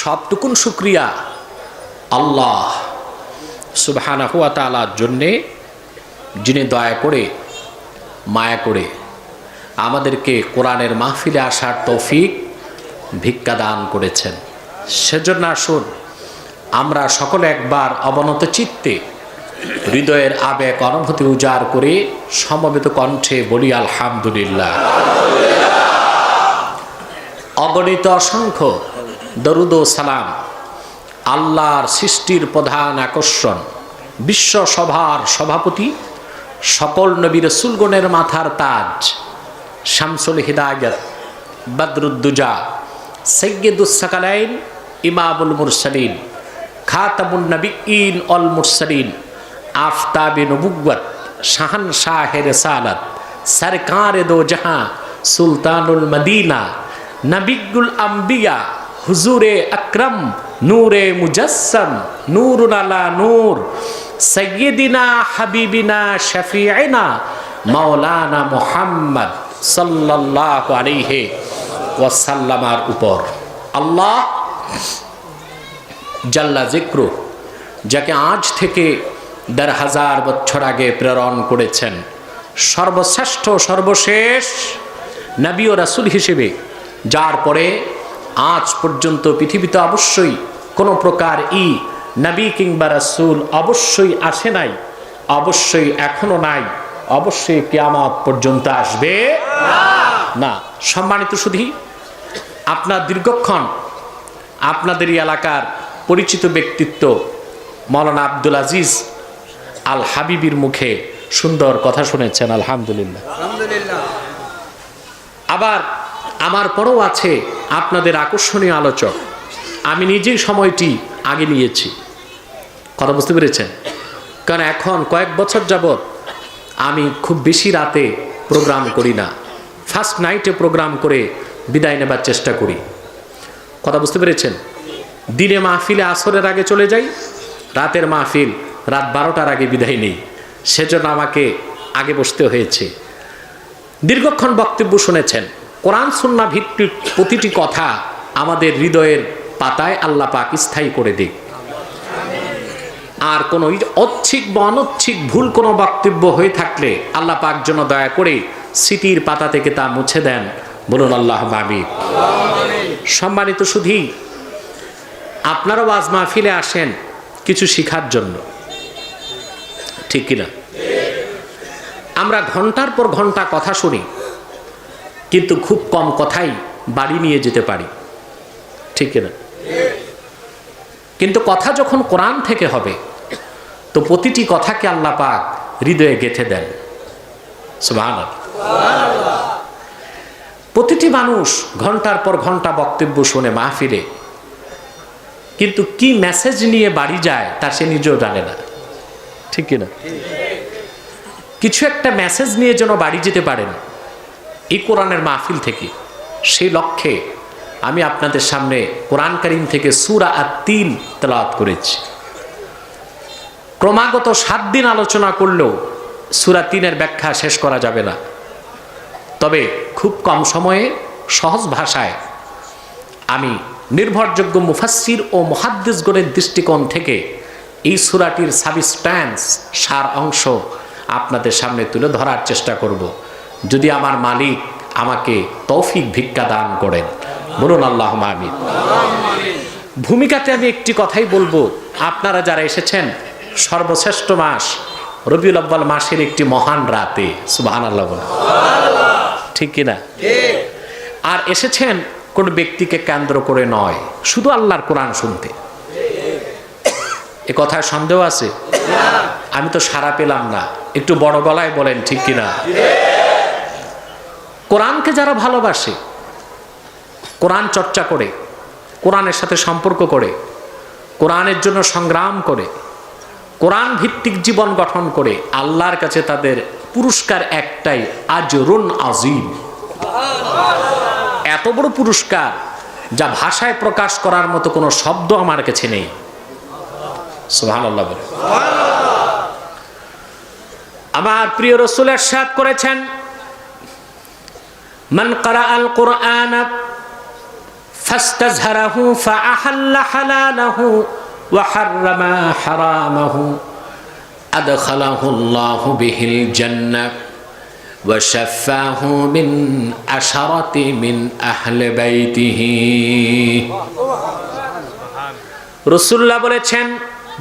সবটুকুন শুকরিয়া আল্লাহ সুবহানাহু ওয়া তাআলার জন্যে, যিনি দয়া করে মায়া করে আমাদেরকে কোরআনের মাহফিলে আসার তৌফিক ভিক্ষা দান করেছেন। সেজন্য আসুন আমরা সকলে একবার অবনত চিত্তে হৃদয়ের আবেগ অনুভূতি উজাড় করে সমবেত কণ্ঠে বলি আলহামদুলিল্লাহ। অগণিত অসংখ্য দরুদ ও সালাম আল্লাহর সৃষ্টির প্রধান আকর্ষণ, বিশ্ব সভার সভাপতি, সকল নবী রাসূলগণের মাথার তাজ, শামসুল হিদায়াত, বদরুদ্দুজা, সাইয়্যিদুস সাকালাইন, ইমামুল মুরসালিন, খাতামুন নবিয়্যিন ওয়াল মুরসালিন, আফতাবে নবুওয়াত, শাহানশাহে রিসালাত, সরকারে দো জাহাঁ, সুলতানুল মদিনা, নবিয়ুল আম্বিয়া, হুজুরে আকরম, নূরে মুজাসসাম, নূরুন আলা নূর, সাইয়্যিদিনা হাবিবিনা শফিঈনা মাওলানা মুহাম্মদ সাল্লাল্লাহু আলাইহি ওয়াসাল্লামার উপর আল্লাহ জাল্লা যিকরু, যাকে আজ থেকে ১,৫০০ বছর আগে প্রেরণ করেছেন সর্বশ্রেষ্ঠ সর্বশেষ নবী ও রাসূল হিসেবে, যার পরে আজ পর্যন্ত পৃথিবীতে অবশ্যই কোনো প্রকার নবী কিংবা রাসূল অবশ্যই আসে নাই, অবশ্যই এখনো নাই, অবশ্যই কিয়ামত পর্যন্ত আসবে না। সম্মানিত সুধী, আপনার দীর্ঘক্ষণ আপনাদেরই এলাকার পরিচিত ব্যক্তিত্ব মাওলানা আব্দুল আজিজ আল হাবিবির মুখে সুন্দর কথা শুনেছেন, আলহামদুলিল্লাহ। আবার আমার পরেও আছে আপনাদের আকর্ষণীয় আলোচক। আমি নিজেই সময়টি আগে নিয়েছি, কথা বুঝতে পেরেছেন? কারণ এখন কয়েক বছর যাবৎ আমি খুব বেশি রাতে প্রোগ্রাম করি না, ফার্স্ট নাইটে প্রোগ্রাম করে বিদায় নেবার চেষ্টা করি, কথা বুঝতে পেরেছেন? দিনে মাহফিলে আসরের আগে চলে যাই, রাতের মাহফিল রাত ১২টার আগে বিদায় নেই, সেজন্য আমাকে আগে বসতে হয়েছে। দীর্ঘক্ষণ বক্তব্য শুনেছেন। কোরআন সুন্নাহ ভিত্তিক প্রতিটি কথা আমাদের হৃদয়ের পাতায় আল্লাহ পাক স্থায়ী করে দিক। আর কোনো ঐচ্ছিক বা অনৈচ্ছিক ভুল কোনো বক্তব্য হয়ে থাকলে আল্লাহ পাক যেন দয়া করে স্মৃতির পাতা থেকে তা মুছে দেন, বলুন আল্লাহুম্মা আমিন। সম্মানিত সুধী, আপনারাও আজ মাহফিলে আসেন কিছু শিখার জন্য, ঠিক কিনা? আমরা ঘন্টার পর ঘন্টা কথা শুনি, কিন্তু খুব কম কথাই বাড়ি নিয়ে যেতে পারি, ঠিক কিনা? কিন্তু কথা যখন কোরআন থেকে হবে তো প্রতিটি কথাকে আল্লাহ পাক হৃদয়ে গেঁথে দেন, সুবহানাল্লাহ। প্রতিটি মানুষ ঘন্টার পর ঘন্টা বক্তব্য শুনে মাহফিলে, কিন্তু কি মেসেজ নিয়ে বাড়ি যায় তা সে নিজেও জানে না, ঠিক কিনা? কিছু একটা মেসেজ নিয়ে যেন বাড়ি যেতে পারেন এই কোরআনের মাহফিল থেকে, সেই লক্ষ্যে আমি আপনাদের সামনে কোরআন কারীম থেকে সূরা আত-তিন তেলাওয়াত করেছি। ক্রমাগত ৭ দিন আলোচনা করলেও সূরা ৩-এর ব্যাখ্যা শেষ করা যাবে না। তবে খুব কম সময়ে সহজ ভাষায় আমি নির্ভরযোগ্য মুফাসসির ও মুহাদ্দিসগণের দৃষ্টিকোণ থেকে এই সূরাটির সাবস্ট্যান্স, সার অংশ আপনাদের সামনে তুলে ধরার চেষ্টা করব, যদি আমার মালিক আমাকে তৌফিক ভিক্ষা দান করেন, বলুন আল্লাহুম্মা আমিন। ভূমিকাতে আমি একটি কথাই বলবো, আপনারা যারা এসেছেন সর্বশ্রেষ্ঠ মাস রবিউল আউয়াল মাসের একটি মহান রাতে, সুবহানাল্লাহ বলুন, ঠিক কিনা? আর এসেছেন কোন ব্যক্তিকে কেন্দ্র করে নয়, শুধু আল্লাহর কোরআন শুনতে। এ কথায় সন্দেহ আছে? আমি তো সাড়া পেলাম না, একটু বড় গলায় বলেন, ঠিক কিনা? কোরআনকে যারা ভালোবাসে, কোরআন চর্চা করে, কোরআনের সাথে সম্পর্ক করে, কোরআনের জন্য সংগ্রাম করে, কোরআন ভিত্তিক জীবন গঠন করে, আল্লাহর কাছে তাদের পুরস্কার একটাই, আজরুন আযীম। এত বড় পুরস্কার যা ভাষায় প্রকাশ করার মতো কোনো শব্দ আমার কাছে নেই, সুবহানাল্লাহ বলে। আমার প্রিয় রাসূল ইরশাদ করেছেন, মান ক্বারাআল কুরআনা ফাস্তাযহারাহু ফাআহাল্লা হালালাহু ওয়া হাররামা হারামাহু আদখালাহুল্লাহু বিহিল জান্নাহ ওয়া শাফাহু মিন আশারাতি মিন আহলি বাইতিহি। রাসূলুল্লাহ বলেছেন,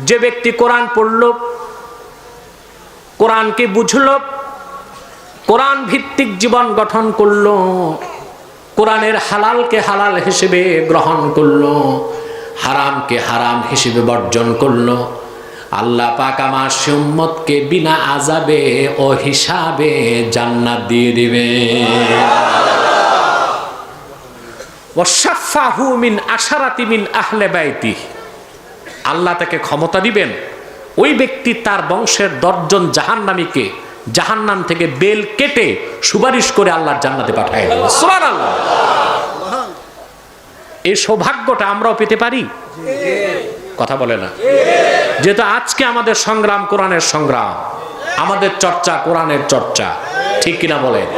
যে ব্যক্তি কোরআন পড়ল, কোরআনকে বুঝল, কোরআন ভিত্তিক জীবন গঠন করল, কোরআনের হালালকে হালাল হিসেবে গ্রহণ করল, হারামকে হারাম হিসেবে বর্জন করল, আল্লাহ পাক আমার উম্মতকে বিনা আযাবে ও হিসাবে জান্নাত দিয়ে দিবে। ওয়াশাফাহু মিন আশারাতি মিন আহলি বাইতিহি, আল্লাহ তাকে ক্ষমতা দিবেন ওই ব্যক্তি তার বংশের 10 জন জাহান্নামীকে জাহান্নাম থেকে বেল কেটে সুপারিশ করে আল্লাহর জান্নাতে পাঠায় দেবেন। সুবহানাল্লাহ। এই সৌভাগ্যটা আমরাও পেতে পারি? কথা বলে না। যেহেতু আজকে আমাদের সংগ্রাম কোরআনের সংগ্রাম, আমাদের চর্চা কোরআনের চর্চা, ঠিক কিনা বলেন?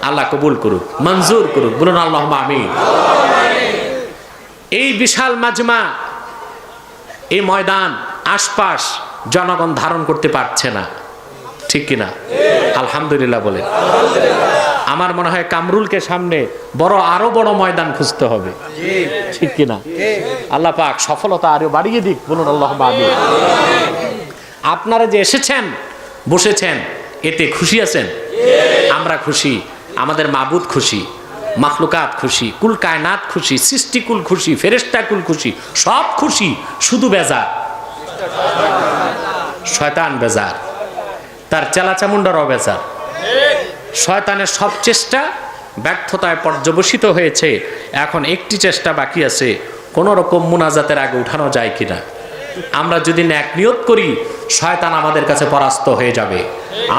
আল্লাহ কবুল করুক, মঞ্জুর করুক, বলুন আল্লাহুম্মা আমিন। এই বিশাল মাজমা, এই ময়দান আশপাশ জনগণ ধারণ করতে পারছে না, ঠিক কিনা? আলহামদুলিল্লাহ বলে। আমার মনে হয় কামরুলকে সামনে আরো বড় ময়দান খুঁজতে হবে, ঠিক কিনা? আল্লাহ পাক সফলতা আরো বাড়িয়ে দিক, বলুন আল্লাহুম্মা আমিন। আপনারা যে এসেছেন, বসেছেন, এতে খুশি আছেন? আমরা খুশি, আমাদের মাবুদ খুশি, মাখলুকাত খুশি, কুল কায়নাত খুশি, সৃষ্টিকুল খুশি, ফেরেশতাকুল খুশি, সব খুশি, শুধু বেজার শয়তান বেজার, তার চেলাচামুন্ডারও বেজার। শয়তানের সব চেষ্টা ব্যর্থতায় পর্যবসিত হয়েছে। এখন একটি চেষ্টা বাকি আছে, কোন রকম মুনাজাতের আগে উঠানো যায় কিনা। আমরা যদি নেক নিয়ত করি, শয়তান আমাদের কাছে পরাস্ত হয়ে যাবে।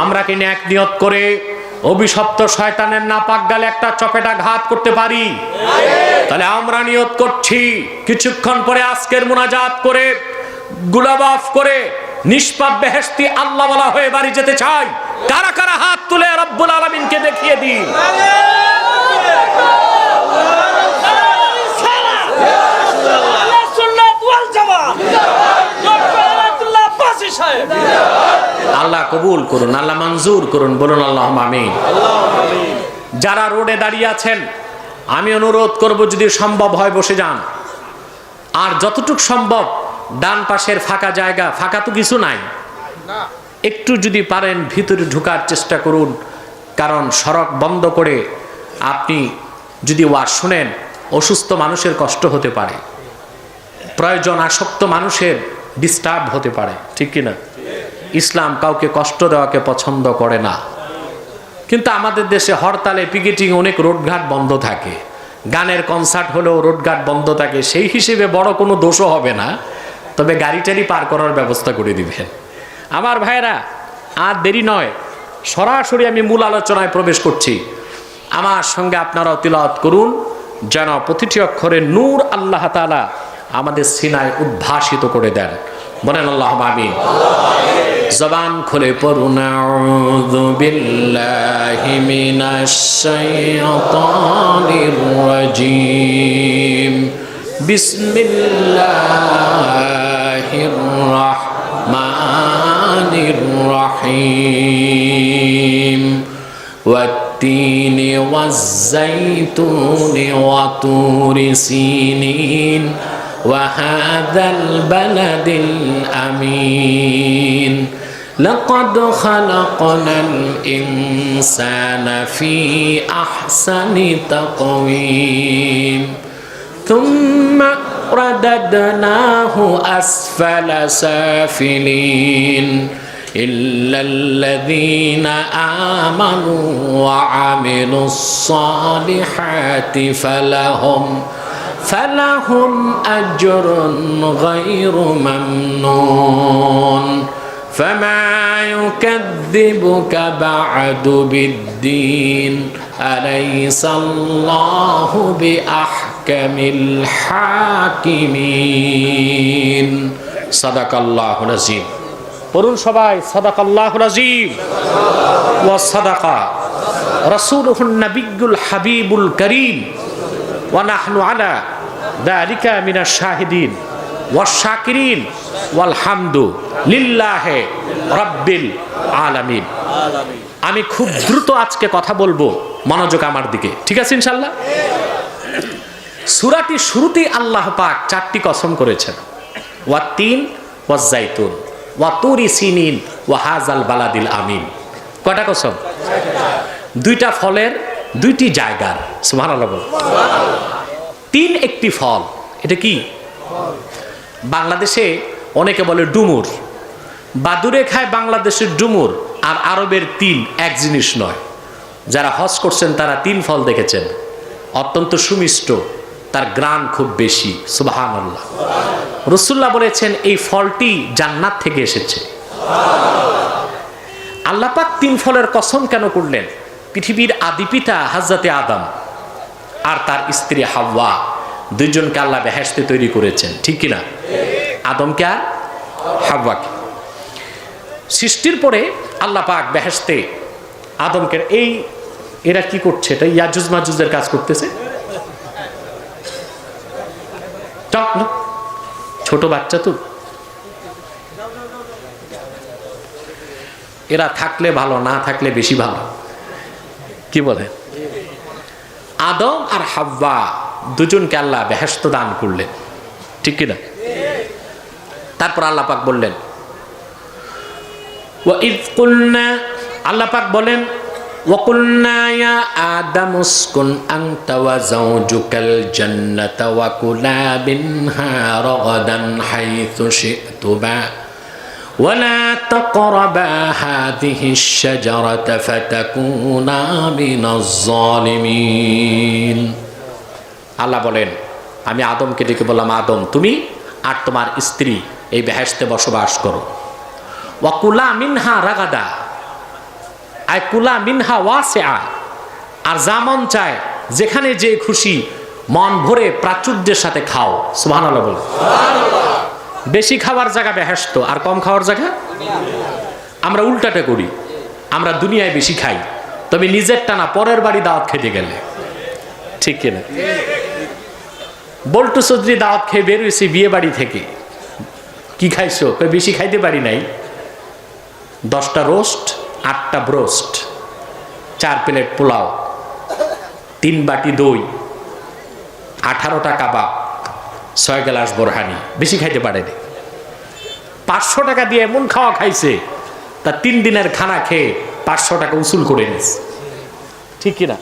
আমরা কি নেক নিয়ত করে অভিশপ্ত শয়তানের নাপাক গালে একটা চপেটা ঘাত করতে পারি? তাহলে আমরা নিয়ত করছি কিছুক্ষণ পরে আজকের মুনাজাত করে গুলাব অফ করে নিষ্পাপ বেহেশতি আল্লাহ ওয়ালা হয়ে বাড়ি যেতে চাই। কারা কারা হাত তুলে রব্বুল আলামিনকে দেখিয়ে দিন। আল্লাহ কবুল করুন, আল্লাহ মঞ্জুর করুন, বলুন আল্লাহুম্মা আমিন। যারা রোডে দাঁড়িয়ে আছেন, আমি অনুরোধ করব যদি সম্ভব হয় বসে যান, আর যতটুকু সম্ভব ডান পাশের ফাঁকা জায়গা, ফাঁকা তো কিছু নাই, একটু যদি পারেন ভিতরে ঢোকার চেষ্টা করুন। কারণ সড়ক বন্ধ করে আপনি যদি ওয়াজ শুনেন, অসুস্থ মানুষের কষ্ট হতে পারে, প্রয়োজন আসক্ত মানুষের ডিস্টার্ব হতে পারে, ঠিক কিনা? ইসলাম কাউকে কষ্ট দেওয়াকে পছন্দ করে না। কিন্তু আমাদের দেশে হরতালে পিকেটিং অনেক রোডঘাট বন্ধ থাকে, গানের কনসার্ট হলেও রোডঘাট বন্ধ থাকে, সেই হিসেবে বড় কোনো দোষও হবে না। তবে গাড়ি টাড়ি পার করার ব্যবস্থা করে দিবেন। আমার ভাইরা, আর দেরি নয়, সরাসরি আমি মূল আলোচনায় প্রবেশ করছি। আমার সঙ্গে আপনারাও তিলাওয়াত করুন, যেন প্রতিটি অক্ষরে নূর আল্লাহ তাআলা আমাদের সিনায় উদ্ভাসিত করে দেন। বলেন আল্লাহুম্মা আমিন। জবান খুলে পড়ুন, আউযু বিল্লাহি মিনাশ শাইতানির রাজীম, বিসমিল্লাহির রাহমানির রহিম, ওয়াত-তিনি ওয়াজ-যাইতুনি ওয়া তুরি সিনিন وهذا البلد الأمين لقد خلقنا الإنسان في أحسن تقويم ثم رددناه أسفل سافلين إلا الذين آمنوا وعملوا الصالحات فلهم أجر غير ممنون فما يكذبك بعد بالدين أليس الله بأحكم الحاكمين صدق الله العظيم বলুন সবাই সাদাকাল্লাহুল আযীম ওয়া সাদাকা রাসূলুহুন নবিয়্যুল হাবিবুল কারীম ওয়া নাহনু আলা যালিকা মিনাশ শাহিদিন ওয়াশ শাকিরিন ওয়াল হামদু লিল্লাহি রাব্বিল আলামিন। আমি খুব দ্রুত আজকে কথা বলবো, মনোযোগ আমার দিকে, ঠিক আছে ইনশাআল্লাহ? সূরাটি শুরুতেই আল্লাহ পাক 4টি কসম করেছেন, ওয়াত-তিন ওয়াজ-জাইতুন ওয়া তুরি সিনিন ওয়া হাযাল বালাদিল আমিন। কয়টা কসম? 2টা ফলের 2টি জায়গার। সুবহানাল্লাহ বল। 3 একটি ফল। এটা কি? বাংলাদেশে অনেকে বলে ডুমুর। বাদুরে খায় বাংলাদেশের ডুমুর আর আরবের 3 এক জিনিস নয়। যারা হজ করছেন তারা 3 ফল দেখেছেন, অত্যন্ত সুমিষ্ট, তার গ্রান খুব বেশি। সুবহানাল্লাহ। রাসূলুল্লাহ বলেছেন এই ফলটি জান্নাত থেকে এসেছে। আল্লাহ পাক 3 ফলের কসম কেন করলেন? পৃথিবীর আদি পিতা হযরতে আদম আর তার স্ত্রী হাওয়া, দুইজনকে আল্লাহ বেহেশতে তৈরি করেছেন, ঠিক কিনা? আদমকে আর হাওয়াকে। সৃষ্টির পরে আল্লাহ পাক বেহেশতে আদমকে, এরা কি করছে? এটা ইয়াজুজ মাজুজের কাজ করতেছে। ছোট বাচ্চা তো, এরা থাকলে ভালো, না থাকলে বেশি ভালো, কি বলে? আদম আর হাওয়া দুজনকে আল্লাহ বেহেশত দান করলেন, ঠিক কিনা? তারপর আল্লাহ পাক বললেন, ওয়াইদ কুলনা, আল্লাহ পাক বলেন, ওয়াকুলনা ইয়া আদাম উসকুন আনতা ওয়া যাওজুকাল জান্নাতা ওয়া কুলা মিনহা রাগাদান হাইথু শি'তুমা ওয়া লা তাকরাবা হাযিহিশ শাজারাতা ফাতাকুনা মিনাজ জালিমিন। আল্লাহ বলেন, আমি আদমকে ডেকে বললাম, আদম তুমি আর তোমার স্ত্রী এই বেহেশতে বসবাস করো। ওয়া কুলা মিনহা রাগাদা, আই কুলা মিনহা ওয়াসিআ, আর যা মন চায় যেখানে যে খুশি মন ভরে প্রাচুর্যের সাথে খাও। সুবহানাল্লাহ বল। বেশি খাওয়ার জায়গা বেহেশত, আর কম খাওয়ার জায়গা আমরা উল্টাটা করি, আমরা দুনিয়ায় বেশি খাই, তবে নিজেরটা না, পরের বাড়ি দাওয়াত খেতে গেলে, ঠিক কিনা? বল্টু চৌধুরী দাওয়াত খেয়ে বের হয়েছে বিয়ে বাড়ি থেকে, কি খাইছো? বেশি খাইতে পারি নাই, 10টা রোস্ট, 8টা ব্রোস্ট, 4 প্লেট পোলাও, 3 বাটি দই, 18টা কাবাব, 6 গ্লাস বোরহানি, বেশি খাইতে পারেনি। 500 টাকা দিয়ে এমন খাওয়া খাইছে, তা 3 দিনের খানা খেয়ে 500 টাকা উসুল করে নিস, ঠিক কিনা?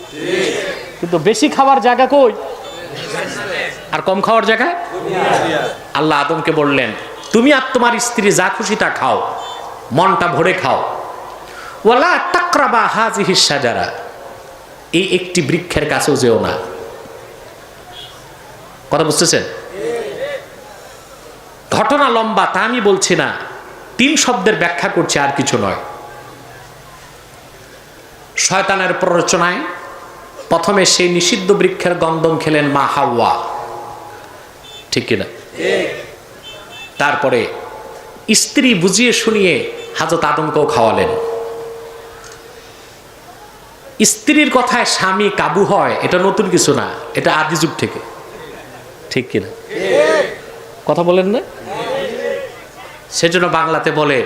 কিন্তু বেশি খাওয়ার জায়গা কই, আর কম খাওয়ার জায়গা? আল্লাহ আদমকে বললেন, তুমি আর তোমার স্ত্রী যা খুশি তা খাও, মনটা ভরে খাও। ওয়ালা তাকরাবা হাযিহিশ শাজারা, এই একটি বৃক্ষের কাছেও যেও না। কথা বুঝতেছেন? ঘটনা লম্বা, তা আমি বলছি না, 3 শব্দের ব্যাখ্যা করছি, আর কিছু নয়। শয়তানের প্ররোচনায় প্রথমে সেই নিষিদ্ধ বৃক্ষের গন্ধম খেলেন মা হাওয়া, ঠিক কিনা? তারপরে স্ত্রী বুঝিয়ে শুনিয়ে হযরত আদমকেও খাওয়ালেন। স্ত্রীর কথায় স্বামী কাবু হয়, এটা নতুন কিছু না, এটা আদি যুগ থেকে, ঠিক কিনা? কথা বলেন না? সেজন্য বাংলাতে বলে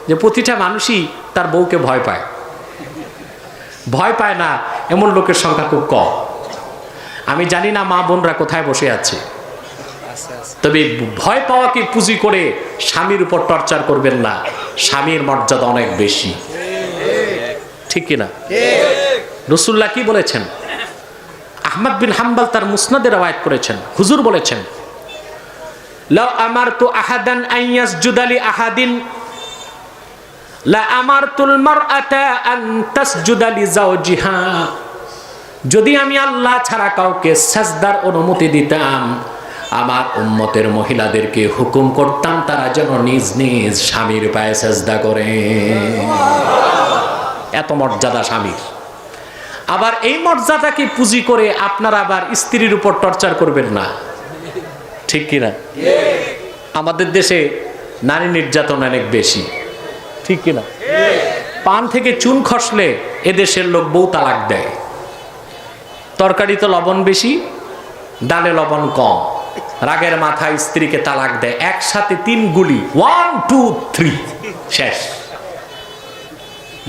যে প্রতিটা মানুষই তার বউকে ভয় পায়। ভয় পায় না এমন লোকের সংখ্যা খুব কম। আমি জানি না মা বোনরা কোথায় বসে আছে, তবে ভয় পাওয়াকে পুঁজি করে স্বামীর উপর টর্চার করবেন না, স্বামীর মর্যাদা অনেক বেশি, ঠিক কিনা? রাসূলুল্লাহ কি বলেছেন? আহমদ বিন হাম্বল তার মুসনাদে রওয়ায়াত করেছেন, হুজুর বলেছেন, লাউ আমারতু আহাদান আন ইয়াসজুদা লি আহাদিন লা আমারতুল মারআতা আন তাসজুদা লি যাওজিহা, যদি আমি আল্লাহ ছাড়া কাউকে সাজদার অনুমতি দিতাম, আমার উম্মতের মহিলাদেরকে হুকুম করতাম তারা যেন নিজ নিজ স্বামীর পায়ে সাজদা করে। এত মর্যাদা স্বামীর। আবার এই মর্যাদাকে পুঁজি করে আপনারা আবার স্ত্রীর উপর টর্চার করবেন না, ঠিক কিনা? আমাদের দেশে নারী নির্যাতন অনেক বেশি, ঠিক কিনা? পান থেকে চুন খসলে এদেশের লোক বউ তালাক দেয়। তরকারিতে লবণ বেশি, ডালে লবণ কম, রাগের মাথায় স্ত্রীকে তালাক দেয়, একসাথে 3 গুলি, 1 2 3 শেষ।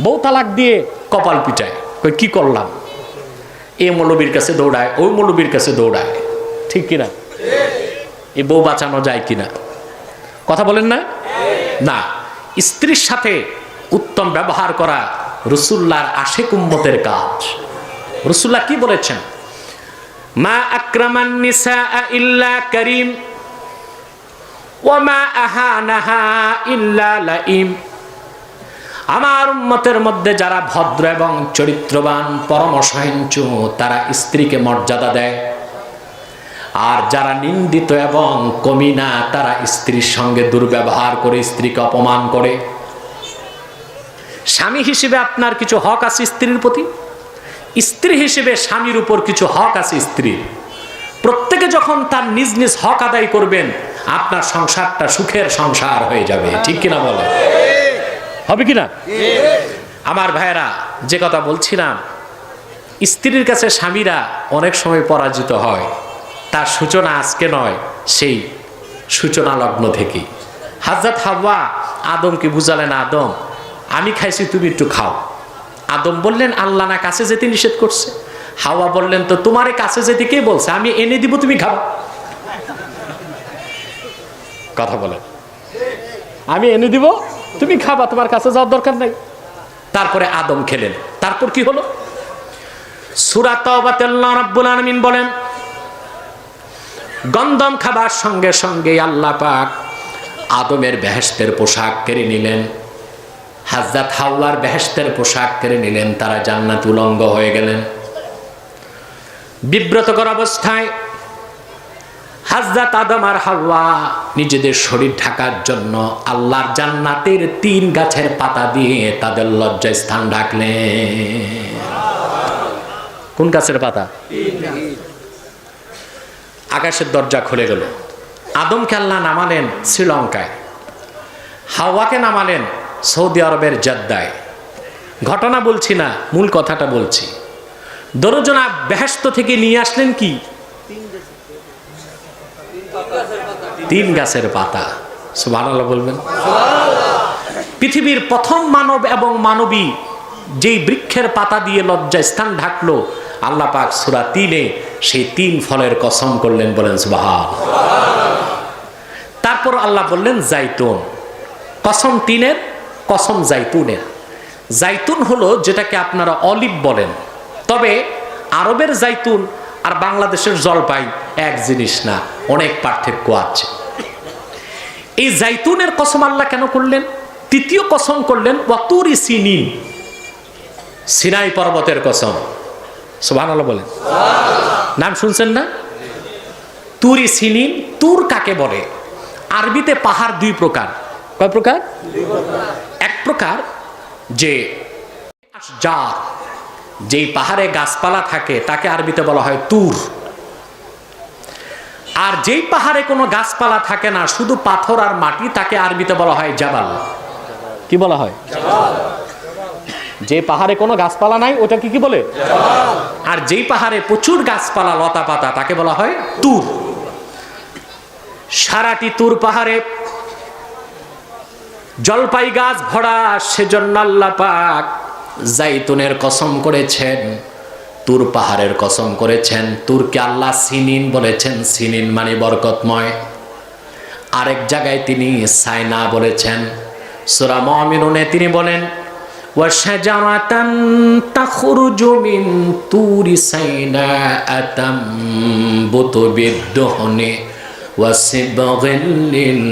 বউ তালাক দিয়ে কপাল পিটায়, কই কি করলাম, এ মৌলবীর কাছে দৌড়ায়, ওই মৌলবীর কাছে দৌড়ায়, ঠিক কিনা? এই বউ বাঁচানো যায় কিনা? কথা বলেন না? না। স্ত্রীর সাথে উত্তম ব্যবহার করা রাসূলুল্লাহর আশিক উম্মতের কাজ। রাসূলুল্লাহ কি বলেছেন? মা আকরামান নিসা ইল্লা করিম ওয়া মা আহানাহা ইল্লা লাইম। আমার উম্মতের মধ্যে যারা ভদ্র এবং চরিত্রবান, পরম সহিষ্ণু, তারা স্ত্রীকে মর্যাদা দেয়, আর যারা নিন্দিত এবং কমিনা, তারা স্ত্রীর সঙ্গে দুর্ব্যবহার করে, স্ত্রীকে অপমান করে। স্বামী হিসেবে আপনার কিছু হক আছে স্ত্রীর প্রতি, স্ত্রী হিসেবে স্বামীর উপর কিছু হক আছে স্ত্রীর। প্রত্যেকে যখন তার নিজ নিজ হক আদায় করবেন, আপনার সংসারটা সুখের সংসার হয়ে যাবে, ঠিক কিনা বলে? হবে কিনা? আমার ভাইয়েরা, যে কথা বলছিলাম, স্ত্রীর কাছে স্বামীরা অনেক সময় পরাজিত হয়। তার সূচনা আজকে নয়, সেই সূচনা লগ্ন থেকেই। হযরত হাওয়া আদমকে বুঝালেন, আদম আমি খাইছি, তুমি একটু খাও। আদম বললেন, আল্লাহ না কাছে যেতে নিষেধ করছে। হাওয়া বললেন, তো তোমারে কাছে যেতে কে বলছে? আমি এনে দিব, তুমি খাও। কথা বলেন, আমি এনে দিব, তুমি খাবা, তোমার কাছে যাওয়ার দরকার নাই। তারপরে আদম খেলেন। তারপর কি হলো? সূরা তাওবাতে আল্লাহ রাব্বুল আলামিন বলেন, গন্ধম খাবার সঙ্গে সঙ্গে আল্লাহ পাক আদমের বেহেশতের পোশাক কেড়ে নিলেন, হযরত হাওয়ার বেহেশতের পোশাক কেড়ে নিলেন, তারা জান্নাত উলঙ্গ হয়ে গেলেন। বিব্রতকর অবস্থায় হযরত আদম আর হাওয়া নিজেদের শরীর ঢাকার জন্য আল্লাহর জান্নাতের 3 গাছের পাতা দিয়ে তাদের লজ্জা স্থান ঢাকলেন। কোন গাছের পাতা? আকাশের দরজা খুলে গেল। আদমকে আল্লাহ নামালেন শ্রীলঙ্কায়, হাওয়াকে নামালেন সৌদি আরবের জেদ্দায়। ঘটনা বলছি না, মূল কথাটা বলছি। দরজনা বেহেশত থেকে নিয়ে আসলেন কি? 3 গাছের পাতা। সুবহানাল্লাহ বলবেন। পৃথিবীর প্রথম মানব এবং মানবী যেই বৃক্ষের পাতা দিয়ে লজ্জা স্থান ঢাকলো, আল্লাহ পাক সূরা 3-এ সেই 3 ফলের কসম করলেন, বলেন সুবহানাল্লাহ। তারপর আল্লাহ বললেন জাইতুন। কসম 3-এর, কসম জাইতুনের। জাইতুন হলো যেটাকে আপনারা অলিভ বলেন, তবে আরবের জাইতুন আর বাংলাদেশের জলপাই এক জিনিস না, অনেক পার্থক্য আছে। এই জাইতুনের কসম আল্লাহ কেন করলেন? তৃতীয় কসম করলেন ওয়াতুরি সিনিন, সিনাই পর্বতের কসম। সুবহানাল্লাহ বলেন। নাম শুনছেন না? তুরি সিনিন। তুর কাকে বলে? আরবিতে পাহাড় 2 প্রকার। কয় প্রকার? 2 প্রকার। এক প্রকার যে আশজার, যেই পাহাড়ে গাছপালা থাকে তাকে আরবিতে বলা হয় তুর। আর যেই পাহাড়ে কোনো গাছপালা থাকে না, শুধু পাথর আর মাটি, তাকে আরবিতে বলা হয় জাবাল। কি বলা হয়? জাবাল। যে পাহাড়ে কোনো গাছপালা নাই ওটাকে কি বলে? জাবাল। আর যেই পাহাড়ে প্রচুর গাছপালা, লতা পাতা, তাকে বলা হয় তুর। সারাটি তুর পাহাড়ে জলপাই গাছ ভরা, সেজন্য আল্লাহ পাক জাইতুনের কসম করেছেন, তুর পাহাড়ের কসম করেছেন। তুরকে আল্লাহ সিনিন বলেছেন, সিনিন মানে বরকতময়। আরেক জায়গায় তিনি সাইনা বলেছেন। সূরা মুমিনুনে তিনি বলেন, ওয়াশাজারাতান তাখরুজু মিন তুরি সাইনা আতামবুতু বিদ্দুহনি ওয়াসিবগিল লিল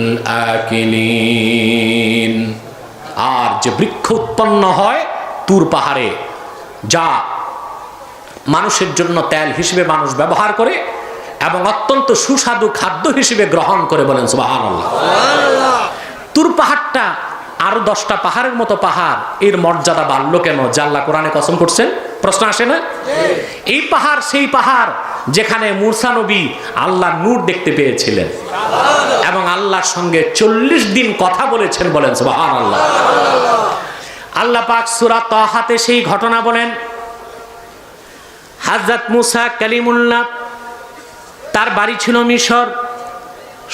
আকিলিন। আর যে বৃক্ষ উৎপন্ন হয় তুর পাহাড়ে, যা মানুষের জন্য তেল হিসেবে মানুষ ব্যবহার করে এবং অত্যন্ত সুস্বাদু খাদ্য হিসেবে গ্রহণ করে, বলেন সুবহানাল্লাহ। তুর পাহাড়টা আরো 10টা পাহাড়ের মতো পাহাড়, এর মর্যাদা বাড়লো কেন? যা আল্লাহ কোরআনে কসম করছেন। প্রশ্ন আসে না? এই পাহাড় সেই পাহাড় যেখানে মূসা নবী আল্লাহর নূর দেখতে পেয়েছিলেন এবং আল্লাহর সঙ্গে 40 দিন কথা বলেছেন, বলেন সুবহানাল্লাহ। আল্লাহ পাক সূরা তাহাতে সেই ঘটনা বলেন, হযরত মূসা কালিমুল্লাহ তার বাড়ি ছিল মিশর,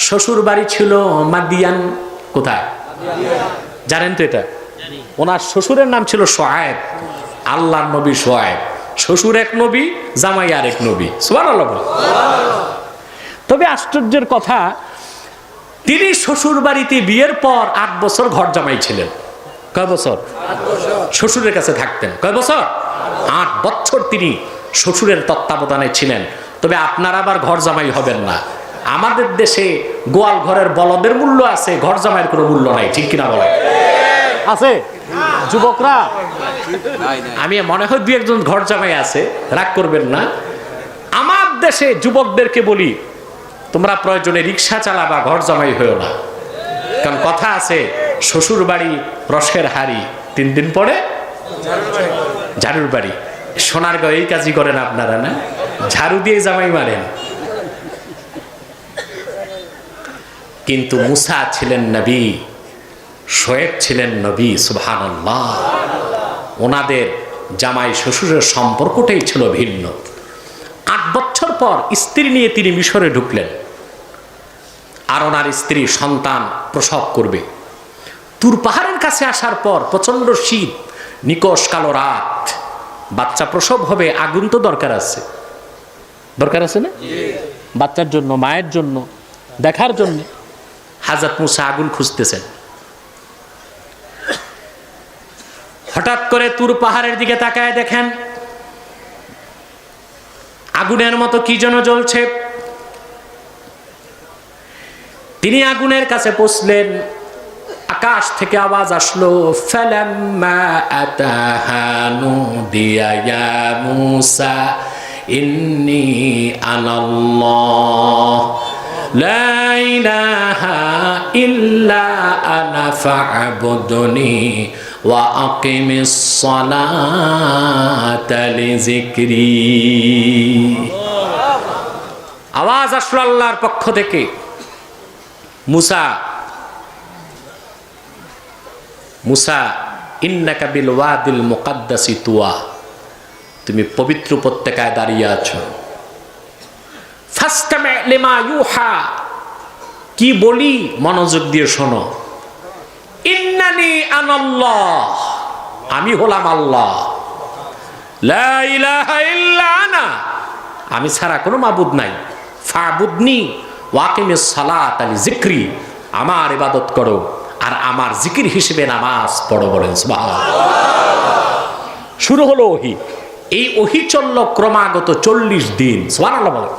শ্বশুর বাড়ি ছিল মাদিয়ান। কোথায় জানেন তো এটা? ওনার শ্বশুরের নাম ছিল শোয়েব, আল্লাহর নবী শোয়েব। শ্বশুর এক নবী, জামাই আর এক নবী। সুবহানাল্লাহ। তবে আশ্চর্যের কথা, তিনি শ্বশুর বাড়িতে বিয়ের পর 8 বছর ঘর জামাই ছিলেন। কয় বছর? শ্বশুরের কাছে থাকতেন। কয় বছর? 8 বছর তিনি শ্বশুরের তত্ত্বাবধানে ছিলেন। তবে আপনারা আবার ঘর জামাই হবেন না। আমাদের দেশে গোয়াল ঘরের বলদের মূল্য আছে, ঘর জামাইয়ের কোনো মূল্য নাই। ঠিক কিনা বলেন? আছে যুবকরা? আমি মনে হয় 2-1 ঘর জামাই আছে, রাগ করবেন না। আমার দেশে যুবকদেরকে বলি, তোমরা প্রয়োজনে রিক্সা চালাবা, ঘর জামাই হয়েও না। কারণ কথা আছে, শ্বশুর বাড়ি রসের হাড়ি, 3 দিন পরে ঝাড়ুর বাড়ি। সোনারগাঁও এই কাজই করেন আপনারা না? ঝাড়ু দিয়ে জামাই মারেন। কিন্তু মুসা ছিলেন নবী, শোয়েব ছিলেন নবী। সুবহানাল্লাহ। ওনাদের জামাই শ্বশুরের সম্পর্কটাই ছিল ভিন্ন। 8 বছর পর স্ত্রী নিয়ে তিনি মিশরে ঢুকলেন, আর ওনার স্ত্রী সন্তান প্রসব করবে। তুর পাহাড়ের কাছে আসার পর প্রচন্ড শীত, নিকষ কালো রাত, বাচ্চা প্রসব হবে, আগুন তো দরকার আছে, দরকার আছে না? বাচ্চার জন্য, মায়ের জন্য, দেখার জন্য হযরত মুসা আগুন খুঁজতেছেন। হঠাৎ করে তুর পাহাড়ের দিকে তাকায় দেখেন আগুনের মতো কি যেন জ্বলছে। তিনি আগুনের কাছে পৌঁছলেন, আকাশ থেকে আওয়াজ আসলো, ফালাম্মা আতাহা নুদিয়া ইয়া মুসা ইন্নী আনাল্লাহ লা ইলাহা ইল্লা আনা ফা'বুদনি ওয়া আকিমিস সালাতা লিযিকরি। আওয়াজ আসলো আল্লাহর পক্ষ থেকে, মুসা মুসা ইন্নাকা বিল ওয়াদিল মুকাদ্দাসি তুয়া, তুমি পবিত্র উপত্যকায় দাঁড়িয়ে আছো। ফাসতামি লিমা ইউহা, কি বলি মনোযোগ দিয়ে শোনো। ইন্নানি আনাল্লাহ, আমি হলাম আল্লাহ। লা ইলাহা ইল্লা আনা, আমি ছাড়া কোনো মাবুদ নাই। ফা'বুদনি ওয়া আকিমিস সালাতা লিযিকরি, আমার ইবাদত করো আর আমার জিকির হিসেবে নামাজ পড়ো। বলেন সুবহানাল্লাহ। শুরু হলো ওহী। এই ওহী চলল ক্রমাগত 40 দিন। সুবহানাল্লাহ বলেন।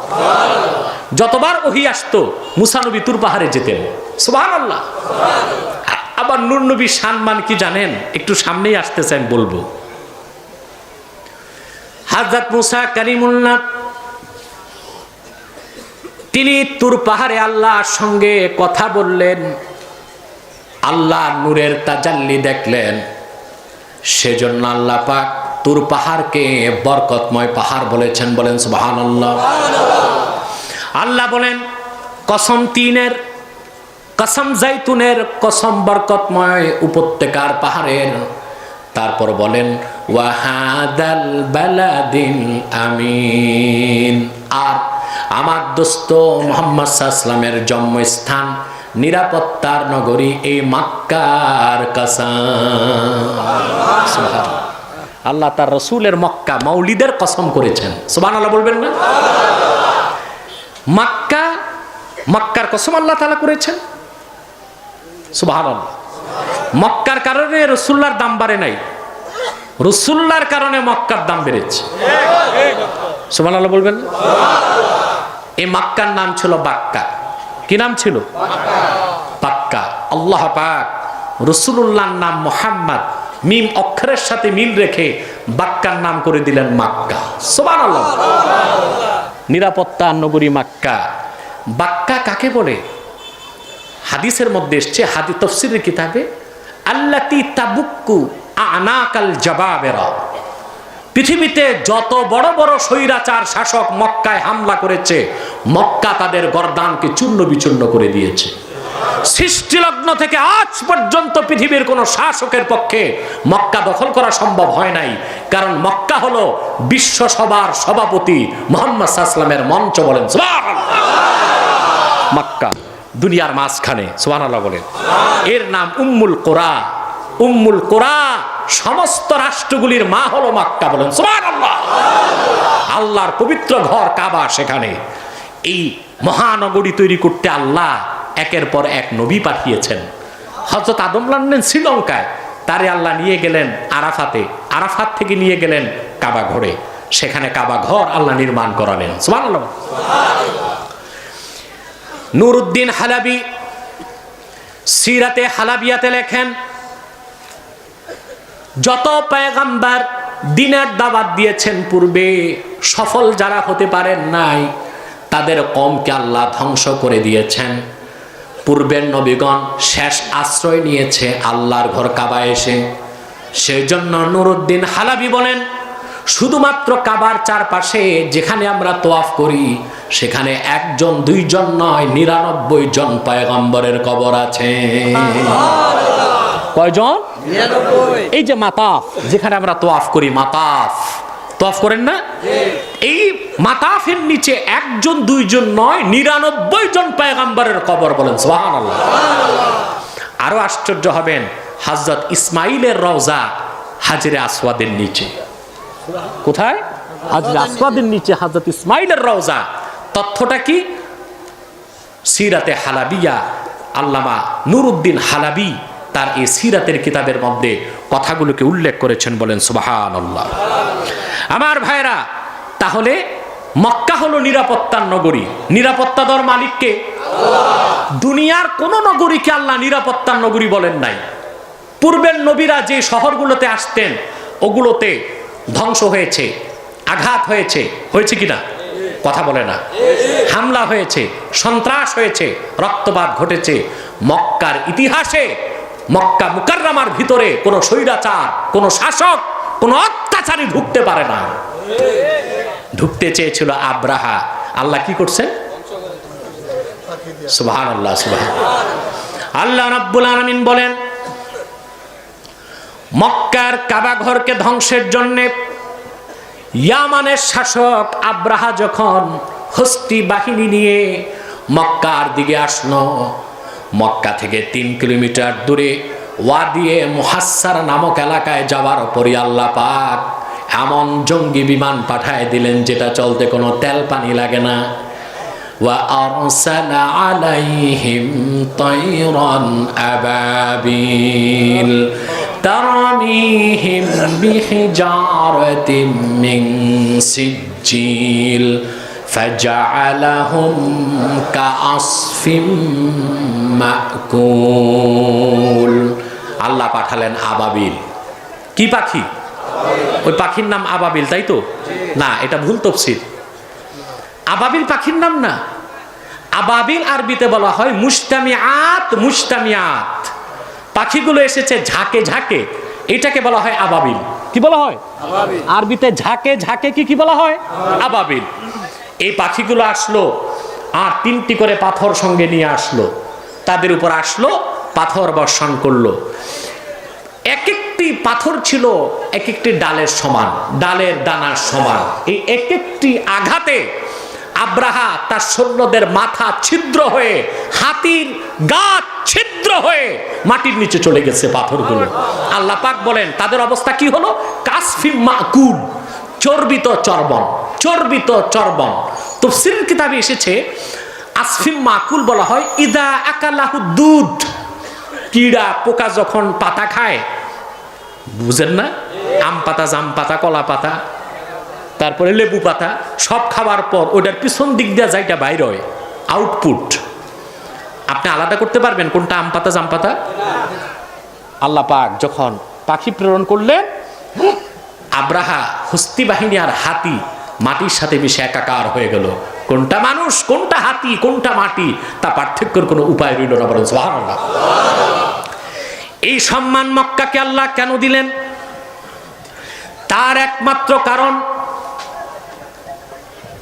যতবার ওহী আসতো মুসা নবী তুর পাহাড়ে যেতেন। সুবহানাল্লাহ। আবার নূর নবী সম্মান কি জানেন? একটু সামনেই আসতেছেন বলবো। হযরত মুসা কালিমুল্লাহ তিনি তুর পাহাড়ে আল্লাহর সঙ্গে কথা বললেন, আল্লাহ নূরের তাজাল্লি দেখলেন। সেজন্য আল্লাহ পাক তুর পাহাড়কে বরকতময় পাহাড় বলেছেন। বলেন সুবহানাল্লাহ। আল্লাহ বলেন, কসম তিনের, কসম জাইতুনের, কসম বরকতময় উপত্যকার পাহাড়ের। তারপর বলেন ওয়াহাদাল বালাদিন আমিন, আর আমার দোস্ত মুহাম্মদ সাল্লাল্লাহু আলাইহি ওয়াসাল্লামের জন্মস্থান নিরাপত্তার নগরী এই মক্কার কসম। আল্লাহ তার রসুলের মক্কা মাউলিদের কসম করেছেন। সুবহানাল্লাহ বলবেন না? মক্কা, মক্কার কসম আল্লাহ তাআলা করেছেন। সুবহানাল্লাহ। মক্কার কারণে রাসূলুল্লাহর দাম বাড়ে নাই, রাসূলুল্লাহর কারণে মক্কার দাম বেড়েছে। সুবহানাল্লাহ বলবেন না? এই মক্কার নাম ছিল বাক্কা। কি নাম ছিল? বাক্কা। আল্লাহ পাক রাসূলুল্লাহর নাম মুহাম্মদ মিম অক্ষরের সাথে মিল রেখে বাক্কার নাম করে দিলেন মক্কা। সুবহানাল্লাহ। নিরাপত্তার নগরী মক্কা। বাক্কা কাকে বলে? হাদিসের মধ্যে এসেছে, হাদিস তাফসীরের কিতাবে, আল্লাতী তাবুক্কু আনাকাল জাবাবেরা। পৃথিবীতে যত বড় বড় স্বৈরাচার শাসক মক্কায় হামলা করেছে, মক্কা তাদের গর্দানকে চূর্ণ বিচূর্ণ করে দিয়েছে। সৃষ্টিলগ্ন থেকে আজ পর্যন্ত পৃথিবীর কোন শাসকের পক্ষে মক্কা দখল করা সম্ভব হয় নাই, কারণ মক্কা হলো বিশ্ব সভার সভাপতি মুহাম্মদ সাল্লাল্লাহু আলাইহি ওয়াসাল্লামের মঞ্চ। বলেন সুবহানাল্লাহ। মক্কা দুনিয়ার মাঝখানে, সুবহানাল্লাহ বলেন। এর নাম উম্মুল কুরা। উম্মুল কুরা, সমস্ত রাষ্ট্রগুলির মা হলো মক্কা। বলেন সুবহানাল্লাহ। আল্লাহর পবিত্র ঘর কাবা সেখানে। এই মহানগরী তৈরি করতে আল্লাহ একের পর এক নবী পাঠিয়েছেন। হযরত আদম লানলেন শ্রীলঙ্কায়, তারে আল্লাহ নিয়ে গেলেন আরাফাতে, আরাফাত থেকে নিয়ে গেলেন কাবা ঘরে, সেখানে কাবা ঘর আল্লাহ নির্মাণ করালেন। সুবহানাল্লাহ। নুরউদ্দিন হালাবি সিরাতে হালাবিয়াতে লেখেন, যত পয়গম্বর দ্বীনের দাওয়াত দিয়েছেন পূর্বে, সফল যারা হতে পারেন নাই তাদের কওমকে আল্লাহ ধ্বংস করে দিয়েছেন। পূর্বের নবীগণ শেষ আশ্রয় নিয়েছে আল্লাহর ঘর কাবায় এসে। সেই জন্য নুরউদ্দিন হালাবি বলেন, শুধুমাত্র কাবার চারপাশে যেখানে আমরা তোয়াফ করি সেখানে একজন দুইজন নয়, 99 জন পয়গম্বরের কবর আছে। কয়জন? 99। এই যে মাতাফ, যেখানে আমরা তোয়াফ করি, মাতাফ তোয়াফ করেন না, এই মাতাফের নিচে একজন দুইজন নয়, 99 জন পয়গম্বরের কবর। বলেন সুবহানাল্লাহ। আরো আশ্চর্য হবেন, হযরত ইসমাইলের রওজা হাজরে আসওয়াদের নিচে। কোথায়? হাজরে আসওয়াদের নিচে হযরত ইসমাইলের রওজা। তথ্যটা কি? সিরাতে হালাবিয়া আল্লামা নুরউদ্দিন হালাবি তার এই সিরাতের কিতাবের মধ্যে কথাগুলোকে উল্লেখ করেছেন। বলেন সুবহানাল্লাহ। আমার ভাইরা, তাহলে মক্কা হলো নিরাপত্তার নগরী। নিরাপত্তা দেওয়ার মালিককে আল্লাহ। দুনিয়ার কোন নগরীকে আল্লাহ নিরাপত্তার নগরী বলেন নাই। পূর্বের নবীরা যে শহরগুলোতে আসতেন ওগুলোতে ধ্বংস হয়েছে, আঘাত হয়েছে, হয়েছে কিনা? কথা বলে না। হামলা হয়েছে, সন্ত্রাস হয়েছে, রক্তপাত ঘটেছে। মক্কার ইতিহাসে মক্কা মুকাররমার ভিতরে কোন স্বৈরাচার, কোন শাসক, কোন অত্যাচারী ঢুকতে পারে না। ঢুকতে চেয়েছিল আব্রাহা, আল্লাহ কি করছেন? সুবহানাল্লাহ, সুবহানাল্লাহ। আল্লাহ রাব্বুল আলামিন বলেন, মক্কার কাবা ঘরকে ধ্বংসের জন্য ইয়ামানের শাসক আব্রাহা যখন হস্তি বাহিনী নিয়ে মক্কার দিকে আসলো, মক্কা থেকে 3 কিলোমিটার দূরে ওয়াদিয়ে মুহাসসার নামক এলাকায় যাওয়ার পরই আল্লাহ পাক এমন জঙ্গি বিমান পাঠায় দিলেন যেটা চলতে কোনো তেল পানি লাগে না। ওয়া আরসালা আলাইহিম তায়রান আবাবিল তারমিহিম বিহিজারাতিম মিন সিজ্জিল ফাজআলাহুম কাআসফিম মাকুল। আল্লাহ পাঠালেন আবাবিল। কি পাখি? ওই পাখির নাম আবাবিল, তাই তো? না, এটা ভুল তাফসীর। আবাবিল পাখির নাম না। আবাবিল আরবিতে বলা হয় মুস্তামিআত। মুস্তামিআত পাখিগুলো এসেছে ঝাঁকে ঝাঁকে, এটাকে বলা হয় আবাবিল। কি বলা হয়? আবাবিল। আরবিতে ঝাঁকে ঝাঁকে কি বলা হয়? আবাবিল। এই পাখিগুলো আসলো আর 3টি করে পাথর সঙ্গে নিয়ে আসলো, তাদের উপর আসলো, পাথর বর্ষণ করলো। এক একটি পাথর ছিল এক একটি ডালের সমান, ডালের দানার সমান। এই এক একটি আঘাতে আব্রাহা তার সৈন্যদের মাথা ছিদ্র হয়ে, হাতির গা ছিদ্র হয়ে মাটির নিচে চলে গেছে পাথরগুলো। আল্লাহ পাক বলেন তাদের অবস্থা কি হলো? কাসফিম মাকুল, চর্বিত চর্বণ। চর্বিত চর্বণ তাফসীরের কিতাবে এসেছে আসফিম মাকুল বলা হয় ইদা আকালাহু দুধ। কীড়া পোকা যখন পাতা খায়, বুঝেন না? আম পাতা, জাম পাতা, কলা পাতা, তারপরে লেবু পাতা, সব খাবার পর ওটার পিছন দিক দিয়ে যাইটা বাইর হয়, আউটপুট। আপনি আলাদা করতে পারবেন কোনটা আম পাতা, জাম পাতা? আল্লাহ পাক যখন পাখি প্রেরণ করলেন, আব্রাহা হস্তি বাহিনী আর হাতি মাটির সাথে মিশে একাকার হয়ে গেল। কোনটা মানুষ, কোনটা হাতি, কোনটা মাটি, তা পার্থক্যের কোনো উপায় রইল না। বলেন সুবহানাল্লাহ। এই সম্মান মক্কাকে আল্লাহ কেন দিলেন? তার একমাত্র কারণ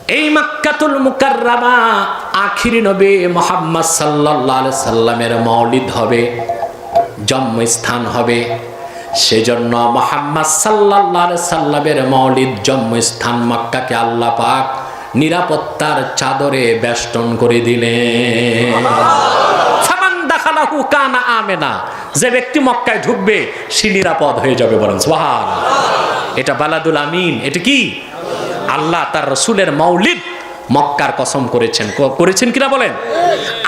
এই মক্কাতুল মুকাররমা আখিরি নবী মুহাম্মদ সাল্লাল্লাহু আলাইহি সাল্লামের মওলিদ হবে, জন্মস্থান হবে। সেজন্য মুহাম্মদ সাল্লাল্লাহু আলাইহি সাল্লামের মওলিদ জন্মস্থান মক্কাকে আল্লাহ পাক নিরাপত্তার চাদরে বেষ্টন করে দিলেন। ফামান দাখালাহু কানা আমিনা, যে ব্যক্তি মক্কায় ঢুকবে সে নিরাপদ হয়ে যাবে, বলেন সুবহানাল্লাহ। এটা বালাদুল আমিন। এটা কি? আল্লাহ তার রাসূলের মওলিদ মক্কার কসম করেছেন কিনা বলেন?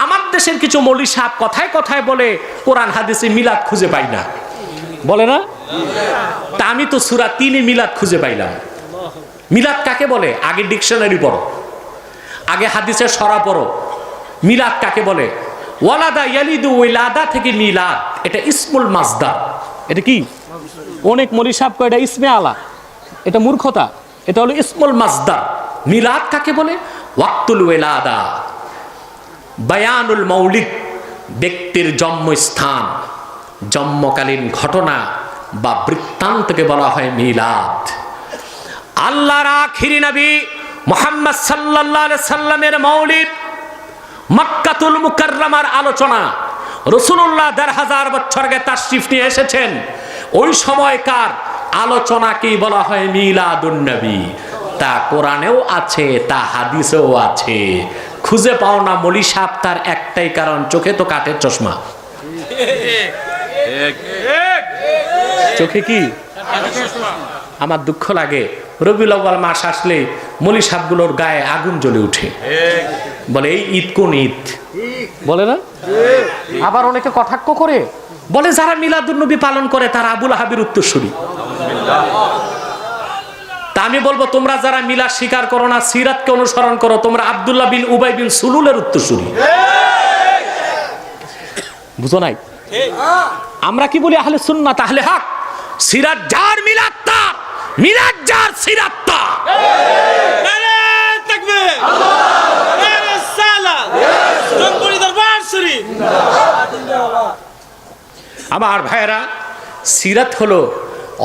আমার দেশের কিছু মৌলী সাহেব কথায় কথায় বলে কোরআন হাদিসে মিলাদ খুঁজে পাই না, বলে না? তা আমি তো সূরা 3-এ মিলাদ খুঁজে পাইলাম। মিলাদ কাকে বলে? আগে ডিকশনারি পড়ো, আগে হাদিসের সরা পড়ো। মিলাদ কাকে বলে? ওয়ালাদা ইয়ালিদু ওয়ালাদা থেকে মিলাদ, এটা ইসমুল মাসদার। এটা কি? অনেক মৌলী সাহেব কয় এটা ইসমে আলা, এটা মূর্খতা। এটা হলো ইসমুল মাসদার। মিলাদ কাকে বলে? ওয়াক্তুল ওয়ালাদা, বায়ানুল মৌলিদ, ব্যক্তির জন্মস্থান, জন্মকালীন ঘটনা বা বৃত্তান্তকে বলা হয় মিলাদ। আল্লাহর আখিরি নবী মুহাম্মদ সাল্লাল্লাহু আলাইহি সাল্লামের মওলিদ, মক্কাতুল মুকাররমার আলোচনা। রাসূলুল্লাহ ১৫০০ বছর আগে তাশরিফ নিয়ে এসেছেন, ওই সময়কার আলোচনাকেই বলা হয় মিলাদুন নবী। তা কোরআনেও আছে, তা হাদিসেও আছে। খুঁজে পাও না মৌলী সাহেব, তার একটাই কারণ, চোখে তো কাঠের চশমা। চোখে কি? আমার দুঃখ লাগে, রবিউল আউয়াল মাস আসলে মৌলী সাহেবগুলোর গায়ে আগুন জ্বলে উঠে, বলে এই ঈদ কোন ঈদ, বলে না? আবার অনেকে কটাক্ষ করে বলে যারা মিলাদুন নবী পালন করে তারা আবুল আহাবের উত্তরসূরি। তা আমি বলবো, তোমরা যারা মিলাদ স্বীকার করো না, সিরাতকে অনুসরণ করো, তোমরা আব্দুল্লাহ বিন উবাই বিন সুলুলের উত্তরসূরি। বুঝো নাই? আমরা কি বলি? আহলে সুন্নাত, আহলে হক। সিরাত যার, মিলাদ তার, মিলাদ যার, সিরাত তার। নারে তাকবীর, নারে সালাত, জনপুরি দরবার শরীফ। আমার ভাইরা, সিরাত হলো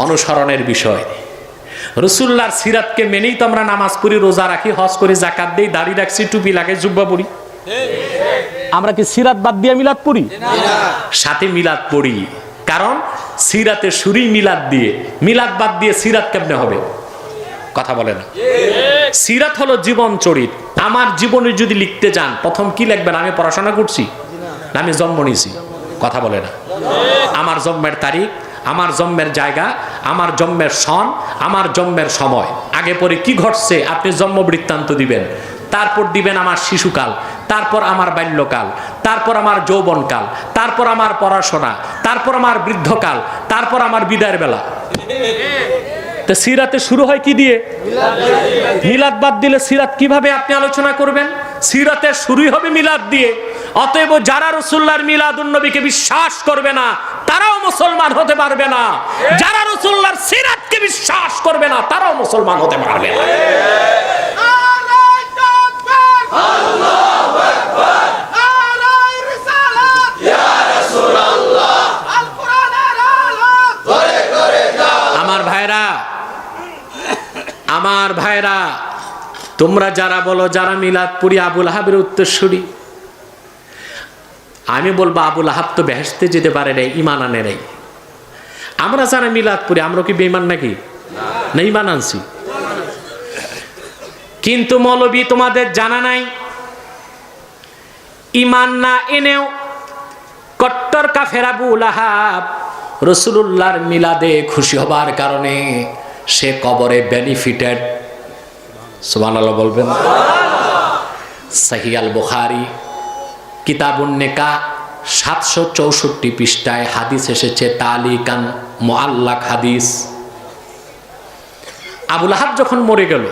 অনুসরণের বিষয়। রাসূলুল্লাহর সিরাতকে মেনেই তো আমরা নামাজ পড়ি, রোজা রাখি, হজ করি, যাকাত দেই, দাড়ি রাখছি, টুপি লাগাই, জুব্বা পরি। আমরা কি সিরাত বাদ দিয়ে মিলাদ পড়ি? সাথে মিলাদ পড়ি, কারণ সিরাতে শুরুই মিলাদ দিয়ে। মিলাদ বাদ দিয়ে সিরাত কেমনে হবে? কথা বলে না। সিরাত হলো জীবন চরিত। আমার জীবনে যদি লিখতে যান, প্রথম কি লিখবেন? আমি পড়াশোনা করছি না আমি জন্ম নিয়েছি? কথা বলে না। আমার জন্মের তারিখ, আমার জন্মের জায়গা, আমার জন্মের সন, আমার জন্মের সময়, আগে পরে কি ঘটছে আপনি জন্ম বৃত্তান্ত দিবেন। তারপর দিবেন আমার শিশুকাল, তারপর আমার বাল্যকাল, তারপর আমার যৌবনকাল, তারপর আমার পড়াশোনা, তারপর আমার বৃদ্ধকাল, তারপর আমার বিদায়ের বেলা। তো সিরাতে শুরু হয় কি দিয়ে? মিলাদ বাদ দিলে সিরাত কিভাবে আপনি আলোচনা করবেন? সিরাতের শুরুই হবে মিলাদ দিয়ে। অতএব যারা রাসূলুল্লাহর মিলাদুন নবীকে বিশ্বাস করবে না তারাও মুসলমান হতে পারবে না, যারা রাসূলুল্লাহর সিরাতকে বিশ্বাস করবে না তারাও মুসলমান হতে পারবে না। আল্লাহু আকবার, আলাই রিসালাত, ইয়া রাসূলুল্লাহ, আল কোরআনের আলো করে করে যাও। আমার ভাইরা, তোমরা যারা বলো যারা মিলাদ পড়ি আবুল আহাবের উত্তরসূরি, আমি বলবো আবুল আহাব তো বেহেশতে যেতে পারে নাই, ঈমান আনে নাই। আমরা যারা মিলাদ পড়ি আমরা কি বেঈমান নাকি? না, ঈমান আনছি। কিন্তু মৌলবী তোমাদের জানা নাই, ঈমান না এনেও কট্টর কাফের আবুল আহাব রাসূলুল্লাহর মিলাদে খুশি হবার কারণে সে কবরে বেনিফিটেড। সুবহানাল্লাহ বলবেন। সহিহ আল বুখারী কিতাবুন নিকাহ 764 পৃষ্ঠায় হাদিস এসেছে, তালিকান মুআল্লাক হাদিস। আবুল আহাব যখন মরে গেল,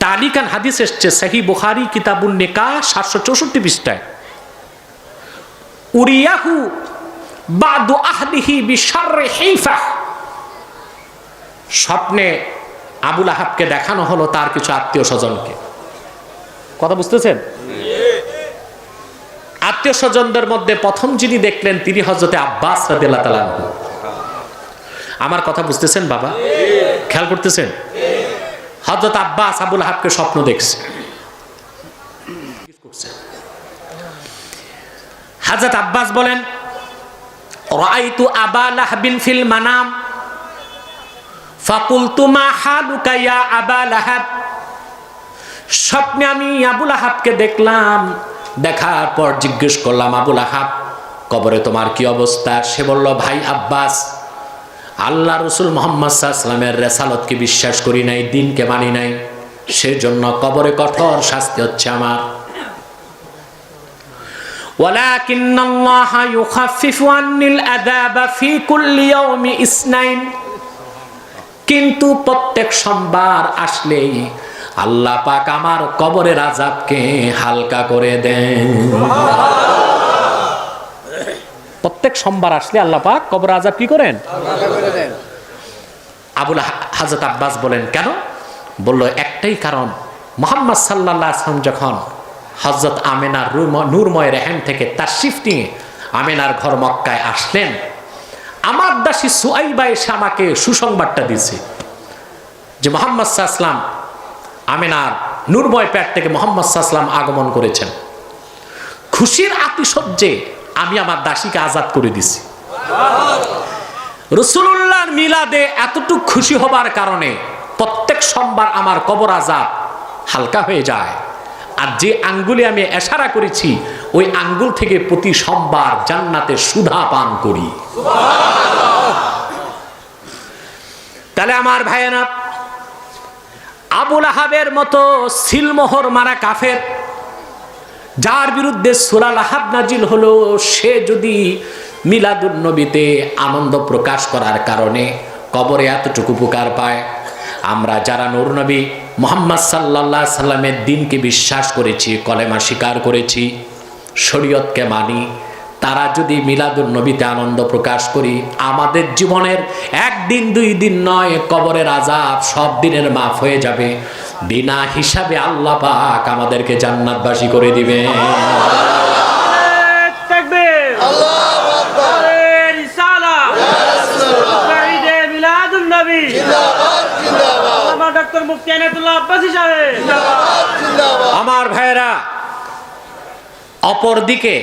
তালিকান হাদিস এসেছে সহিহ বুখারী কিতাবুন নিকাহ 764 পৃষ্ঠায়, উরিয়াহু বাদু আহলিহি বিশাররি হিফা। স্বপ্নে আবুল আহাবকে দেখানো হলো তার কিছু আত্মীয় স্বজনকে। কথা বুঝতেছেন? আত্মীয় স্বজনদের মধ্যে প্রথম যিনি দেখলেন তিনি হযরতে আব্বাস রাদিয়াল্লাহু তাআলা আনহু। আমার কথা বুঝতেছেন বাবা? খেয়াল করতেছেন? হযরত আব্বাস আবুল আহাবকে স্বপ্ন দেখছে। হযরত আব্বাস বলেন, রাআইতু আবা লাহাবিন ফিল মানাম ফাকুলতু মা হালুকা ইয়া আবা লাহাব। স্বপ্নে আমি আবু লাহাবকে দেখলাম, দেখার পর জিজ্ঞেস করলাম, আবু লাহাব, কবরে তোমার কি অবস্থা? সে বলল, ভাই আব্বাস, আল্লাহ রসুল মুহাম্মদ সাল্লাল্লাহু আলাইহি ওয়াসাল্লামের রিসালাতকে বিশ্বাস করি নাই, দ্বীনকে মানি নাই, সেজন্য কবরে কঠোর শাস্তি হচ্ছে আমার। ওয়ালাকিন্নাল্লাহা ইউখাফফিফু আন্নিল আযাবা ফি কুল্লি ইয়াউমি ইসনাইন। কিন্তু প্রত্যেক সোমবার আসলেই আল্লাহ পাক আমার কবরের আযাবকে হালকা করে দেন। প্রত্যেক সোমবার আসলে আল্লাহ পাক কবরের আযাব কি করেন? হালকা করে দেন। হযরত আব্বাস বলেন, কেন? বলল, একটাই কারণ, মুহাম্মদ সাল্লাল্লাহু আলাইহি ওয়াসাল্লাম যখন হযরত আমেনার নূরময় রেহেম থেকে তাশরিফ নিয়ে আমেনার ঘর মক্কায় আসলেন, আমার দাসী সুআইবা এসে আমাকে সুসংবাদটা দিয়েছে যে মুহাম্মদ সাল্লাল্লাহু আলাইহি ওয়াসাল্লাম আমেনার নূরময় পেট থেকে মুহাম্মদ সাল্লাল্লাহু আলাইহি ওয়াসাল্লাম আগমন করেছেন। খুশির আতিশয্যে আমি আমার দাসীকে আজাদ করে দিছি। রাসূলুল্লাহর মিলাদে এতটুকু খুশি হবার কারণে প্রত্যেক সোমবার আমার কবর আযাব হালকা হয়ে যায়। আর যে আঙ্গুলে আমি ইশারা করেছি, ওই আঙ্গুল থেকে প্রতি সোমবার জান্নাতে সুধা পান করি। তাহলে আমার ভাইয়েরা, আবু লাহাবের মতো সিলমোহর মারা কাফের, যার বিরুদ্ধে সূরা লাহাব নাজিল হলো, সে যদি মিলাদুন নবীতে আনন্দ প্রকাশ করার কারণে কবরে এতটুকু উপকার পায়, আমরা যারা নূর নবী মুহাম্মদ সাল্লাল্লাহু আলাইহি সাল্লামের দ্বীনকে বিশ্বাস করেছি, কলেমা স্বীকার করেছি, শরীয়তকে মানি, তারা যদি মিলাদুন নবীতে আনন্দ প্রকাশ করি, আমাদের জীবনের একদিন দুই দিন নয়, কবরের আযাব সব দিনের মাফ হয়ে যাবে। বিনা হিসাবে আল্লাহ পাক আমাদেরকে জান্নাতবাসী করে দিবেন। তাকবীর, আল্লাহু আকবার, রিসালাত, শহীদে মিলাদুন নবী জিন্দাবাদ, জিন্দাবাদ, আমার ডক্টর মুফতি আনাতুল্লাহ আব্বাসী সাহেব জিন্দাবাদ, জিন্দাবাদ। আমার ভাইরা, অপরদিকে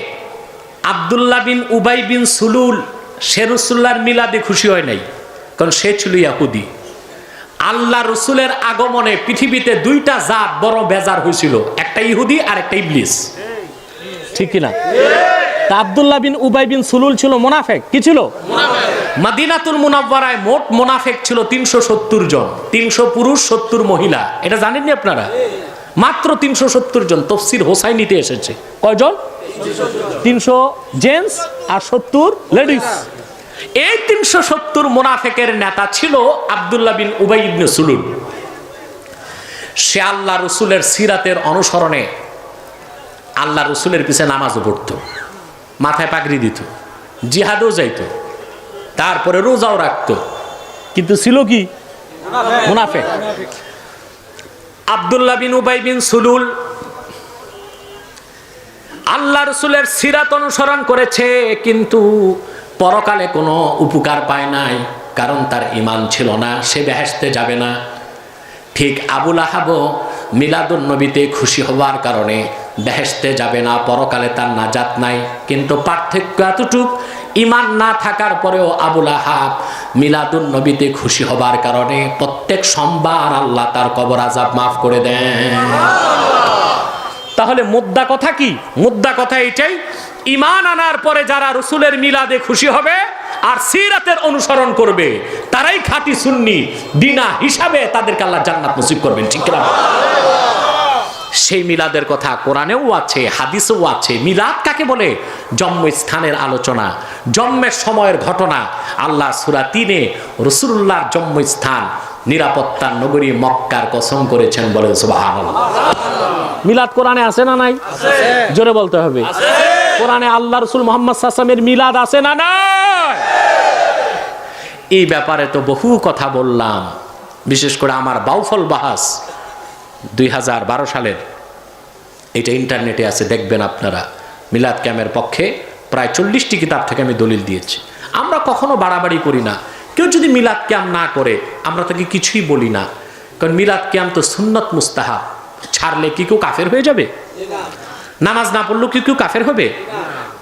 আব্দুল্লাহ বিন উবাই বিন সুলুল, সে রাসূলুল্লাহর মিলাদে খুশি হয় নাই, কারণ সে ছিল ইহুদি। আল্লাহ রসুলের আগমনে পৃথিবীতে দুইটা জাত বড় বেজার হয়েছিল, একটা ইহুদি আর একটা ইবলিস, ঠিক কিনা? তা আব্দুল্লাহ বিন উবাই বিন সুলুল ছিল মুনাফিক। কি ছিল? মদিনাতুল মুনাওয়ারায় মোট মুনাফিক ছিল 370 জন, 300 পুরুষ 70 মহিলা। এটা জানেননি আপনারা? মাত্র 370 জন। তাফসীর হোসাইনিতে এসেছে কয়জন? 300 জেন্টস আর 70 লেডিস। এই 370 মুনাফিকের নেতা ছিল আব্দুল্লাহ বিন উবাই ইবনে সুলুল। সে আল্লাহ রসুলের সিরাতের অনুসরণে আল্লাহ রসুলের পিছনে নামাজও পড়তো, মাথায় পাগড়ি দিত, জিহাদও যাইত, তারপরে রোজাও রাখতো, কিন্তু ছিল কি? মুনাফিক। আব্দুল্লাহ বিন উবাই বিন সুলুল আল্লাহ রসুলের সিরাত অনুসরণ করেছে, কিন্তু পরকালে কোনো উপকার পায় নাই, কারণ তার ঈমান ছিল না, সে বেহেশতে যাবে না। ঠিক আবু লাহাবও মিলাদুন নবীতে খুশি হওয়ার কারণে বেহেশতে যাবে না, পরকালে তার নাজাত নাই। কিন্তু পার্থক্য এতটুক, ঈমান না থাকার পরেও আবু লাহাব মিলাদুন নবীতে খুশি হবার কারণে প্রত্যেক সোমবার আল্লাহ তার কবর আযাব মাফ করে দেন। তাহলে মুদ্দা কথা কি? মুদ্দা কথা এটাই, ঈমান আনার পরে যারা রসুলের মিলাদে খুশি হবে আর সিরাতের অনুসরণ করবে, তারাই খাঁটি সুন্নি, বিনা হিসাবে তাদেরকে আল্লাহ জান্নাত নসিব করবেন, ঠিক না? সেই মিলাদের কথা কোরআনেও আছে, হাদিসেও আছে। মিলাদ কাকে বলে? জন্মস্থানের আলোচনা, জন্মের সময়ের ঘটনা। আল্লাহ সূরা ৩-এ রাসূলুল্লাহর জন্মস্থান নিরাপত্তার নগরী মক্কার কসম করেছেন, বলে সুবহানাল্লাহ। মিলাদ কোরআনে আছে না নাই? জোরে বলতে হবে। কোরআনে আল্লাহ রাসূল মুহাম্মদ সাল্লাল্লাহু আলাইহি ওয়াসাল্লামের মিলাদ আছে না নাই? এই ব্যাপারে তো বহু কথা বললাম, বিশেষ করে আমার বাউফল বাহাস 2012 সালের, এটা ইন্টারনেটে আছে, দেখবেন আপনারা। মিলাদ ক্যামের পক্ষে প্রায় 40টি কিতাব থেকে আমি দলিল দিয়েছি। আমরা কখনো বাড়াবাড়ি করি না। কেউ যদি মিলাদ ক্যাম্প না করে আমরা তাকে কিছুই বলি না, কারণ মিলাদ কিয়াম তো সুন্নত মুস্তাহাব, ছাড়লে কি কেউ কাফের হয়ে যাবে? নামাজ না পড়লেও কি কেউ কাফের হবে?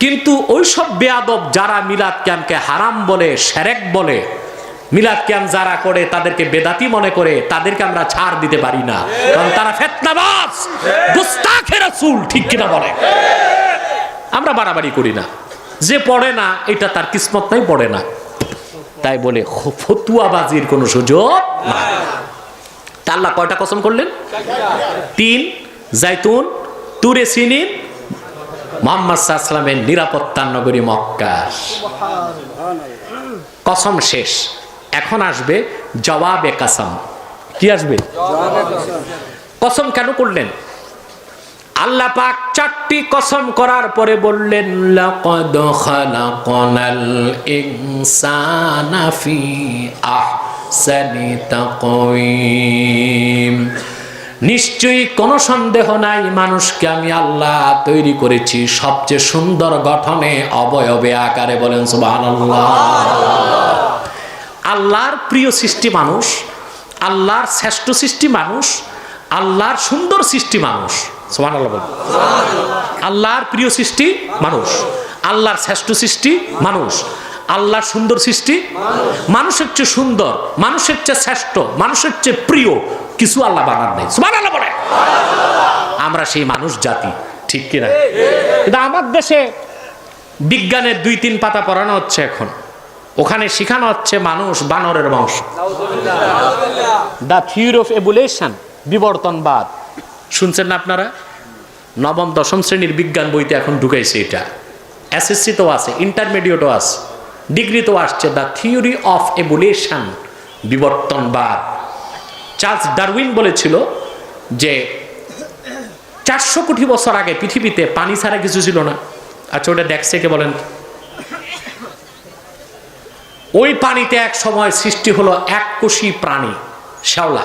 কিন্তু ওইসব বেয়াদব যারা মিলাদ কিয়ামকে হারাম বলে, শিরক বলে, মিলাদ কিয়াম যারা করে তাদেরকে বেদাতি মনে করে, তাদেরকে আমরা ছাড় দিতে পারি না, কারণ তারা ফিতনাবাজ, গুস্তাখে রাসূল, ঠিক কিনা বলে? আমরা বাড়াবাড়ি করি না, যে পড়ে না এটা তার কিসমত নাই, পড়ে না, তাই বলে ফতুয়াবাজির কোনো সুযোগ নাই। তা আল্লাহ কয়টা কসম করলেন? 3, জাইতুন, তুরে সিনিন, মুহাম্মদ সাল্লাল্লাহু আলাইহি ওয়াসাল্লামের নিরাপত্তার নগরী মক্কা। কসম শেষ, এখন আসবে জবাবে কসম। কি আসবে? কসম কেন করলেন? আল্লাহ পাক 4টি কসম করার পরে বললেন, লাকাদ খালাকনাল ইনসানা ফি আহসানি তাকওয়িম, নিশ্চয়ই কোনো সন্দেহ নাই মানুষকে আমি আল্লাহ তৈরি করেছি সবচেয়ে সুন্দর গঠনে, অবয়বে, আকারে। বলেন সুবহানাল্লাহ। আল্লাহর প্রিয় সৃষ্টি মানুষ, আল্লাহর শ্রেষ্ঠ সৃষ্টি মানুষ, আল্লাহর সুন্দর সৃষ্টি মানুষ। সুবহানাল্লাহ বলেন। আল্লাহর প্রিয় সৃষ্টি মানুষ, আল্লাহর শ্রেষ্ঠ সৃষ্টি মানুষ, আল্লাহর সুন্দর সৃষ্টি মানুষের চেয়ে সুন্দর, মানুষের চেয়ে শ্রেষ্ঠ, মানুষের চেয়ে প্রিয় কিছু আল্লাহ বানার নাই। সুবহানাল্লাহ বলে। আমরা সেই মানুষ জাতি, ঠিক কিনা? কিন্তু আমার দেশে বিজ্ঞানের 2-3 পাতা পড়ানো হচ্ছে এখন, ওখানে শেখানো হচ্ছে মানুষ বানরের বংশ। দ্য থিওরি অফ এভলিউশন, বিবর্তনবাদ। শুনছেন না আপনারা? 9ম 10ম শ্রেণীর বিজ্ঞান বইতে এখন ঢুকাইছে এটা, এসএসসি তো আছে, ইন্টারমিডিয়েটও আছে, ডিগ্রি তো আসছে। দ্য থিওরি অফ এভলিউশন, বিবর্তনবাদ। চার্লস ডারউইন বলেছিল যে 400 কোটি বছর আগে পৃথিবীতে পানি ছাড়া কিছু ছিল না। আচ্ছা, ওটা দেখছে কে বলেন? ওই পানিতে এক সময় সৃষ্টি হলো এককোষী প্রাণী, শ্যাওলা।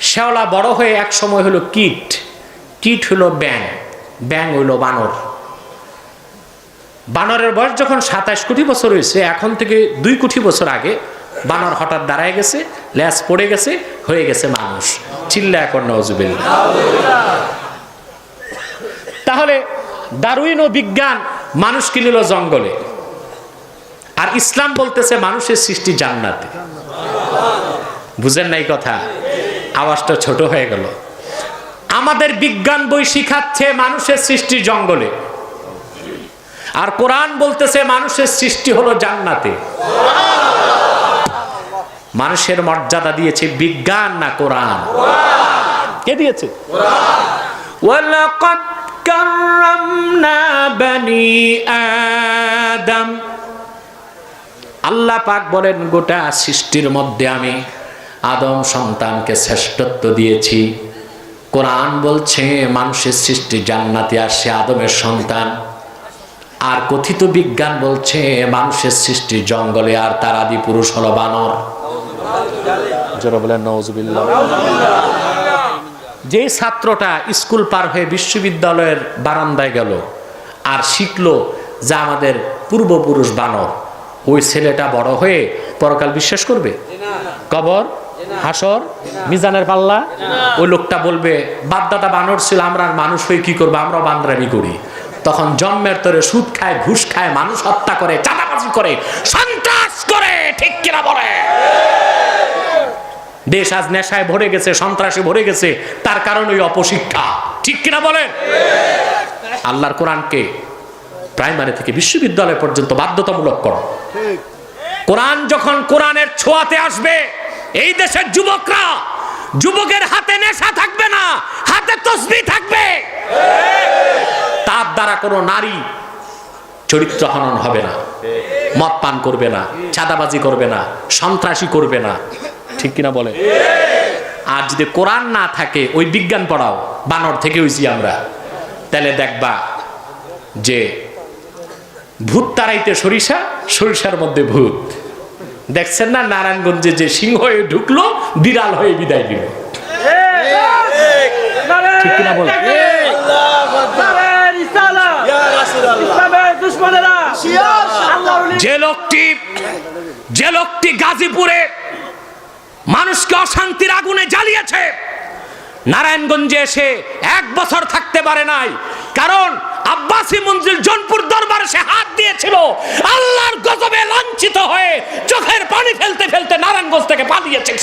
শ্যাওলা বড় হয়ে এক সময় হলো কীট, কীট হলো ব্যাঙ, ব্যাঙ হইল বানর। বানরের বয়স যখন 27 কোটি বছর হয়েছে, এখন থেকে 2 কোটি বছর আগে বানর হঠাৎ দাঁড়ায় গেছে, ল্যাস পড়ে গেছে, হয়ে গেছে মানুষ। চিল্লা এখন নাউজুবিল্লাহ। তাহলে ডারউইন ও বিজ্ঞান মানুষকে নিল জঙ্গলে, আর ইসলাম বলতেছে মানুষের সৃষ্টি জান্নাতে। বুঝেন নাই কথা? আওয়াজটা ছোট হয়ে গেল। আমাদের বিজ্ঞান বই শিখাচ্ছে মানুষের সৃষ্টি জঙ্গলে, আর কোরআন বলতেছে মানুষের সৃষ্টি হলো জান্নাতে। মানুষের মর্যাদা দিয়েছে বিজ্ঞান না কোরআন? কে দিয়েছে? ওয়ালাকাদ কাররামনা বনি আদম। আল্লাহ পাক বলেন, গোটা সৃষ্টির মধ্যে আমি আদম সন্তানকে শ্রেষ্ঠত্ব দিয়েছি। কোরআন বলছে মানুষের সৃষ্টি জান্নাতে, আর সে আদমের সন্তান। আর কথিত বিজ্ঞান বলছে মানুষের সৃষ্টি জঙ্গলে, আর তার আদি পুরুষ হলো বানর। যারা বলেন নাউজুবিল্লাহ। যে ছাত্রটা স্কুল পার হয়ে বিশ্ববিদ্যালয়ের বারান্দায় গেল আর শিখলো যে আমাদের পূর্বপুরুষ বানর, ওই ছেলেটা বড় হয়ে পরকাল বিশ্বাস করবে? কবর, হাসর, মিজানের পাল্লা? ওই লোকটা বলবে বাপদাদা বানর ছিল, আমরা মানুষ হয়ে কি করবো, আমরা বান্দরামি করি। তখন জন্মের তরে সুদ খায়, ঘুষ খায়, মানুষ হত্যা করে, চাঁদাবাজি করে, সন্ত্রাস করে, ঠিক কিনা বলে? দেশ আজ নেশায় ভরে গেছে, সন্ত্রাসে ভরে গেছে, তার কারণ ওই অপশিক্ষা, ঠিক কিনা বলে? আল্লাহর কোরআনকে প্রাইমারি থেকে বিশ্ববিদ্যালয় পর্যন্ত বাধ্যতামূলক করো। কোরআন যখন কোরআনের ছোঁয়াতে আসবে, এই দেশের যুবকরা, যুবকের হাতে নেশা থাকবে না, হাতে তসবিহ থাকবে। তার দ্বারা কোনো নারী চরিত্র হনন হবে না, মদ পান করবে না, চাঁদাবাজি করবে না, সন্ত্রাসী করবে না, ঠিক কিনা বলে? আর যদি কোরআন না থাকে, ওই বিজ্ঞান পড়াও, বানর থেকে হইছি আমরা, তাহলে দেখবা যে ভূত তাড়াইতে সরিষা, সরিষার মধ্যে ভূত। দেখছেন না নারায়ণগঞ্জে যে সিংহ হয়ে ঢুকলো, বিড়াল হয়ে বিদায় দিল, ঠিক কিনা বলে? যে লোকটি গাজীপুরে মানুষকে অশান্তির আগুনে জ্বালিয়েছে। নারায়ণগঞ্জে এসে 1 বছর থাকতে পারে নাই, কারণ আব্বাসী মঞ্জিল জনপুর দরবারে সে হাত দিয়েছিল। আল্লাহর গজবে লাঞ্ছিত হয়ে চোখের পানি ফেলতে ফেলতে নারায়ণগঞ্জ থেকে পালিয়েছে।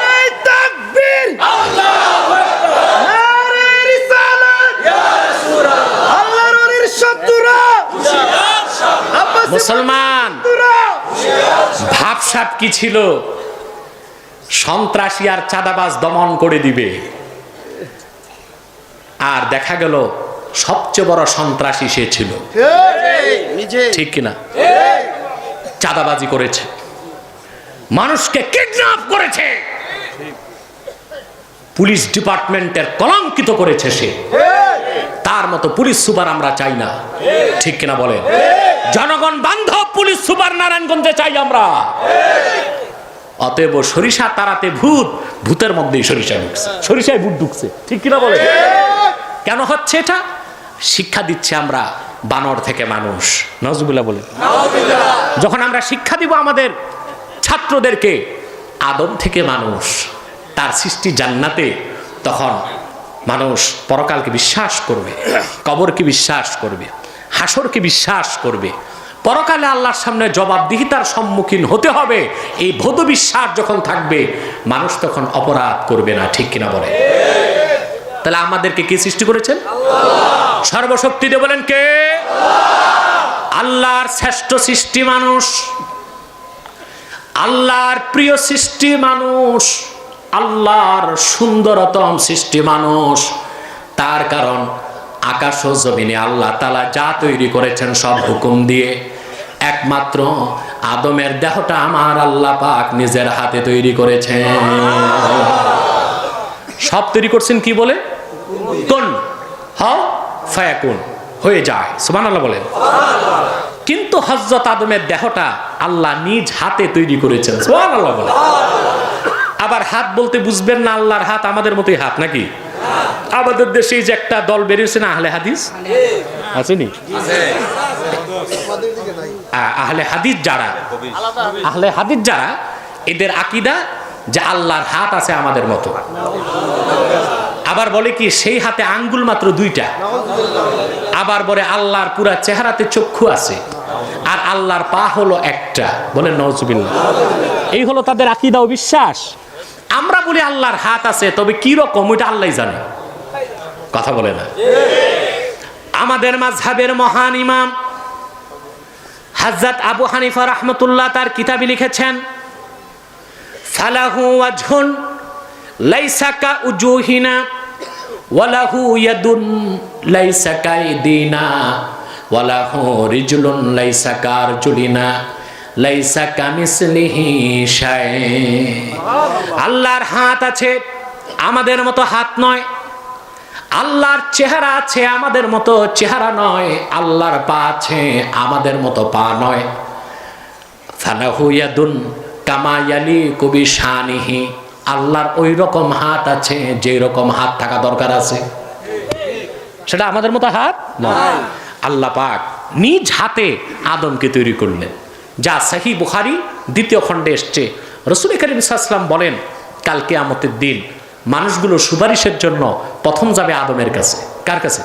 নারে তাকবীর, আল্লাহু আকবার, নারে রিসালাত, ইয়া রাসূলুল্লাহ, আল্লাহর ওলির শত্রুরা, আব্বাসী মুসলমান শত্রুরা, ভাবসাব কি ছিল? সন্ত্রাসী আর চাঁদাবাজ দমন করে দিবে। আর দেখা গেল সবচেয়ে বড় সন্ত্রাসী সে ছিল, ঠিক কিনা? চাঁদাবাজি করেছে, মানুষকে কিডন্যাপ করেছে, পুলিশ ডিপার্টমেন্টের কলঙ্কিত করেছে সে। তার মতো পুলিশ সুপার আমরা চাই না, ঠিক কিনা বলেন? জনগণ বান্ধব পুলিশ সুপার নারায়ণগঞ্জে চাই আমরা। অতএব সরিষা তাড়াতে ভূত, ভূতের মধ্যেই সরিষা ঢুকছে, সরিষায় ভূত ঢুকছে, ঠিক কিনা বলে? কেন হচ্ছে এটা? শিক্ষা দিচ্ছে আমরা বানর থেকে মানুষ। নাউজুবিল্লাহ বলে। যখন আমরা শিক্ষা দিব আমাদের ছাত্রদেরকে আদম থেকে মানুষ, তার সৃষ্টি জান্নাতে, তখন মানুষ পরকালকে বিশ্বাস করবে, কবরকে বিশ্বাস করবে, হাসরকে বিশ্বাস করবে। পরকালে আল্লাহর সামনে জবাবদিহিতার সম্মুখীন হতে হবে। এই ভৌত বিশ্বাস যখন থাকবে, মানুষ তখন অপরাধ করবে না, ঠিক কিনা বলে? তাহলে আমাদেরকে কে সৃষ্টি করেছেন? সর্বশক্তি দিয়ে বলেন কে? আল্লাহর শ্রেষ্ঠ সৃষ্টি মানুষ, আল্লাহর প্রিয় সৃষ্টি মানুষ, আল্লাহর সুন্দরতম সৃষ্টি মানুষ। তার কারণ আকাশ ও জমিনে আল্লাহ তাআলা যা তৈরি করেছেন সব হুকুম দিয়ে। একমাত্র আদমের দেহটা আমার আল্লাহ পাক নিজের হাতে তৈরি করেছেন। সব তৈরি করছেন কি বলে? কুন হাও ফায়াকুন, হয়ে যায়। সুবহানাল্লাহ বলেন। কিন্তু হযরত আদমের দেহটা আল্লাহ নিজ হাতে তৈরি করেছেন। সুবহানাল্লাহ বলেন। আবার হাত বলতে বুঝবেন না আল্লাহর হাত আমাদের মতোই হাত নাকি? আমাদের দেশে যে একটা দল বেরিয়েছে না, আহলে হাদিস, আছেনি? আহলে হাদিস যারা, আহলে হাদিস যারা, এদের আকীদা যে আল্লাহর হাত আছে আমাদের মতো। আবার বলে কি সেই হাতে আঙ্গুল মাত্র 2টা। আবার বলে আল্লাহর পুরা চেহারাতে চক্ষু আছে, আর আল্লাহর পা হলো একটা। বলেন নাউজুবিল্লাহ। এই হলো তাদের আকীদা ও বিশ্বাস। আমরা বলি আল্লাহর হাত আছে, তবে কি রকম ওইটা আল্লাহই জানে। কথা বলে না। আমাদের মাযহাবের মহান ইমাম হযরত আবু হানিফা রাহমাতুল্লাহ তার কিতাবে লিখেছেন, ফালাহু ওয়াজহুন লাইসা কা উজুহিনা ওয়ালাহু ইয়াদুন লাইসা কাইদিনা ওয়ালাহু রিজলুন লাইসা কারজুলিনা লাইসা কামিসলিহি শাই। আল্লাহর হাত আছে, আমাদের মতো হাত নয়। আল্লাহর চেহারা আছে, আমাদের মতো চেহারা নয়। আল্লাহর পা আছে, আমাদের মতো পা নয়। ফালাহু ইয়াদুন কামা ইয়ালিকু বিশানিহি, আল্লাহর ওই রকম হাত আছে যে রকম হাত থাকা দরকার আছে। সেটা আমাদের মতো হাত নয়। আল্লাহ পাক নিজ হাতে আদমকে তৈরি করলেন, যা সহিহ বুখারী 2য় খণ্ডে এসছে। রাসূল করিম সাল্লাল্লাহু আলাইহি ওয়াসাল্লাম বলেন, কাল কিয়ামতের দিন মানুষগুলো সুপারিশের জন্য প্রথম যাবে আদমের কাছে। কার কাছে?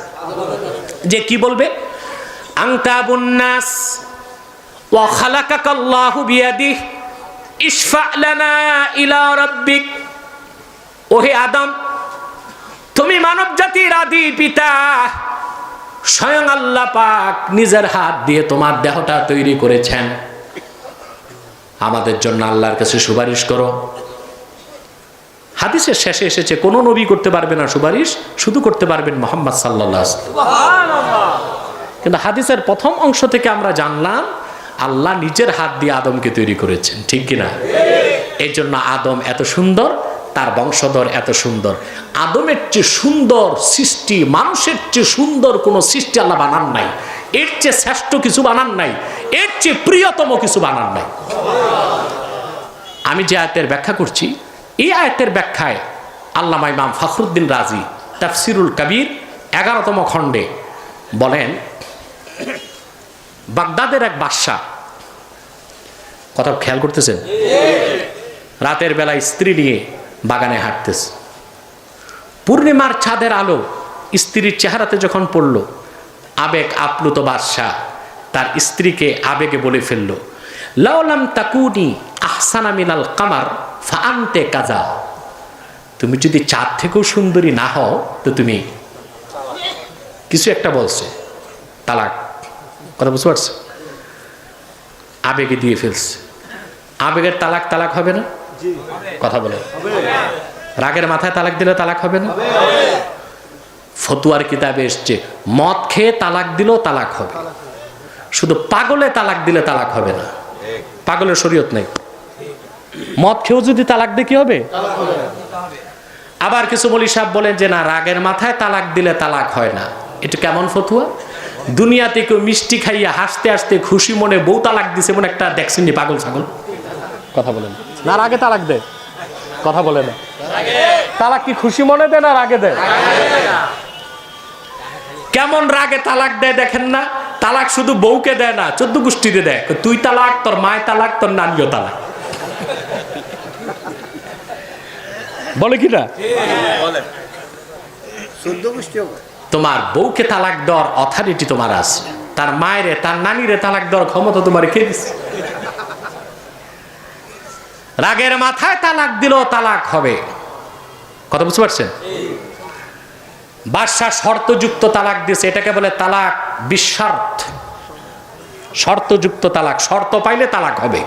যে কি বলবে? আনতা আবুন নাস ওয়া খালাকাকাল্লাহু বিয়াদিহি ইশফা লানা ইলা রাব্বিক। ওহে আদম, তুমি মানব জাতির আদি পিতা, স্বয়ং আল্লাহ পাক নিজের হাত দিয়ে তোমার দেহটা তৈরি করেছেন। আমাদের জন্য আল্লাহর কাছে সুপারিশ করো। হাদিসের শেষে এসেছে কোন নবী করতে পারবে না সুপারিশ, শুধু করতে পারবেন মুহাম্মদ সাল্লাল্লাহু আলাইহি ওয়াসাল্লাম। কিন্তু হাদিসের প্রথম অংশ থেকে আমরা জানলাম আল্লাহ নিজের হাত দিয়ে আদমকে তৈরি করেছেন, ঠিক কিনা? এই জন্য আদম এত সুন্দর, তার বংশধর এত সুন্দর। আদমের চেয়ে সুন্দর সৃষ্টি, মানুষের চেয়ে সুন্দর কোনো সৃষ্টি আল্লাহ বানান নাই। এর চেয়ে শ্রেষ্ঠ কিছু বানান নাই, এর চেয়ে প্রিয়তম কিছু বানান নাই। আমি যে আয়াতের ব্যাখ্যা করছি, এই আয়াতের ব্যাখ্যায় আল্লামা ইমাম ফখরুদ্দিন রাজি তাফসিরুল কবির 11তম খণ্ডে বলেন, বাগদাদের এক বাদশা, কথা খেয়াল করতেছেন, রাতের বেলায় স্ত্রী নিয়ে বাগানে হাঁটতেছে। পূর্ণিমার চাঁদের আলো স্ত্রীর চেহারাতে যখন পড়ল, আবেগ আপ্লুত বাদশা তার স্ত্রীকে আবেগে বলে ফেলল, লাউলাম তাকুনি আহসানা মিনাল কামার ফাআনতে কাজা। তুমি যদি চাঁদ থেকেও সুন্দরী না হও তো তুমি কিছু একটা বলছে, তালাক। কথা বুঝতে পারছো? আবেগে দিয়ে ফেলছে। আবেগের তালাক তালাক হবে না? কথা বলে। রাগের মাথায় তালাক দিলে তালাক হবে না? ফতুয়ার কিতাবে এসছে মদ খেয়ে তালাক দিলেও তালাক হবে, শুধু পাগলে তালাক দিলে তালাক হবে না। পাগলের শরীয়ত নেই। মদ খেয়েও যদি তালাক দিয়ে কি হবে? আবার কিছু মৌলী সাহেব বলেন যে না, রাগের মাথায় তালাক দিলে তালাক হয় না। এটা কেমন ফতুয়া? দুনিয়াতে কেউ মিষ্টি খাইয়া হাসতে হাসতে খুশি মনে বউ তালাক দিছে মনে একটা দেখছেন পাগল ছাগল? কথা বলেন না। রাগে তালাক দেয়? কথা বলে না। তালাক কি খুশি মনে দেয় না রাগে দেয়? কেমন রাগে তালাক দেয় দেখেন না? তালাক শুধু বউকে দেয় না, 14 গোষ্ঠীতে দেয়। তুই তালাক, তোর মায় তালাক, তোর নানিও তালাক। বলে কি না? তোমার বউকে তালাক দেওয়ার অথরিটি তোমার আছে, তার মায়েরে তার নানিরে তালাক দেওয়ার ক্ষমতা তোমার কে দিচ্ছে? রাগের মাথায় তালাক দিলেও তালাক হবে। কথা বুঝতে পারছেন? বাদশা শর্তযুক্ত তালাক দিয়েছে, এটাকে বলে তালাক বিশর্ত। শর্তযুক্ত তালাক, শর্ত পাইলে তালাক হবে।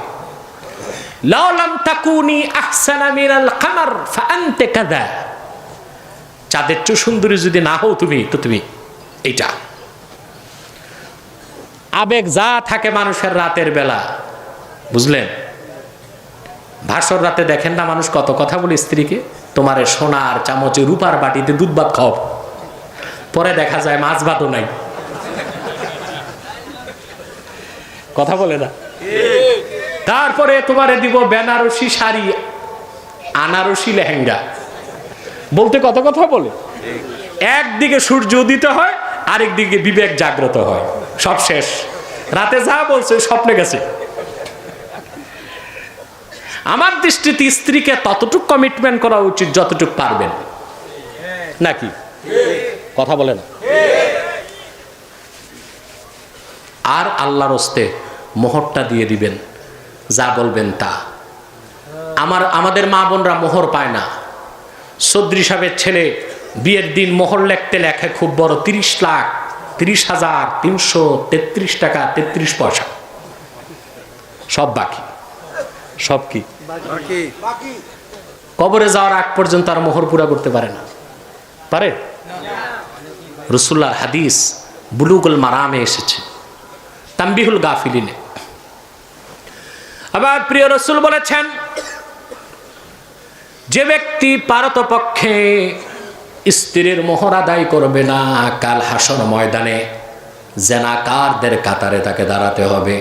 লাউলাম তাকুনি আহসানা মিনাল কামার ফাআনতে কাযা। চাঁদের চেয়ে সুন্দরী যদি না হও তুমি, তো তুমি এইটা। আবেগ যা থাকে মানুষের রাতের বেলা, বুঝলেন? ভাসর রাতে দেখেন না মানুষ কত কথা বলে স্ত্রীকে, তোমারে সোনার চামচে রূপার বাটিতে দুধ ভাত খাও, পরে দেখা যায় মাছ ভাতও নাই। কথা বলে না? তারপরে তোমারে দিব বেনারসি শাড়ি, আনারসি লেহেঙ্গা, বলতে কত কথা বলে। একদিকে সূর্য উদিত হয়, আরেক দিকে বিবেক জাগ্রত হয়, সব শেষ। রাতে যা বলছে স্বপ্নে গেছে। আমার দৃষ্টিতে স্ত্রীকে ততটুক কমিটমেন্ট করা উচিত যতটুক পারবেন, নাকি? কথা বলে না। আর আল্লাহর হস্তে মোহরটা দিয়ে দিবেন, যা বলবেন তা। আমাদের মা বোনরা মোহর পায় না। চৌধুরী সাহেবের ছেলে বিয়ের দিন মোহর লেখতে লেখে খুব বড় 30,30,333 টাকা 33 পয়সা, সব বাকি। সব কি কবরে যাওয়ার আগ পর্যন্ত আর মোহর পুরা করতে পারে না। পারে? রাসূলুল্লাহর হাদিস বুলুগুল মারামে এসেছে, তানবিহুল গাফিলিনে। আবার প্রিয় রাসূল বলেছেন, যে ব্যক্তি পারতপক্ষে স্ত্রীর মোহর আদায় করবে না, কাল হাসর ময়দানে জেনাকারদের কাতারে তাকে দাঁড়াতে হবে।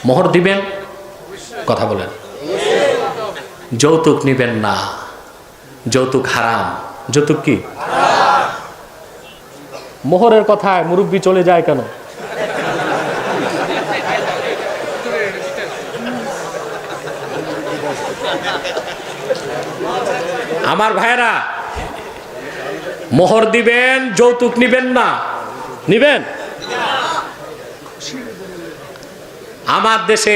মোহর দিবেন? কথা বলেন। যৌতুক নিবেন না, যৌতুক হারাম। যৌতুক কি? মোহরের কথায় মুরব্বি চলে যায় কেন? আমার ভাইরা, মোহর দিবেন, যৌতুক নিবেন না। নিবেন? আমার দেশে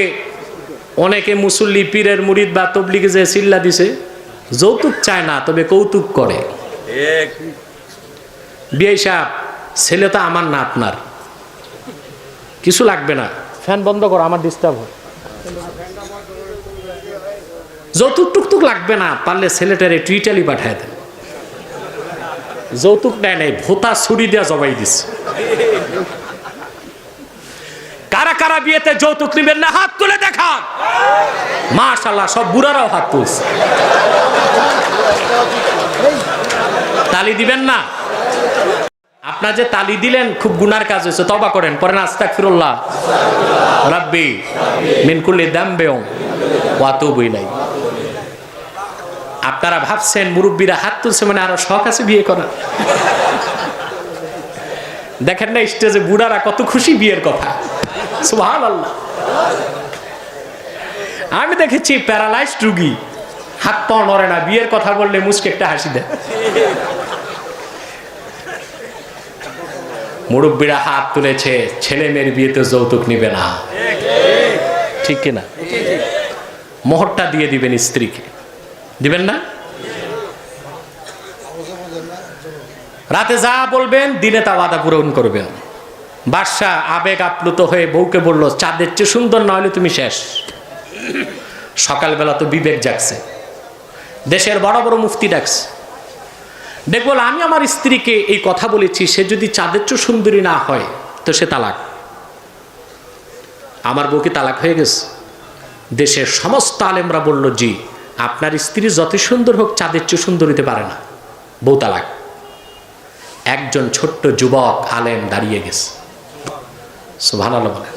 অনেকে মুসল্লি পীরের মুরিদ বা তবলিগে যে চিল্লা দিছে, যৌতুক চায় না, তবে কৌতুক করে। বিয়ে সাহেব, ছেলে তো আমার না আপনার, কিছু লাগবে না, ফ্যান বন্ধ করো, আমার ডিস্টার্ব হয়। যৌতুক টুকটুক লাগবে না, পারলে ছেলেটারে টুইটালি পাঠায় দেন। যৌতুক নেয় নাই, ভোতা ছুরি দেওয়া জবাই দিচ্ছে। কারা কারা বিয়েতে যৌতুক নিবেন না হাত তুলে দেখান। মাশাআল্লাহ, সব বুড়ারাও হাত তুলছে। তালি দিবেন না? আপনার যে তালি দিলেন খুব গুনার কাজ হয়েছে, তওবা করেন, পরে আস্তাগফিরুল্লাহ রাব্বি মিন কুল্লি যামবিন ওয়া আতুবু ইলাইহি। আপনারা ভাবছেন মুরব্বীরা হাত তুলছে মানে আরো শখ আছে বিয়ে করার। দেখেন না স্টেজে বুড়ারা কত খুশি বিয়ের কথা। সুবহানাল্লাহ। আমি দেখেছি প্যারালাইজড রুগী, হাত পা নড়ে না, বিয়ের কথা বললে মুচকে একটা হাসি দেয়। মুরব্বীরা হাত তুলেছে, ছেলে মেয়ের বিয়েতে যৌতুক নিবে না, ঠিক কিনা? মোহরটা দিয়ে দিবেন স্ত্রীকে, দিবেন না? রাতে যা বলবেন দিনে তা ওয়াদা পূরণ করবেন। বাদশাহ আবেগ আপ্লুত হয়ে বউকে বলল, চাঁদের চেয়ে সুন্দর না হলে তুমি শেষ। সকালবেলা তো বিবেক জাগছে, দেশের বড় বড় মুফতি ডাকছে, দেখ বল আমি আমার স্ত্রীকে এই কথা বলেছি, সে যদি চাঁদের চেয়ে সুন্দরী না হয় তো সে তালাক। আমার বউকে তালাক হয়ে গেছে। দেশের সমস্ত আলেমরা বলল, জি, আপনার স্ত্রী যত সুন্দর হোক চাঁদের চেয়ে সুন্দর হতে পারে না, বউ তালাক। একজন ছোট্ট যুবক আলেম দাঁড়িয়ে গেছে, সুবহানাল্লাহ বলেন।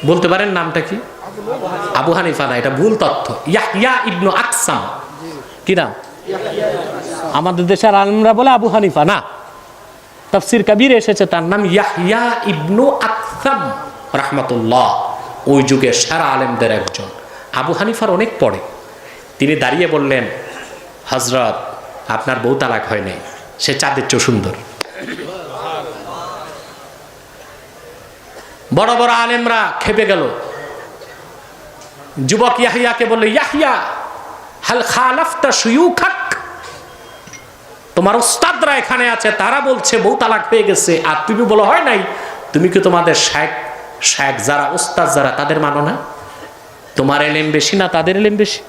বলতে পারেন নামটা কি? আবু হানিফা না, এটা ভুল তথ্য। ইয়াহইয়া ইবনু আকসাম। কি নাম? আমাদের দেশের আলেমরা বলে আবু হানিফা, না, তাফসির কবির এসেছে তার নাম ইয়াহইয়া ইবনু আকসাম রাহমাতুল্লাহ। ওই যুগের সারা আলেমদের একজন, আবু হানিফার অনেক পরে। তিনি দাঁড়িয়ে বললেন, হযরত, আপনার বউ তালাক হয় নাই, সে চাঁদের চেয়ে সুন্দর। বড় বড় আলেমরা খেপে গেল। যুবক ইয়াহইয়াকে বলল, ইয়াহইয়া হাল খালাফতা শুয়ুখাক, তোমার উস্তাদরা এখানে আছে, তারা বলছে বউ তালাক হয়ে গেছে, আর তুমি বলো হয় নাই। তুমি কি তোমাদের শায়েখ যারা, উস্তাদ যারা, তাদের মানো না? তোমার ইলম বেশি না তাদের ইলম বেশি?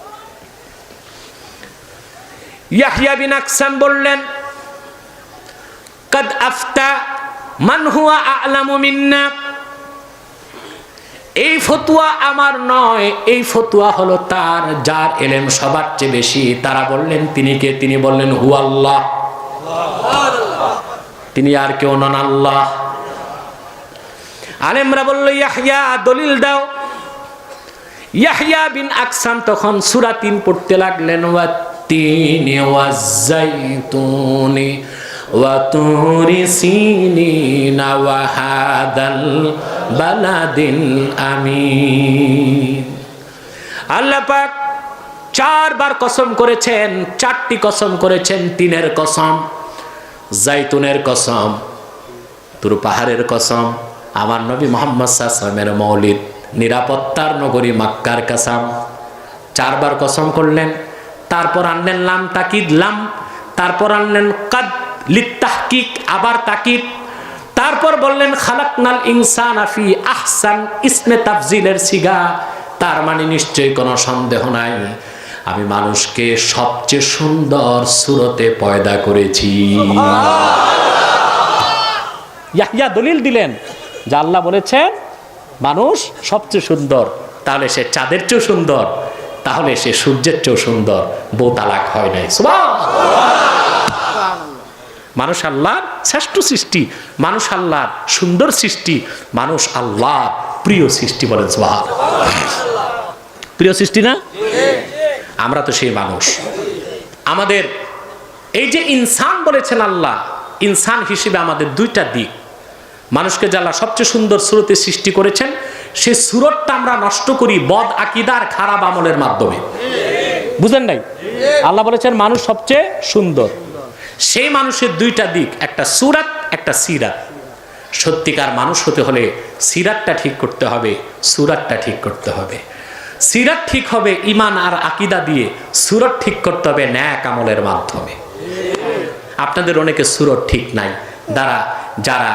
ইয়াহইয়া বিন আকসাম বললেন, কাদ আফতা মান হুয়া আ'লামু মিন্না, এই ফতোয়া আমার নয়, এই ফতোয়া হলো তার, যার ইলম সবার চেয়ে বেশি। তারা বললেন, তিনি কে? তিনি বললেন, হু আল্লাহ, তিনি আর কেউ নন, আল্লাহ। আলেমরা বলল, ইয়াহইয়া দলিল দাও। ইয়াহইয়া বিন আকসাম তখন সূরা ৩ পড়তে লাগলেন, ওয়াত্তিনি ওয়াজ্জাইতুনি ওয়া তুরি সিনিনা ওয়া হাদাল বালাদিল আমিন। আল্লাহ পাক 4 বার কসম করেছেন, 4টি কসম করেছেন। 3-এর কসম, জাইতুনের কসম, তুর পাহাড়ের কসম, আমার নবী মুহাম্মদ সাল্লাল্লাহু আলাইহি ওয়াসাল্লামের মৌলিদ, নিরাপত্তার নগরী মক্কার কসম। 4 বার কসম করলেন। তারপর আনলেন লাম তাকিদ, লাম, তারপর আনলেন কাদ লিত্তাহকিক, আবার তাকিদ, তারপর বললেন খালাকনাল ইনসানা ফি আহসান, ইসমে তাফজিলের সিগা, তার মানে নিশ্চয়ই কোনো সন্দেহ নাই আমি মানুষকে সবচেয়ে সুন্দর সূরতে পয়দা করেছি। ইয়াহইয়া দলিল দিলেন যে আল্লাহ বলেছেন মানুষ সবচেয়ে সুন্দর, তাহলে সে চাঁদের চেয়েও সুন্দর, তাহলে সে সূর্যের চেয়েও সুন্দর, বউ তালাক হয় নাই। সুবহানাল্লাহ। মানুষ আল্লাহর শ্রেষ্ঠ সৃষ্টি, মানুষ আল্লাহর সুন্দর সৃষ্টি, মানুষ আল্লাহর প্রিয় সৃষ্টি, বলেন সুবহানাল্লাহ। প্রিয় সৃষ্টি না? আমরা তো সেই মানুষ। আমাদের এই যে ইনসান বলেছেন আল্লাহ, ইনসান হিসেবে আমাদের 2টা দিক। মানুষকে যারা সবচেয়ে সুন্দর সুরতে সৃষ্টি করেছেন, সেই সুরতটা আমরা নষ্ট করি বদ আকীদার খারাপ আমলের মাধ্যমে। বুঝেন নাই? আল্লাহ বলেছেন মানুষ সবচেয়ে সুন্দর। সেই মানুষের 2টা দিক, একটা সুরাত, একটা সিরাত। সত্যিকার মানুষ হতে হলে সিরাতটা ঠিক করতে হবে, সুরাতটা ঠিক করতে হবে। সিরাত ঠিক হবে ঈমান আর আকীদা দিয়ে, সুরত ঠিক করতে হবে নেক আমলের মাধ্যমে। আপনাদের অনেকে সুরত ঠিক নাই, যারা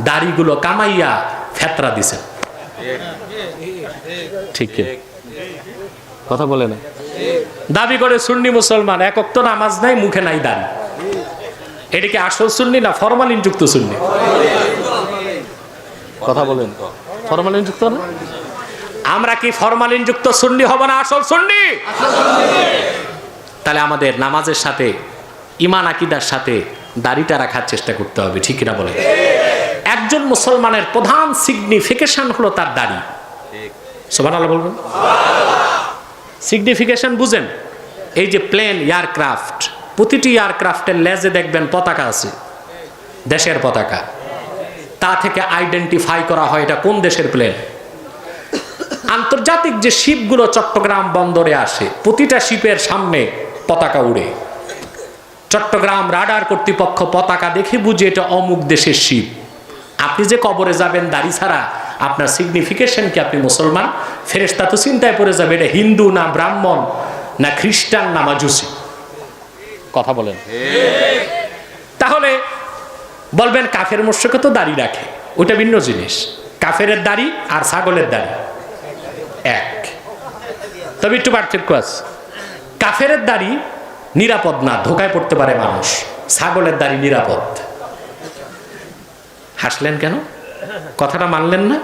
দাড়িগুলো কামাইয়া ফেতরা দিছেন। ঠিক কথা বলে না? দাবি করে সুন্নি মুসলমান, এক ওয়াক্ত নামাজ নাই, মুখে নাই দাড়ি। এটা কি আসল সুন্নি না ফরমালিন যুক্ত সুন্নি? কথা বলেন, ফরমালিন যুক্ত না? আমরা কি ফরমালিন যুক্ত সুন্নি হব না আসল সুন্নি? তাহলে আমাদের নামাজের সাথে, ঈমান আকীদার সাথে দাড়িটা রাখার চেষ্টা করতে হবে, ঠিক কিনা বলে? একজন মুসলমানের প্রধান সিগনিফিকেশন হলো তার দাড়ি। সুবহানাল্লাহ বলবেন? সিগনিফিকেশন বুঝেন? এই যে প্লেন, এয়ারক্রাফট, প্রতিটি এয়ারক্রাফটের লেজে দেখবেন পতাকা আছে, দেশের পতাকা। তা থেকে আইডেন্টিফাই করা হয় এটা কোন দেশের প্লেন। আন্তর্জাতিক যে শিপগুলো চট্টগ্রাম বন্দরে আসে, প্রতিটা শিপের সামনে পতাকা উড়ে। চট্টগ্রাম রাডার কর্তৃপক্ষ পতাকা দেখে বুঝে এটা অমুক দেশের শিপ। আপনি যে কবরে যাবেন দাড়ি ছাড়া, আপনার সিগনিফিকেশন কি? আপনি মুসলমান? ফেরেশতা তো চিন্তায় পড়ে যাবে এটা হিন্দু না ব্রাহ্মণ না খ্রিস্টান না মাজুসি। কথা বলেন। তাহলে বলবেন কাফের মুশরিকও তো দাড়ি রাখে, ওইটা ভিন্ন জিনিস। কাফেরের দাড়ি আর ছাগলের দাড়ি এক, তবে একটু পার্থক্য আছে। কাফেরের দাড়ি নিরাপদ না, ধোকায় পড়তে পারে মানুষ। ছাগলের দাড়ি নিরাপদ। হাসলেন কেন? কথাটা মানলেন না?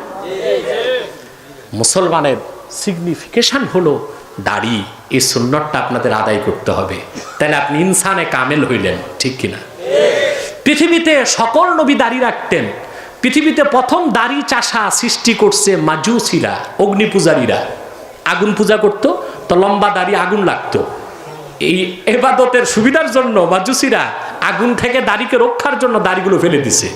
মুসলমানের সিগনিফিকেশন হলো দাড়ি। এই সুন্নতটা আপনাদের আদায় করতে হবে, তাহলে আপনি ইনসানে কামেল হইলেন, ঠিক কিনা? পৃথিবীতে সকল নবী দাড়ি রাখতেন। পৃথিবীতে প্রথম দাড়ি চাষা সৃষ্টি করছে মাজুসিরা, অগ্নি পূজারীরা। আগুন পূজা করত, তো লম্বা দাড়ি আগুন লাগতো। এই ইবাদতের সুবিধার জন্য মাজুসিরা আগুন থেকে দাড়িকে রক্ষার জন্য দাড়িগুলো ফেলে দিছে।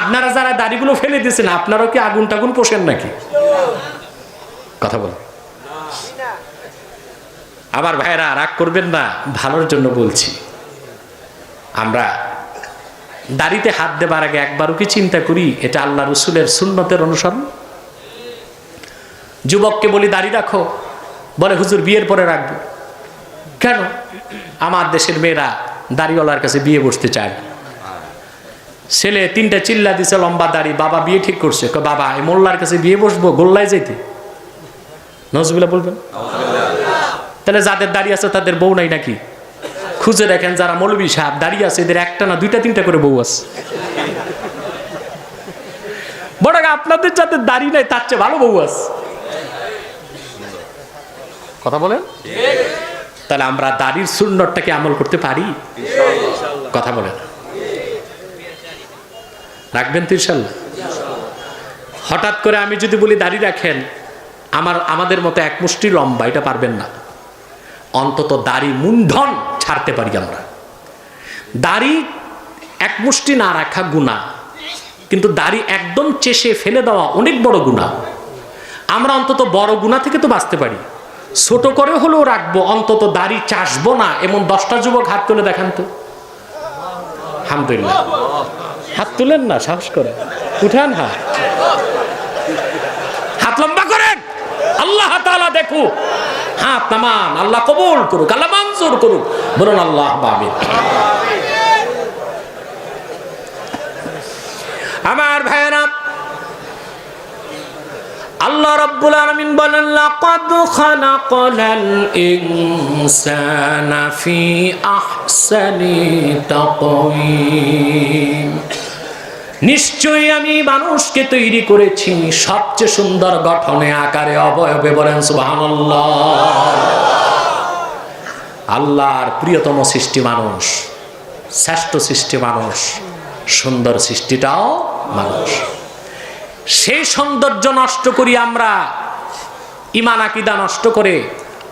আপনারা যারা দাড়িগুলো ফেলে দিয়েছেন, আপনারাও কি আগুন টাগুন পোষেন নাকি? কথা বল। আবার ভাইরা রাগ করবেন না, ভালোর জন্য বলছি। আমরা দাড়িতে হাত দেবার আগে একবারও কি চিন্তা করি এটা আল্লাহ রসুলের সুন্নতের অনুসরণ? যুবককে বলি দাড়ি রাখো, বলে হুজুর বিয়ের পরে রাখবো। কেন? আমার দেশের মেয়েরা দাড়িওয়ালার কাছে বিয়ে বসতে চায়। ছেলে 3টা চিল্লা দিছে লম্বা দাড়ি, বাবা বিয়ে ঠিক করছে। বাবা এই মোল্লার কাছে বিয়ে বসবো, গোল্লায় যাইতে? নজরুল্লাহ বলবেন। তাহলে যাদের দাড়ি আছে তাদের বউ নাই নাকি? খুঁজে দেখেন যারা মৌলবী সাহেব দাড়ি আছে, এদের একটা না 2টা 3টা করে বউ আছে। বড় আপনাদের যাদের দাড়ি নাই তার চেয়ে ভালো বউ আছে। কথা বলেন। তাহলে আমরা দাড়ির সুন্নতটাকে আমল করতে পারি? কথা বলেন। রাখবেন তো ইনশাআল্লাহ? হঠাৎ করে আমি যদি বলি দাড়ি রাখেন, আমাদের মতো এক মুষ্টি লম্বা, এটা পারবেন না। অন্তত দাড়ি মুন্ডন ছাড়তে পারি আমরা। দাড়ি এক মুষ্টি না রাখা গুনাহ, কিন্তু দাড়ি একদম চেষে ফেলে দেওয়া অনেক বড় গুনাহ। আমরা অন্তত বড় গুনাহ থেকে তো বাঁচতে পারি। ছোট করে হলেও রাখবো, অন্তত দাড়ি চাষবো না এমন 10টা যুবক হাত তুলে দেখান তো। আলহামদুলিল্লাহ। হাত তুলেন না, সাহস করে উঠান হাত, হাত লম্বা করেন। আল্লাহ তাআলা দেখো, হাত নামান। আল্লাহ কবুল করুক, আল্লাহ মঞ্জুর করুক। বলুন আল্লাহ আমিন। আমার ভাইরা, আল্লাহ রাব্বুল আলামিন বলেন লাকাদ খালাকাল ইনসানা ফি আহসানি তাকওয়িম। নিশ্চয়ই আমি মানুষকে তৈরি করেছি সবচেয়ে সুন্দর গঠনে, আকারে, অবয়বে। বলেন সুবহানাল্লাহ। আল্লাহর প্রিয়তম সৃষ্টি মানুষ, শ্রেষ্ঠ সৃষ্টি মানুষ, সুন্দর সৃষ্টিটাও মানুষ। সেই সৌন্দর্য নষ্ট করি আমরা ঈমান আকীদা নষ্ট করে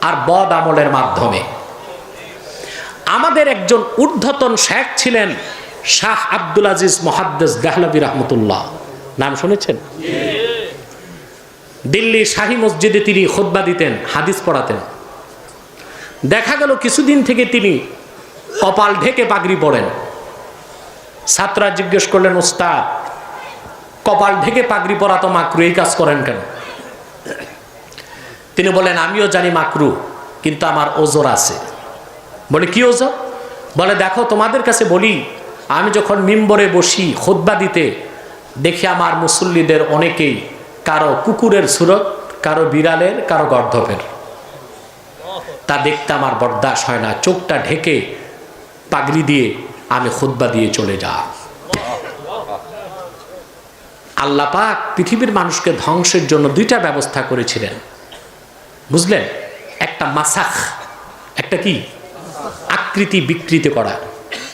আর বদ আমলের মাধ্যমে। আমাদের একজন ঊর্ধ্বতন শেখ ছিলেন শাহ আব্দুল আজিজ মুহাদ্দিস দেহলভী রহমতুল্লাহ, নাম শুনেছেন? দিল্লি শাহী মসজিদে তিনি খুতবা দিতেন, হাদিস পড়াতেন। দেখা গেল কিছুদিন থেকে তিনি কপাল ঢেকে পাগড়ি পরেন। ছাত্ররা জিজ্ঞেস করলেন, ওস্তাদ কপাল ঢেকে পাগড়ি পরা তো মাকরু, এই কাজ করেন কেন? তিনি বলেন, আমিও জানি মাকরু, কিন্তু আমার ওজর আছে। বলে কি ওজর? বলে দেখো তোমাদের কাছে বলি, আমি যখন মিম্বরে বসি খুতবা দিতে, দেখি আমার মুসল্লিদের অনেকেই কারো কুকুরের সুরত, কারো বিড়ালের, কারো গর্দভের। তা দেখতে আমার বরদাস্ত হয় না, চোখটা ঢেকে পাগড়ি দিয়ে আমি খুতবা দিয়ে চলে যাই। আল্লাহ পাক পৃথিবীর মানুষকে ধ্বংসের জন্য 2টা ব্যবস্থা করেছিলেন, বুঝলেন? একটা মাসাখ, একটা কি? আকৃতি বিকৃতি করা,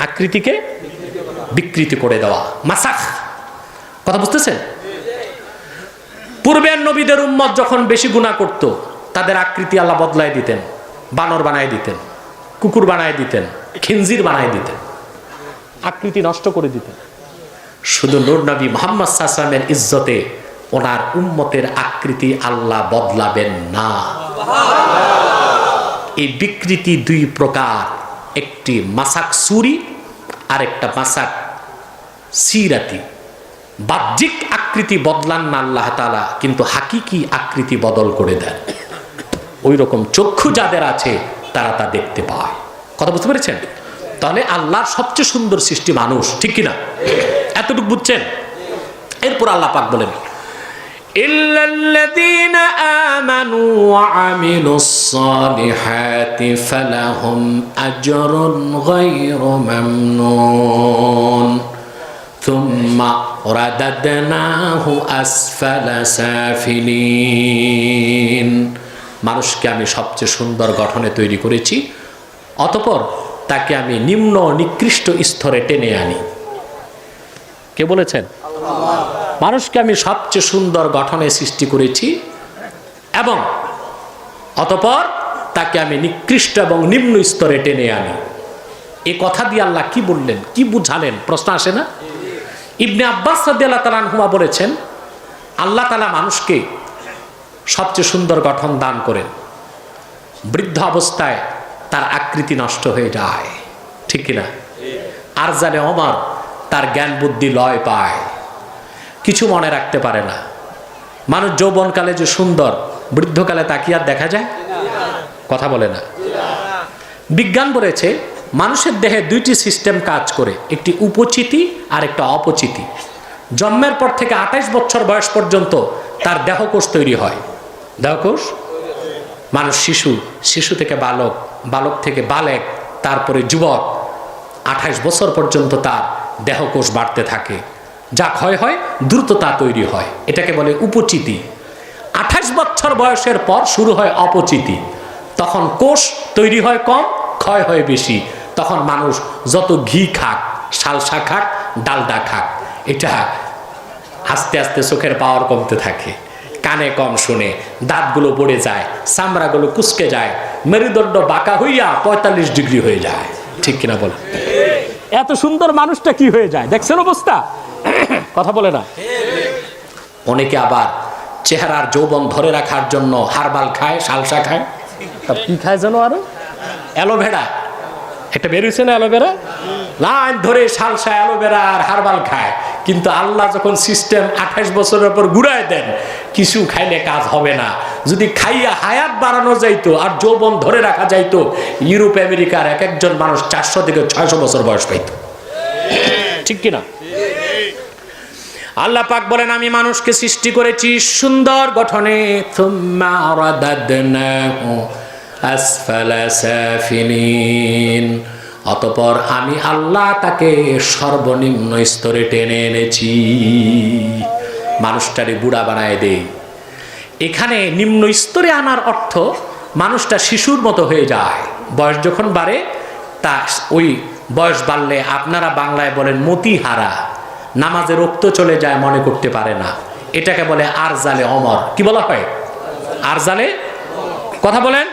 আকৃতিকে বিকৃতি করে দেওয়া, মাসাখ। কথা বুঝতেছেন? পূর্বের নবীদের উম্মত যখন বেশি গুনাহ করত, তাদের আকৃতি আল্লাহ বদলায় দিতেন, বানর বানায় দিতেন, কুকুর বানায় দিতেন, খিনজির বানায় দিতেন, আকৃতি নষ্ট করে দিতেন। শুধু নূর নবী মুহাম্মদ সাল্লাল্লাহু আলাইহি ওয়াসাল্লামের ইজ্জতে ওনার উম্মতের আকৃতি আল্লাহ বদলাবেন না। এই বিকৃতি দুই প্রকার, একটি মাসাক সুরি আর একটা মাসাক সিরাতি। বাহ্যিক আকৃতি বদলান না আল্লাহ তাআলা, কিন্তু হাকিকি আকৃতি বদল করে দেন। ওই রকম চক্ষু যাদের আছে তারা তা দেখতে পায়। কথা বুঝতে পেরেছেন? তাহলে আল্লাহর সবচেয়ে সুন্দর সৃষ্টি মানুষ, ঠিক কিনা? এতটুকু বুঝছেন? এরপর আল্লাহ পাক বলেন, ইল্লাল্লাযীনা আমানু ওয়া আমিলুস সালিহাতি ফালাহুম আজরুন গায়রু মামনুন থুম্মা রাদাদনাহু আসফালা সাফিলিন। মানুষকে আমি সবচেয়ে সুন্দর গঠনে তৈরি করেছি, অতঃপর তাকে আমি নিম্ন নিকৃষ্ট স্তরে টেনে আনি। কে বলেছেন? মানুষকে আমি সবচেয়ে সুন্দর গঠনে সৃষ্টি করেছি এবং অতঃপর তাকে আমি নিকৃষ্ট এবং নিম্ন স্তরে টেনে আনি। এই কথা দিয়ে আল্লাহ কি বললেন, কি বুঝালেন? প্রশ্ন আসে না? ইবনে আব্বাস রাদিয়াল্লাহু তাআলা আনহুমা বলেছেন, আল্লাহ তাআলা মানুষকে সবচেয়ে সুন্দর গঠন দান করেন, বৃদ্ধ অবস্থায় তার আকৃতি নষ্ট হয়ে যায়, ঠিক কিনা? আর জানে ওমর তার জ্ঞান বুদ্ধি লয় পায়, কিছু মনে রাখতে পারে না। মানুষ যৌবনকালে যে সুন্দর, বৃদ্ধকালে তাকিয়ে আর দেখা যায়? কথা বলে না। বিজ্ঞান বলেছে মানুষের দেহে দুইটি সিস্টেম কাজ করে, একটি উপচিতি আর একটা অপচিতি। জন্মের পর থেকে 28 বছর বয়স পর্যন্ত তার দেহকোষ তৈরি হয়। দেহকোষ, মানুষ শিশু, শিশু থেকে বালক, বালক থেকে বালেক, তারপরে যুবক, 28 বছর পর্যন্ত তার দেহকোষ বাড়তে থাকে। যা ক্ষয় হয় দ্রুত তা তৈরি হয়, এটাকে বলে উপচিতি। 28 বছর বয়সের পর শুরু হয় অপচিতি। তখন কোষ তৈরি হয় কম, ক্ষয় হয় বেশি। তখন মানুষ যত ঘি খাক, সালসা খাক, ডালডা খাক, এটা আস্তে আস্তে চোখের পাওয়ার কমতে থাকে, কানে কম শুনে, দাঁতগুলো পড়ে যায়, চামড়াগুলো কুচকে যায়, মেরুদণ্ড বাঁকা হইয়া 45 ডিগ্রি হয়ে যায়, ঠিক কিনা বল? এত সুন্দর মানুষটা কি হয়ে যায় দেখছেন অবস্থা? কথা বলে না। অনেকে আবার চেহারার যৌবন ধরে রাখার জন্য হারবাল খায়, সালসা খায়, কি খায় যেন আরো অ্যালোভেরা, এটা বেরিয়েছে না অ্যালোভেরা, লাইন ধরে সালসা, অ্যালোভেরা আর হারবাল খায়। কিন্তু আল্লাহ যখন সিস্টেম 28 বছরের পর ঘুরায় দেন, কিছু খাইলে কাজ হবে না। যদি খাইয়া হায়াত বাড়ানো যাইতো আর যৌবন ধরে রাখা যাইতো, ইউরোপ আমেরিকার এক একজন মানুষ 400 থেকে 600 বছর বয়স পাইত, ঠিক কিনা? আল্লাহ পাক বলেন, আমি মানুষকে সৃষ্টি করেছি সুন্দর গঠনে, থুম্মা রাদাদনাহু আসফালা সাফিলিন, অতঃপর আমি আল্লাহ তাকে সর্বনিম্ন স্তরে টেনে এনেছি, মানুষটারে বুড়া বানায় দেই। এখানে নিম্ন স্তরে আনার অর্থ মানুষটা শিশুর মতো হয়ে যায়। বয়স যখন বাড়ে, তা ওই বয়স বাড়লে আপনারা বাংলায় বলেন মতিহারা, নামাজে রক্ত চলে যায়, মনে করতে পারে না, এটাকে বলে আরজালে অমর। কি বলা হয়? আরজালে। কথা বলেন।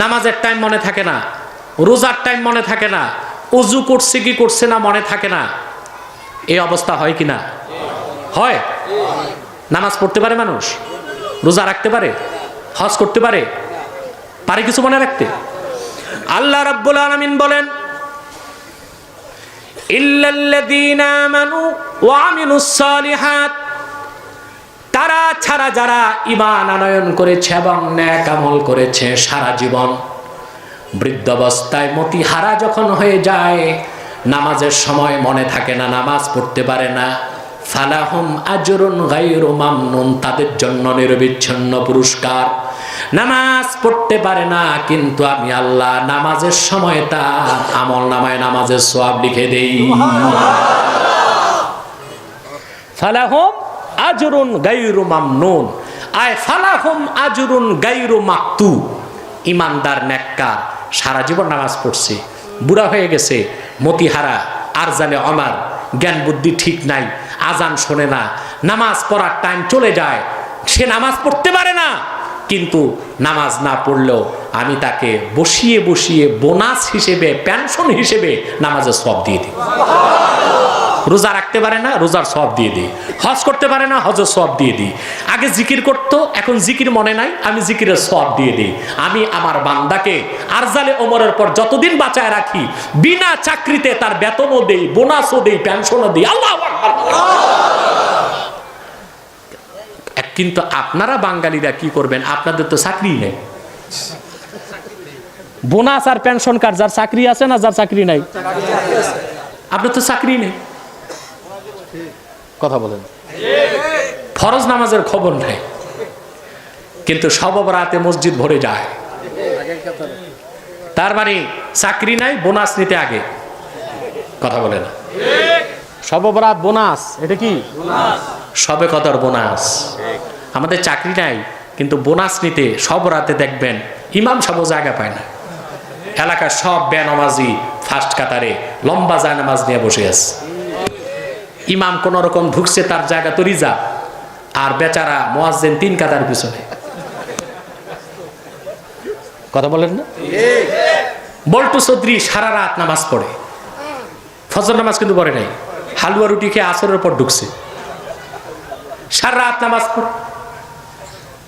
নামাজের টাইম মনে থাকে না, রোজার টাইম মনে থাকে না, ওযু করছে কি করছে না মনে থাকে না। এই অবস্থা হয় কি না? হয়। নামাজ পড়তে পারে মানুষ, রোজা রাখতে পারে, হজ করতে পারে, পারে কিছু মনে রাখতে? আল্লাহ রাব্বুল আলামিন বলেন, ইল্লাল্লাযীনা আমানু ওয়া আমিলুস সালিহাত, তারা ছাড়া যারা ঈমান আনয়ন করেছে এবং নেক আমল করেছে সারা জীবন, বৃদ্ধাবস্থায় মতিহারা যখন হয়ে যায়, নামাজের সময় মনে থাকে না, নামাজ পড়তে পারে না, ফালাহুম আজরুন গায়রু মামনুন, তাদের জন্য নিরবিচ্ছিন্ন পুরস্কার। নামাজ পড়তে পারে না, কিন্তু আমি আল্লাহ নামাজের সময় তার আমল নামায় নামাজের সওয়াব লিখে দেই। ফালাহুম আজরুন গায়রু মামনুন, আয় ফালাহুম আজরুন গায়রু মাকতু। ইমানদার নেককার সারা জীবন নামাজ পড়ছে, বুড়া হয়ে গেছে, মতিহারা, আরজালে অমার, জ্ঞান বুদ্ধি ঠিক নাই, আজান শোনে না, নামাজ পড়ার টাইম চলে যায়, সে নামাজ পড়তে পারে না, কিন্তু নামাজ না পড়লেও আমি তাকে বসিয়ে বসিয়ে বোনাস হিসেবে, পেনশন হিসেবে নামাজের সওয়াব দিয়ে দিই। রোজা রাখতে পারে না, রোজার সওয়াব দিয়ে দিই। হজ করতে পারে না, হজের সওয়াব দিয়ে দিই। আগে জিকির করতো, এখন জিকির মনে নাই, আমি জিকিরের সওয়াব দিয়ে দিই। আমি আমার বান্দাকে আরজালে ওমরের পর যতদিন বাঁচায় রাখি, বিনা চাকরিতে তার বেতনও দেই, বোনাসও দেই, পেনশনও দিই। আল্লাহু আকবার। কিন্তু আপনারা বাঙালিরা কি করবেন? আপনাদের তো চাকরি নেই। বোনাস আর পেনশন কার্ড যার চাকরি আছে না যার চাকরি নাই? আপনার তো চাকরি নেই। কথা বলেন। ফরজ নামাজের খবর নাই, কিন্তু সব রাতে মসজিদ ভরে যায়। তার মানে চাকরি নাই, বোনাস নিতে আগে। কথা বলে না। সব রাত বোনাস, এটা কি সবে কদর বোনাস। আমাদের চাকরি নাই, কিন্তু বোনাস নিতে সব রাতে দেখবেন ইমাম সাহেব জায়গা পায় না। এলাকার সব বেনামাজি ফার্স্ট কাতারে লম্বা জায়নামাজ নিয়ে বসে আছে। ইমাম কোন রকম ঢুকছে তার জায়গা তো রিজার্ভ, আর বেচারা মুয়াজ্জিন 3 কাতার পিছনে। কথা বলেন না? বল্টু চৌধুরী সারা রাত নামাজ পড়ে, ফজর নামাজ কিন্তু পড়ে নাই। হালুয়া রুটি খেয়ে আসরের পর ঢুকছে, সারা রাত নামাজ পড়ে,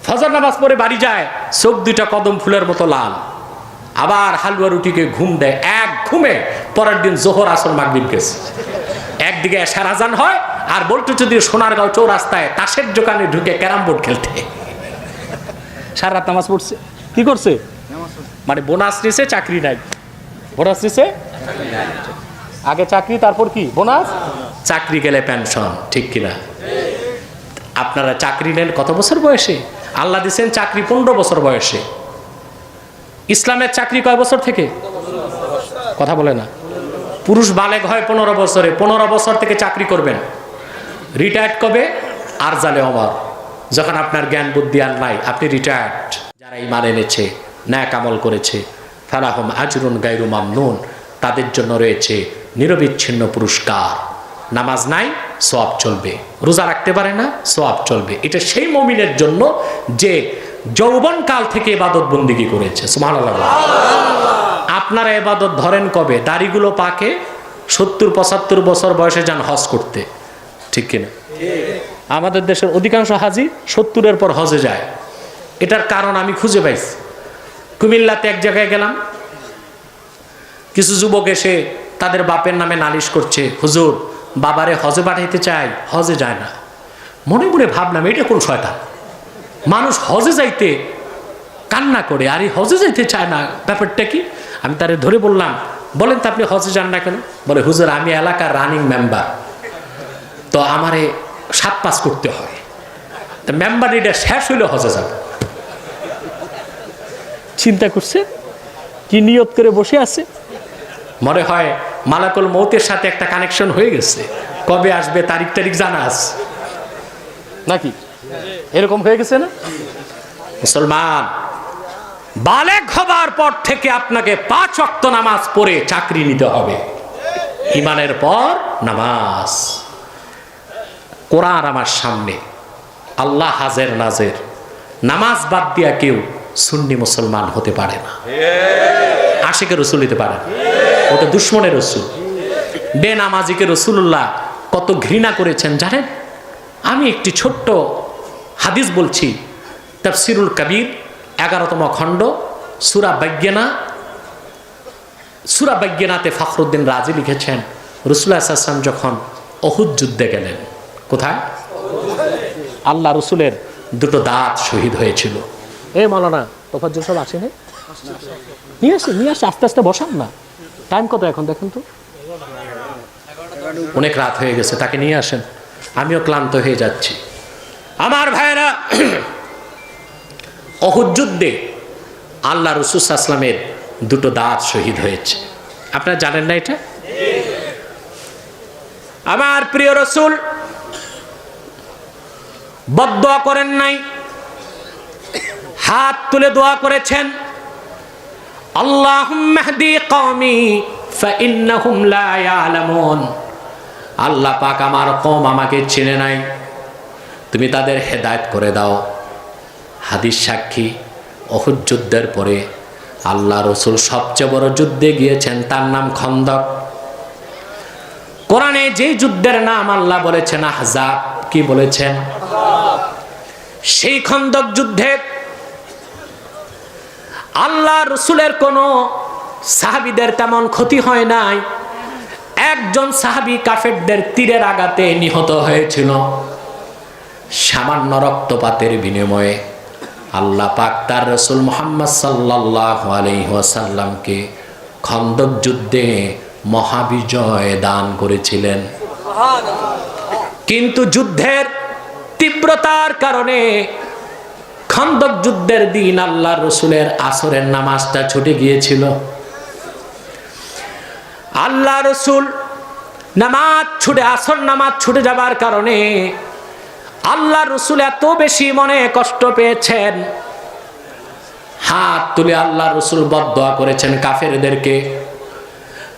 ফজর নামাজ পড়ে বাড়ি যায়, চোখ দুইটা কদম ফুলের মতো লাল। আবার হালুয়া রুটিকে ঘুম দেয়, এক ঘুমে পরের দিন জোহর আসর মাগরিব গেছে। একদিকে এশার আজান হয়, আর বল্টু চৌধুরী সোনারগাঁও চৌরাস্তায় তাসের দোকানে ঢুকে ক্যারাম বোর্ড খেলতে। সারা রাত নামাজ পড়ছে। কি করছে? মানে বোনাস নিছে, চাকরি নাই। বোনাস নিছে, আগে চাকরি, তারপর কি বোনাস, চাকরি গেলে পেনশন। ঠিক কিনা? আপনারা চাকরি নেন কত বছর বয়সে? আল্লাহ দিচ্ছেন চাকরি 15 বছর বয়সে। ইসলামের চাকরি কয় বছর থেকে? কথা বলে না। পুরুষ বালেগ হয় 15 বছরে। 15 বছর থেকে চাকরি করবেন। রিটায়ার্ড কবে? আরজালে ওমর, যখন আপনার জ্ঞান বুদ্ধি আর নাই, আপনি রিটায়ার্ড। যারা ঈমান এনেছে, ন্যাক আমল করেছে, ফালাহুম আজরুন গায়রু মামনুন, তাদের জন্য রয়েছে নিরবিচ্ছিন্ন পুরস্কার। নামাজ নাই, সওয়াব চলবে। রোজা রাখতে পারে না, সওয়াব চলবে। এটা সেই মুমিনের জন্য যে যৌবন কাল থেকে ইবাদত বন্দেগী করেছে। সুবহানাল্লাহ। আপনারা ইবাদত ধরেন কবে? দাড়িগুলো পাকে 70-75 বছর বয়সে যান হজ করতে। ঠিক কিনা? আমাদের দেশের অধিকাংশ হাজি 70-এর পর হজে যায়। এটার কারণ আমি খুঁজে পাইছি। কুমিল্লাতে এক জায়গায় গেলাম, কিছু যুবক এসে তাদের বাপের নামে নালিশ করছে, হুজুর বাবারে হজে পাঠাইতে চাই, হজে যায় না। মনে মনে ভাবলাম, এটা কোন শয়তান? মানুষ হজে যাইতে কান্না করে, আর এই হজে যাইতে চায় না, ব্যাপারটা কি? আমি তারে ধরে বললাম, বলেন তো আপনি হজে যান না কেন? বলে, হুজুর আমি এলাকার রানিং মেম্বার, তো আমারে 7 পাস করতে হয়, তো মেম্বার এটা শেষ হইলে হজে যাব। চিন্তা করছে, কি নিয়ত করে বসে আছে। মনে হয় মালাকুল মৌতের সাথে একটা কানেকশন হয়ে গেছে, কবে আসবে তারিখ জানা আছে নাকি? এরকম হয়ে গেছে না? মুসলমান, বালেগ হবার পর থেকে আপনাকে 5 ওয়াক্ত নামাজ পড়ে চাকরি নিতে হবে। ঈমানের পর নামাজ। কোরআন আমার সামনে, আল্লাহ হাজের নাজের। নামাজ বাদ দিয়া কেউ সুন্নি মুসলমান হতে পারে না, আশিকের রসুল হতে পারে না, ওটা দুশ্মনের রসুল। বেনামাজিকে রসুল্লাহ কত ঘৃণা করেছেন জানেন? আমি একটি ছোট্ট হাদিস বলছি, তাফসিরুল কবির 11তম খণ্ড, সূরা বায়্যিনা। সূরা বায়্যিনাতে ফখরুদ্দিন রাজি লিখেছেন, রাসূলুল্লাহ সাল্লাল্লাহু আলাইহি ওয়াসাল্লাম যখন উহুদ যুদ্ধে গেলেন, কোথায়? আল্লাহ রসুলের 2টো দাঁত শহীদ হয়েছিল। মাওলানা তোফাজ্জল সব আছে না? নিয়ে আসে আস্তে আস্তে বসান না। টাইম কত এখন দেখেন তো? অনেক রাত হয়ে গেছে, তাকে নিয়ে আসেন। আমিও ক্লান্ত হয়ে যাচ্ছি। আমার ভাইরা, উহুদ যুদ্ধে আল্লাহ রাসূল সাল্লাল্লাহু আলাইহি ওয়াসাল্লামের 2টো দাঁত শহীদ হয়েছে। আপনারা জানেন না এটা? আমার প্রিয় রাসূল বদদোয়া করেন নাই, হাত তুলে দোয়া করেছেন, আল্লাহুম্মা হদি কওমি ফাইন্নাহুম লা ইয়ালামুন। আল্লাহ পাক আমার কওম আমাকে চেনে নাই, তুমি তাদের হেদায়েত করে দাও। হাদিস সাক্ষী, উহুদ যুদ্ধের পরে আল্লাহ রাসূল সবচেয়ে বড় যুদ্ধে গিয়েছেন, তার নাম খন্দক। কোরআনে যে যুদ্ধের নাম আল্লাহ বলেছেন আহজাব, কি বলেছেন? সেই খন্দক যুদ্ধে আল্লাহ রসুলের কোন সাহাবীদের তেমন ক্ষতি হয় নাই। একজন সাহাবী কাফেরদের তীরের আঘাতে নিহত হয়েছিল। সামান্য রক্তপাতের বিনিময়ে আল্লাহ পাক তার রসুল মুহাম্মদ সাল্লাল্লাহু আলাইহি ওয়াসাল্লামকে খন্দক যুদ্ধে মহাবিজয় দান করেছিলেন। কিন্তু যুদ্ধের তীব্রতার কারণে খন্দক যুদ্ধের দিন আল্লাহ রসুলের আসরের নামাজটা ছুটে গিয়েছিল। আল্লাহ রসুল আসর নামাজ ছুটে যাবার কারণে আল্লাহ রসুল এত বেশি মনে কষ্ট পেয়েছেন, হাত তুলে আল্লাহ রসুল বদদোয়া করেছেন কাফেরদেরকে।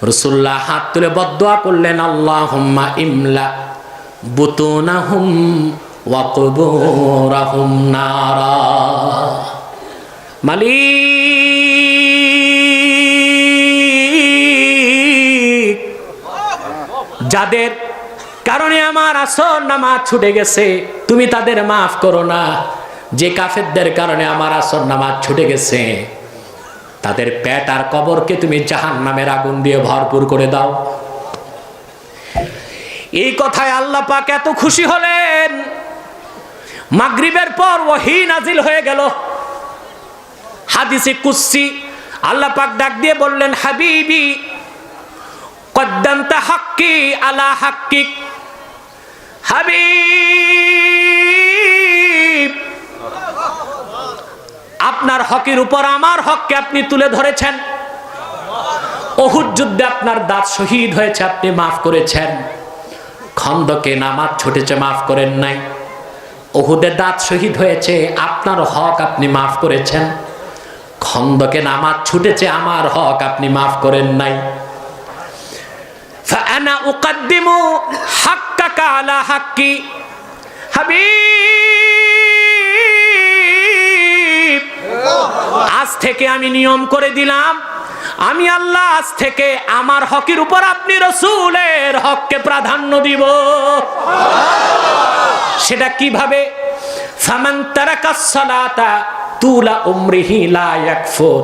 রসুল্লাহ হাত তুলে বদদোয়া করলেন, আল্লাহুম্মা ইমলা বুতুনাহুম ওয়া কুবুরাহুম নারা। মালিক, যাদের কারণে আমার আসর নামাজ ছুটে গেছে তুমি তাদের মাফ করো না। যে কাফেরদের কারণে আমার আসর নামাজ ছুটে গেছে তাদের পেট আর কবরকে তুমি জাহান্নামের আগুন দিয়ে ভরপুর করে দাও। এই কথায় আল্লাহ পাক এত খুশি হলেন, মাগরিবের পর ওহী নাজিল হয়ে গেল। হাদিসে কুদসি আল্লাহ পাক ডাক দিয়ে বললেন, হাবিবি কদ্দামতা হাক্কি আলা হাক্কিক। হাবিব, আপনার হকের উপর আমার হককে আপনি তুলে ধরেছেন। উহুদ যুদ্ধে আপনার দাঁত শহীদ হয়েছে, আপনি মাফ করেছেন। খন্দকে নামাজ ছুটেছে, মাফ করেন নাই। উহুদে দাঁত শহীদ হয়েছে, আপনার হক আপনি মাফ করেছেন। খন্দকে নামাজ ছুটেছে, আমার হক আপনি মাফ করেন নাই। ফাআনা উকদ্দিমু হাক্কাকা আলা হাক্কি। হাবিব, আজ থেকে আমি নিয়ম করে দিলাম, আমি আল্লাহ আজ থেকে আমার হকের উপর আপনি রসুলের হককে প্রাধান্য দিব। সেটা কিভাবে? ফামান তারাকাস সালাতা তুলা উমরিহি লা ইয়াকফুর।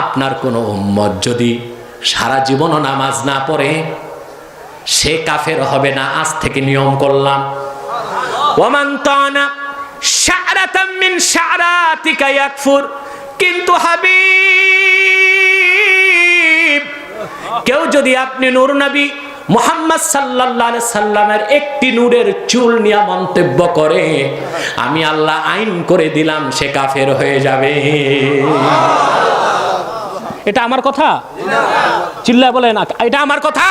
আপনার কোন উম্মত যদি সারা জীবনও নামাজ না পড়ে সে কাফের হবে না, আজ থেকে নিয়ম করলাম। ওয়ামান তানা শা'রাতাম মিন শা'রাতিকা ইয়াকফুর। কিন্তু হাবিব, কেউ যদি আপনি নূর নবী মুহাম্মদ সাল্লাল্লাহু আলাইহি সাল্লামের একটি নূরের চুল নিয়ে মন্তব্য করে, আমি আল্লাহ আইন করে দিলাম সে কাফের হয়ে যাবে। এটা আমার কথা? চিল্লা বলে না, এটা আমার কথা।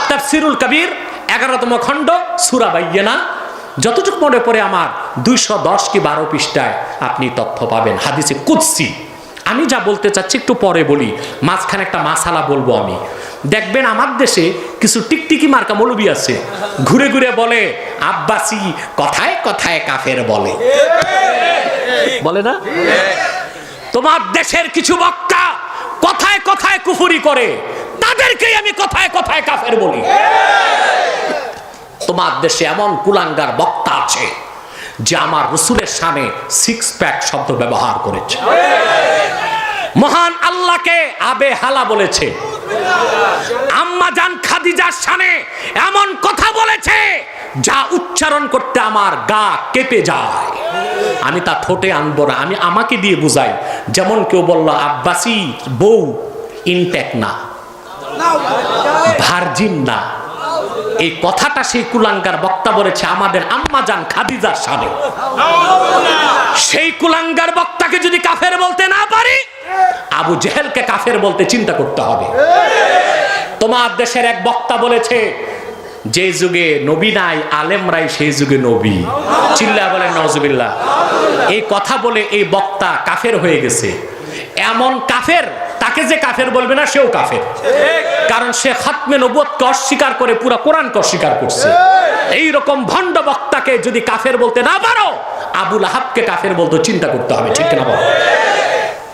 তাফসীরুল কবির 11তম খণ্ড সূরা বাইয়িনা, যতটুকু মনে পড়ে আমার 210 কি 12 পৃষ্ঠায় আপনি তথ্য পাবেন। হাদিসে কুদসি। আমি যা বলতে চাচ্ছি একটু পরে বলি, মাঝখানে একটা মাসালা বলবো আমি। দেখবেন আমার দেশে কিছু টিকটিকি মার্কা মৌলবি আছে, ঘুরে ঘুরে বলে আব্বাসী কথায় কথায় কাফের বলে, বলে না? তোমার দেশের কিছু বক্তা কথায় কথায় কুফরি করে, তাদেরকেই আমি কথায় কথায় কাফের বলি। তোমার দেশে এমন কুলাঙ্গার বক্তা আছে যে আমার রসুলের সামনে 6 প্যাক শব্দ ব্যবহার করেছে, মহান আল্লাহকে আবে হালা বলেছে, আম্মা জান খাদিজার সামনে এমন কথা বলেছে যা উচ্চারণ করতে আমার গা কেঁপে যায়। আমি তা ঠোঁটে আনবো না, আমি আমাকে দিয়ে বুঝাই। যেমন কেউ বলল আব্বাসী বউ ইনটেক না, ভার্জিন না, এই কথাটা সেই কুলাঙ্গার বক্তা বলেছে আমাদের আম্মা জান খাদিজার সামনে। সেই কুলাঙ্গার বক্তাকে যদি কাফের বলতে না পারি, আবু জেহেলকে কাফের বলতে চিন্তা করতে হবে। তোমার দেশের এক বক্তা বলেছে যে যুগে নবী নাই আলেমরাই সেই যুগে নবী। চিল্লা বলেন নাউজুবিল্লাহ। এই কথা বলে এই বক্তা কাফের হয়ে গেছে। এমন কাফের, তাকে যে কাফের বলবে না সেও কাফের, কারণ সে খাতমে নবুয়তকে অস্বীকার করে পুরো কোরআনকে অস্বীকার করছে। এই রকম ভণ্ড বক্তাকে যদি কাফের বলতে না পারো, আবু লাহাবকে কাফের বলতে চিন্তা করতে হবে, ঠিক না বলো?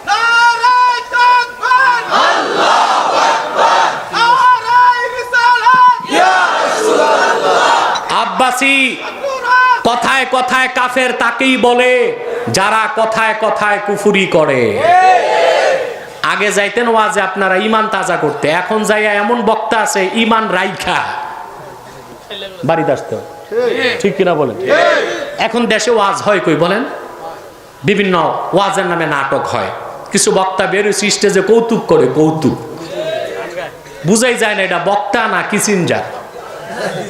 নারায়ে তাকবীর, আল্লাহু আকবার, নারায়ে রিসালাত, ইয়া আব্বাসী কথায় কথায় কাফের তাকেই বলে যারা কথায় কথায় কুফরি করে। আগে যাইতেন ওয়াজে আপনারা ইমান তাজা করতে, এখন যাইয়া এমন বক্তা আছে ইমান রাইখা বাড়িতে আসতে হয়। ঠিক কিনা বলেন? এখন দেশে ওয়াজ হয় কই বলেন? বিভিন্ন ওয়াজের নামে নাটক হয়, কিছু বক্তা বেরোয় স্টেজে কৌতুক করে, কৌতুক বুঝাই যায় না এটা বক্তা না কিচিনজার।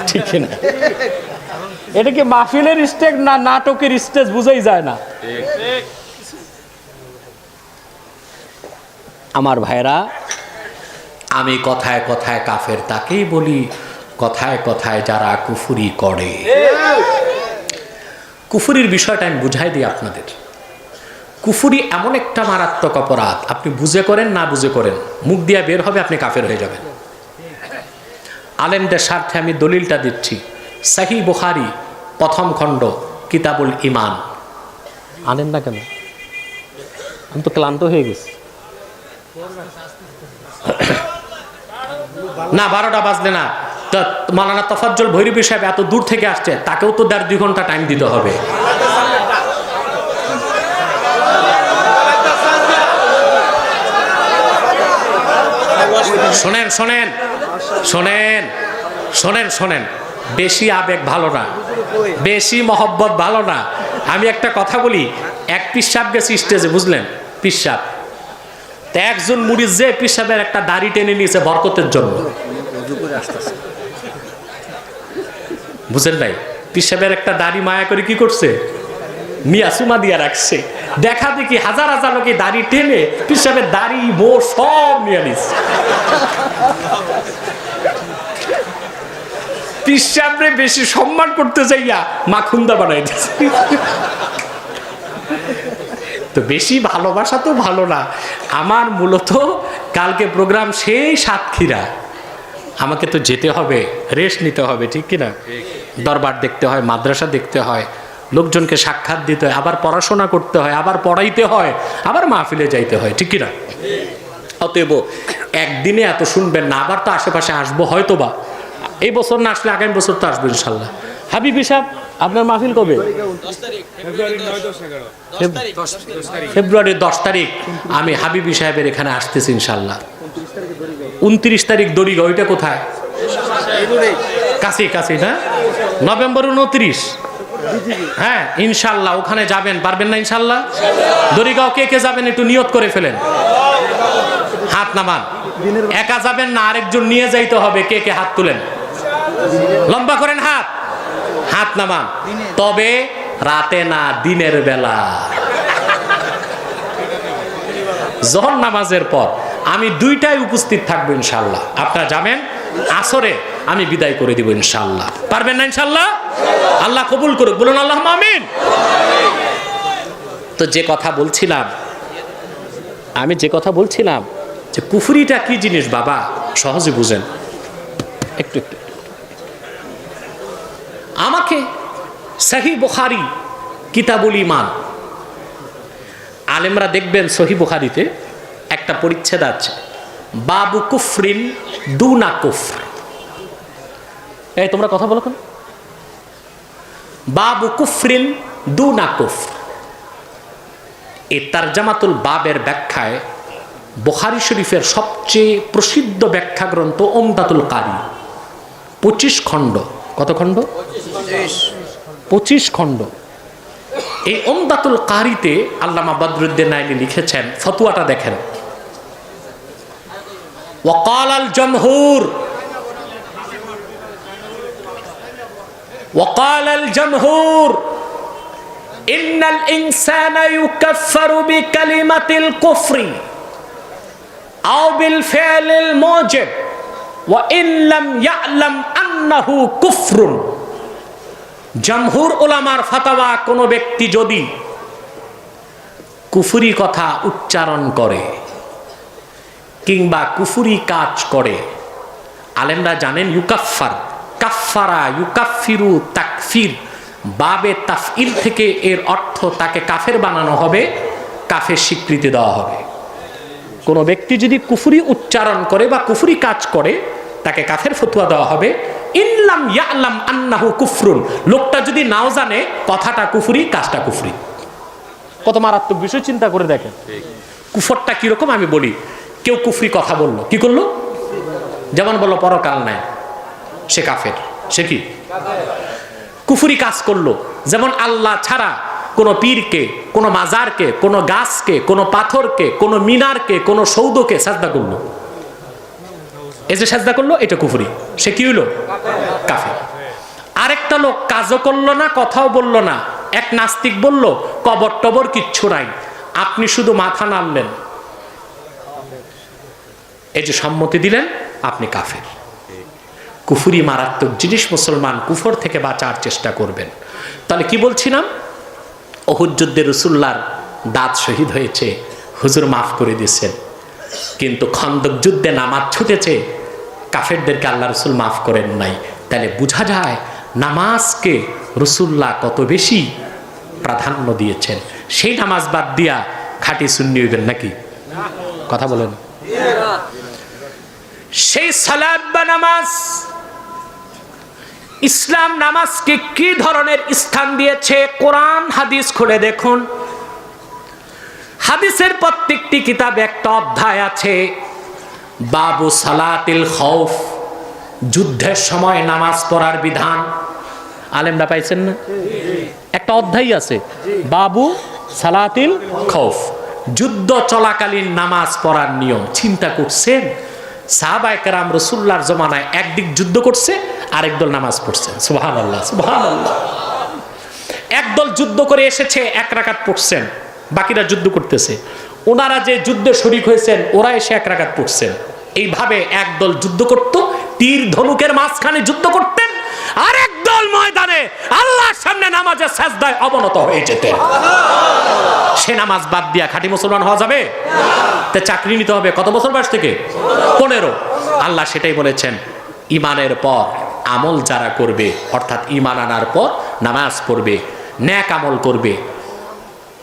ঠিক কিনা? এটা কি মাহফিলের স্টেজ না নাটকের স্টেজ বুঝাই যায় না। আমার ভাইরা, আমি কথায় কথায় কাফের তাকেই বলি কথায় কথায় যারা কুফরি করে। কুফরির বিষয়টা আমি বুঝাই দিই আপনাদের। কুফরি এমন একটা মারাত্মক অপরাধ, আপনি বুঝে করেন না বুঝে করেন, মুখ দিয়া বের হবে আপনি কাফের হয়ে যাবেন। আলেমদের স্বার্থে আমি দলিলটা দিচ্ছি। সহিহ বুখারী প্রথম খণ্ড কিতাবুল ঈমান। আনেন না কেন? আমি তো ক্লান্ত হয়ে গেছি। না 12টা বাজলে না তো মাওলানা তফাজ্জল ভৈরবী সাহেব এত দূর থেকে আসছে, তাকেও তো 1.5-2 ঘন্টা টাইম দিতে হবে। শোনেন শোনেন শোনেন শোনেন শোনেন, বেশি আবেগ ভালো না, বেশি মহব্বত ভালো না। আমি একটা কথা বলি, এক পিসাব গেছে স্টেজে, বুঝলেন? পিসাব তো একজন মুরিদ যে পিসাবের একটা দাড়ি টেনে নিয়েছে বরকতের জন্য, বুঝেন নাই? পিসাবের একটা দাড়ি মায়া করে কি করছে, মিয়া সুমা দিয়া রাখছে। দেখা দেখি হাজার হাজার লোকে দাড়ি টেনে পিসাবের দাড়ি বো সব নিয়ে নিচ্ছে। পিসাবরে বেশি সম্মান করতে যাইয়া মাখুন্দা বানাই দিচ্ছে। তো বেশি ভালোবাসা তো ভালো না। আমার মূলত কালকে প্রোগ্রাম সেই সাতক্ষীরা, আমাকে তো যেতে হবে, রেস্ট নিতে হবে, ঠিক কিনা? দরবার দেখতে হয়, মাদ্রাসা দেখতে হয়, লোকজনকে সাক্ষাৎ দিতে হয়, আবার পড়াশোনা করতে হয়, আবার পড়াইতে হয়, আবার মাহফিলে যাইতে হয়, ঠিক কিনা? অতএব একদিনে এত শুনবেন না, আবার তো আশেপাশে আসবো হয়তো বা, এই বছর না আসলে আগামী বছর তো আসবো ইনশাল্লাহ। হাবিবি সাহেব আপনার মাহফিল কবে? ফেব্রুয়ারির 10 তারিখ আমি হাবিবি সাহেবের এখানে আসতেছি ইনশাল্লাহ। 29 তারিখ দড়িগা, ওইটা কোথায়? কাছে কাছে না? নভেম্বর 29। হ্যাঁ ইনশাল্লাহ ওখানে যাবেন, পারবেন না ইনশাল্লাহ? দড়িগাঁও কে কে যাবেন একটু নিয়ত করে ফেলেন, হাত নামান। একা যাবেন না, আরেকজন নিয়ে যাইতে হবে। কে কে হাত তুলেন, লম্বা করেন হাত, হাত নামান। তবে রাতে না, দিনের বেলা, জোহর নামাজের পর আমি 2টায় উপস্থিত থাকবো ইনশাল্লাহ। আপনারা যাবেন, আসরে আমি বিদায় করে দিব ইনশাল্লাহ। পারবেন না ইনশাল্লাহ? আল্লাহ কবুল করুক, বলুন আল্লাহুম্মা আমিন। তো যে কথা বলছিলাম, আমি যে কথা বলছিলাম যে কুফরিটা কি জিনিস বাবা, সহজে বুঝেন। একটু একটু আমাকে সহিহ বুখারী কিতাবুল ঈমান, আলেমরা দেখবেন সহিহ বুখারীতে একটা পরিচ্ছেদ আছে, বাবু কুফরিন দুনা কুফর। এই তোমরা কথা বলো কেন? বাবু কুফরিন দুনা কুফর। এই তারজামাতুল বাবের ব্যাখ্যায় বুখারী শরীফের সবচেয়ে প্রসিদ্ধ ব্যাখ্যা গ্রন্থ উমদাতুল কারী, 25 খণ্ড। কত খণ্ড? 25 খণ্ড। এই উমদাতুল কারীতে আল্লামা বদরুদ্দীন নাইলি লিখেছেন, ফতোয়াটা দেখেন। ওয়াকালাল জমহুর, ওয়াকালাল জমহুর ইন্নাল ইনসানা ইউকাফফারু বিকালিমাতিল কুফরি আও বিল ফি'লিল মুজিব ওয়া ইন লাম ইয়া'লাম আন্নাহু কুফরুন। জমহুর উলামার ফতোয়া, কোন ব্যক্তি যদি কুফরি কথা উচ্চারণ করে কিংবা কুফরি কাজ করে, আলেমরা জানেন ইউকাফফার, কাফফারা, ইউকাফফিরু, তাকফির, বাবে তাফইল থেকে এর অর্থ তাকে কাফের বানানো হবে, কাফের স্বীকৃতি দেওয়া হবে। কোন ব্যক্তি যদি কুফরি উচ্চারণ করে বা কুফরি কাজ করে, তাকে কাফের ফতোয়া দেওয়া হবে। ইনলাম ইয়ালাম আন্নাহু কুফরুন, লোকটা যদি নাও জানে কথাটা কুফরি, কাজটা কুফরি। কত মারাত্মক বিষয়, চিন্তা করে দেখেন। কুফরটা কিরকম আমি বলি। কেউ কুফরি কথা বলল, কি করলো? যেমন বললো পরকাল নাই, সে কাফের। সে কি? কুফরি কাজ করলো। যেমন আল্লাহ ছাড়া কোনো পীরকে, কোনো মাজারকে, কোনো গাছকে, কোনো পাথরকে, কোনো মিনারকে, কোনো সৌধকে সাজদা করলো। এই যে সাজদা করলো, এটা কুফরি। সে কি হইলো? কাফের। আরেকটা লোক কাজও করলো না, কথাও বললো না। এক নাস্তিক বলল কবর টবর কিচ্ছু নাই, আপনি শুধু মাথা নাড়লেন, এই যে সম্মতি দিলেন, আপনি কাফের। কুফরি মারাত্মক জিনিস। মুসলমান কুফর থেকে বাঁচার চেষ্টা করবেন। তাহলে কি বলছিলাম? উহুদ যুদ্ধে রাসূলুল্লাহর দাঁত শহীদ হয়েছে, হুজুর মাফ করে দিয়েছেন। কিন্তু খন্দক যুদ্ধে নামাজ ছুটেছে, কাফেরদেরকে আল্লাহ রাসূল মাফ করেন নাই। তাহলে বোঝা যায় নামাজকে রাসূলুল্লাহ কত বেশি প্রাধান্য দিয়েছেন। সেই নামাজ বাদ দিয়া খাঁটি সুন্নি হইবেন নাকি? কথা বলেন। সেই সালাত বা নামাজ, ইসলাম নামাজকে কি ধরনের স্থান দিয়েছে কোরআন হাদিস খুলে দেখুন। হাদিসের প্রত্যেকটি কিতাবে একটা অধ্যায় আছে, বাবু সালাতিল খৌফ, যুদ্ধের সময় নামাজ পড়ার বিধান। আলেমরা পাইছেন না? একটা অধ্যায় আছে, বাবু সালাতিল খৌফ, যুদ্ধ চলাকালীন নামাজ পড়ার নিয়ম। চিন্তা করছেন সাহাবায়ে কেরাম রাসূলুল্লাহর জমানায় একদিক যুদ্ধ করছে, আরেক দল নামাজ পড়ছে। সুবহানাল্লাহ, সুবহানাল্লাহ। একদল যুদ্ধ করে এসেছে, এক রাকাত পড়ছেন, বাকিরা যুদ্ধ করতেছে। ওনারা যে যুদ্ধে শরীক হয়েছেন, ওরা এসে এক রাকাত পড়ছেন। এইভাবে একদল যুদ্ধ করত, তীর ধনুকের মাঝখানে যুদ্ধ করতেন, আর একদল ময়দানে আল্লাহর সামনে নামাজের সাজদায় অবনত হয়ে যেতেন। সে নামাজ বাদ দিয়া খাঁটি মুসলমান হওয়া যাবে? তে চাকরি নিতে হবে কত বছর বয়স থেকে? 15। আল্লাহ সেটাই বলেছেন, ইমানের পর আমল যারা করবে, অর্থাৎ ইমান আনার পর নামাজ পড়বে, নেক আমল করবে,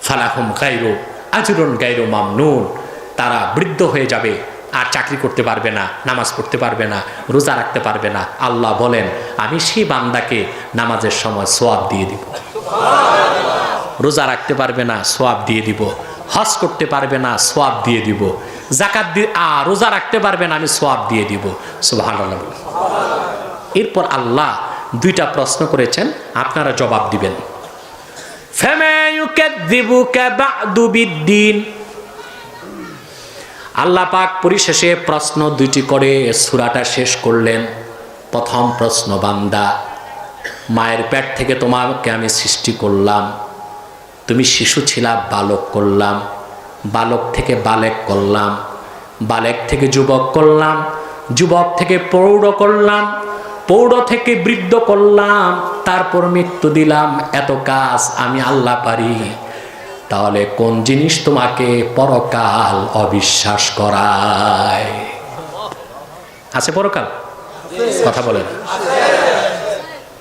ফালাহুম গায়রু আজরুন গায়রু মামনুন, তারা বৃদ্ধ হয়ে যাবে, আর চাকরি করতে পারবে না, নামাজ পড়তে পারবে না, রোজা রাখতে পারবে না। আল্লাহ বলেন, আমি সেই বান্দাকে নামাজের সময় সওয়াব দিয়ে দিব। রোজা রাখতে পারবে না, সওয়াব দিয়ে দিব। হজ করতে পারবে না, সওয়াব দিয়ে দিব। যাকাত দিয়ে রোজা রাখতে পারবে না, আমি সওয়াব দিয়ে দিব। সুবহানাল্লাহ। এরপর আল্লাহ দুইটা প্রশ্ন করেছেন, আপনারা জবাব দিবেন। ফামা ইউকাযযিবুকা বা'দু বিদ্দিন। আল্লাহ পাক পরিশেষে প্রশ্ন দুইটি করে সূরাটা শেষ করলেন। প্রথম প্রশ্ন, বান্দা, মায়ের পেট থেকে তোমাকে আমি সৃষ্টি করলাম, তুমি শিশু ছিলা, বালক করলাম, বালক থেকে বালেক করলাম, বালেক থেকে যুবক করলাম, যুবক থেকে প্রৌঢ় করলাম, প্রৌঢ় থেকে বৃদ্ধ করলাম, তারপর মৃত্যু দিলাম। এত কাজ আমি আল্লাহ পারি। তাহলে কোন জিনিস তোমাকে পরকাল অবিশ্বাস করায়? আছে পরকাল? কথা বলেন।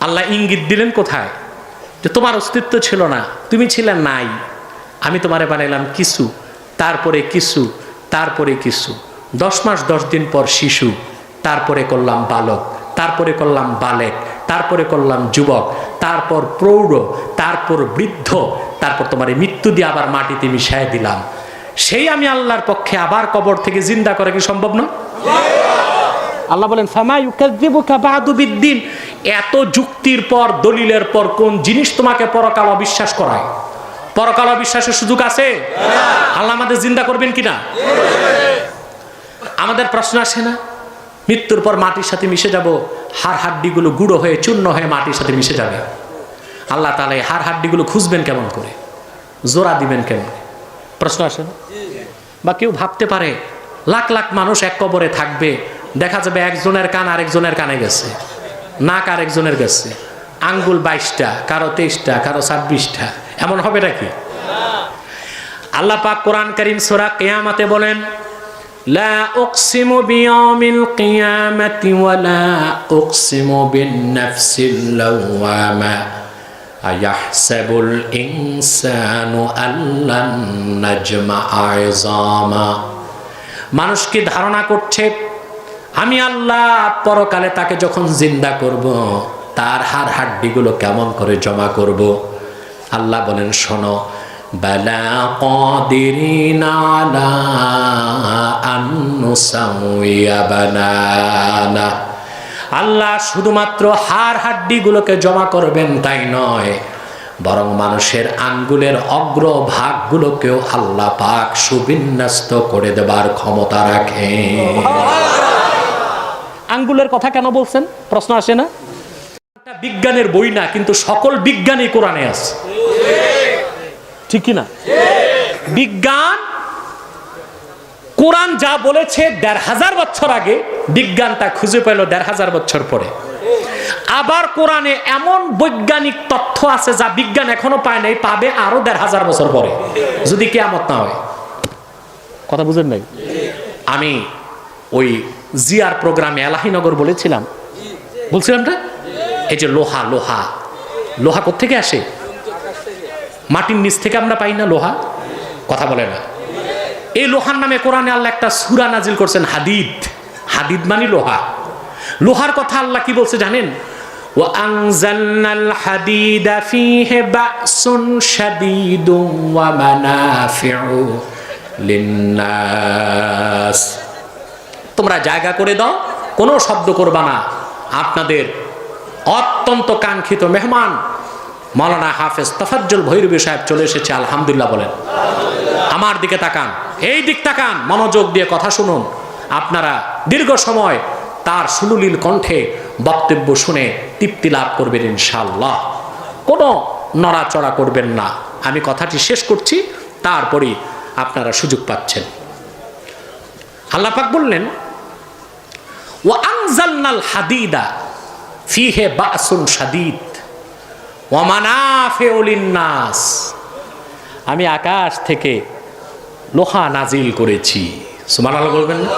আল্লাহ ইঙ্গিত দিলেন কোথায়? যে তোমার অস্তিত্ব ছিল না, তুমি ছিলে নাই, আমি তোমারে বানাইলাম কিছু, তারপরে কিছু, তারপরে কিছু। 10 মাস 10 দিন পর শিশু, তারপরে করলাম বালক, তারপরে করলাম বালেক, তারপরে করলাম যুবক, তারপর প্রৌঢ়, তারপর বৃদ্ধ, তারপর তোমার মৃত্যু দিয়ে আবার মাটিতে মিশাই দিলাম। সেই আমি আল্লাহর পক্ষে আবার কবর থেকে জিন্দা করা কি সম্ভব না? আল্লাহ বলেন, ফামা ইউকাযযিবুকা বা'দু বিদ্দিন। এত যুক্তির পর, দলিলের পর কোন জিনিস তোমাকে পরকাল অবিশ্বাস করায়? পরকাল অবিশ্বাসের সুযোগ আছে? আল্লাহ আমাদের জিন্দা করবেন কিনা? আমাদের প্রশ্ন আসে না, মৃত্যুর পর মাটির সাথে মিশে যাব, হাড় হাড্ডিগুলো গুঁড়ো হয়ে চূর্ণ হয়ে মাটির সাথে মিশে যাবে। আল্লাহ তাআলা এই হাড় হাড্ডিগুলো খুঁজবেন কেমন করে, জোড়া দিবেন কেমন? প্রশ্ন আসে না? বা কেউ ভাবতে পারে লাখ লাখ মানুষ এক কবরে থাকবে, দেখা যাবে একজনের কান আরেকজনের কানে গেছে, নাক আরেকজনের গেছে, আঙ্গুল 22টা, কারো 23টা, কারো 26টা, এমন হবে নাকি? আল্লাহ পাক কোরআন কারীম সূরা কিয়ামতে বলেন, লা উকসিমু বিয়াউমিল কিয়ামাতি ওয়া লা উকসিমু বিন নাফসিল লাওয়ামা আয়াহসাবুল ইনসানু আল্লান নাজমা আযামা। মানুষ কি ধারণা করছে আমি আল্লাহ পরকালে তাকে যখন জিন্দা করব, তার হাড় হাড্ডিগুলো কেমন করে জমা করব? আল্লাহ বলেন, শোনো, বালা কাদিরিনা আলা আন নুসাউইয়া বানানা। আল্লাহ শুধুমাত্র হাড় হাড্ডিগুলোকে জমা করবেন তাই নয়, বরং মানুষের আঙ্গুলের অগ্রভাগগুলোকেও আল্লাহ পাক সুবিন্যস্ত করে দেবার ক্ষমতা রাখেন। আঙ্গুলের কথা কেন বলছেন প্রশ্ন আসে না? এটা বিজ্ঞানের বই না, কিন্তু সকল বিজ্ঞানী কোরআনে আছে, ঠিক কি না? বিজ্ঞান, কোরআন যা বলেছে ১৫০০ বছর আগে, বিজ্ঞান তা খুঁজে পেল ১৫০০ বছর পরে। আবার কোরআনে এমন বৈজ্ঞানিক তথ্য আছে যা বিজ্ঞান এখনো পায় নাই, পাবে আরো ১৫০০ বছর পরে, যদি কিয়ামত না হয়। কথা বুঝেন নাই? আমি ওই জিয়ার প্রোগ্রামে এলাহিনগর বলছিলাম না, এই যে লোহা লোহা লোহা কোত্থেকে আসে? মাটির নিচ থেকে আমরা পাই না লোহা? কথা বলে না। এই লোহার নামে কোরআনে আল্লাহ একটা সূরা নাজিল করছেন, হাদিদ। হাদিদ মানে লোহা। লোহার কথা আল্লাহ কি বলছে জানেন? ওয়া আনজালনাল হাদিদা ফীহি বা'সুন শাদীদুন ওয়া মানাফিউ লিন্নাস। তোমরা জায়গা করে দাও, কোনো শব্দ করবা না। আপনাদের অত্যন্ত কাঙ্ক্ষিত মেহমান মাওলানা হাফেজ তাফাজ্জল ভৈরবী সাহেব চলে এসেছে, আলহামদুলিল্লাহ বলেন। আমার দিকে তাকান, এই দিক তাকান, মনোযোগ দিয়ে কথা শুনুন। আপনারা দীর্ঘ সময় তার সুলুলিল কণ্ঠে বক্তব্য শুনে তৃপ্তি লাভ করবেন ইনশাআল্লাহ। কোনো নড়াচড়া করবেন না। আমি কথাটি শেষ করছি, তারপরেই আপনারা সুযোগ পাচ্ছেন। আল্লাহ পাক বললেন, ওয়া আনজালনাল হাদিদা ফীহি বা'সুন শাদীদ ওয়া মানাফিউ লিন্নাস। আমি আকাশ থেকে লোহা নাজিল করেছি। সুবহানাল্লাহ বলবেন না?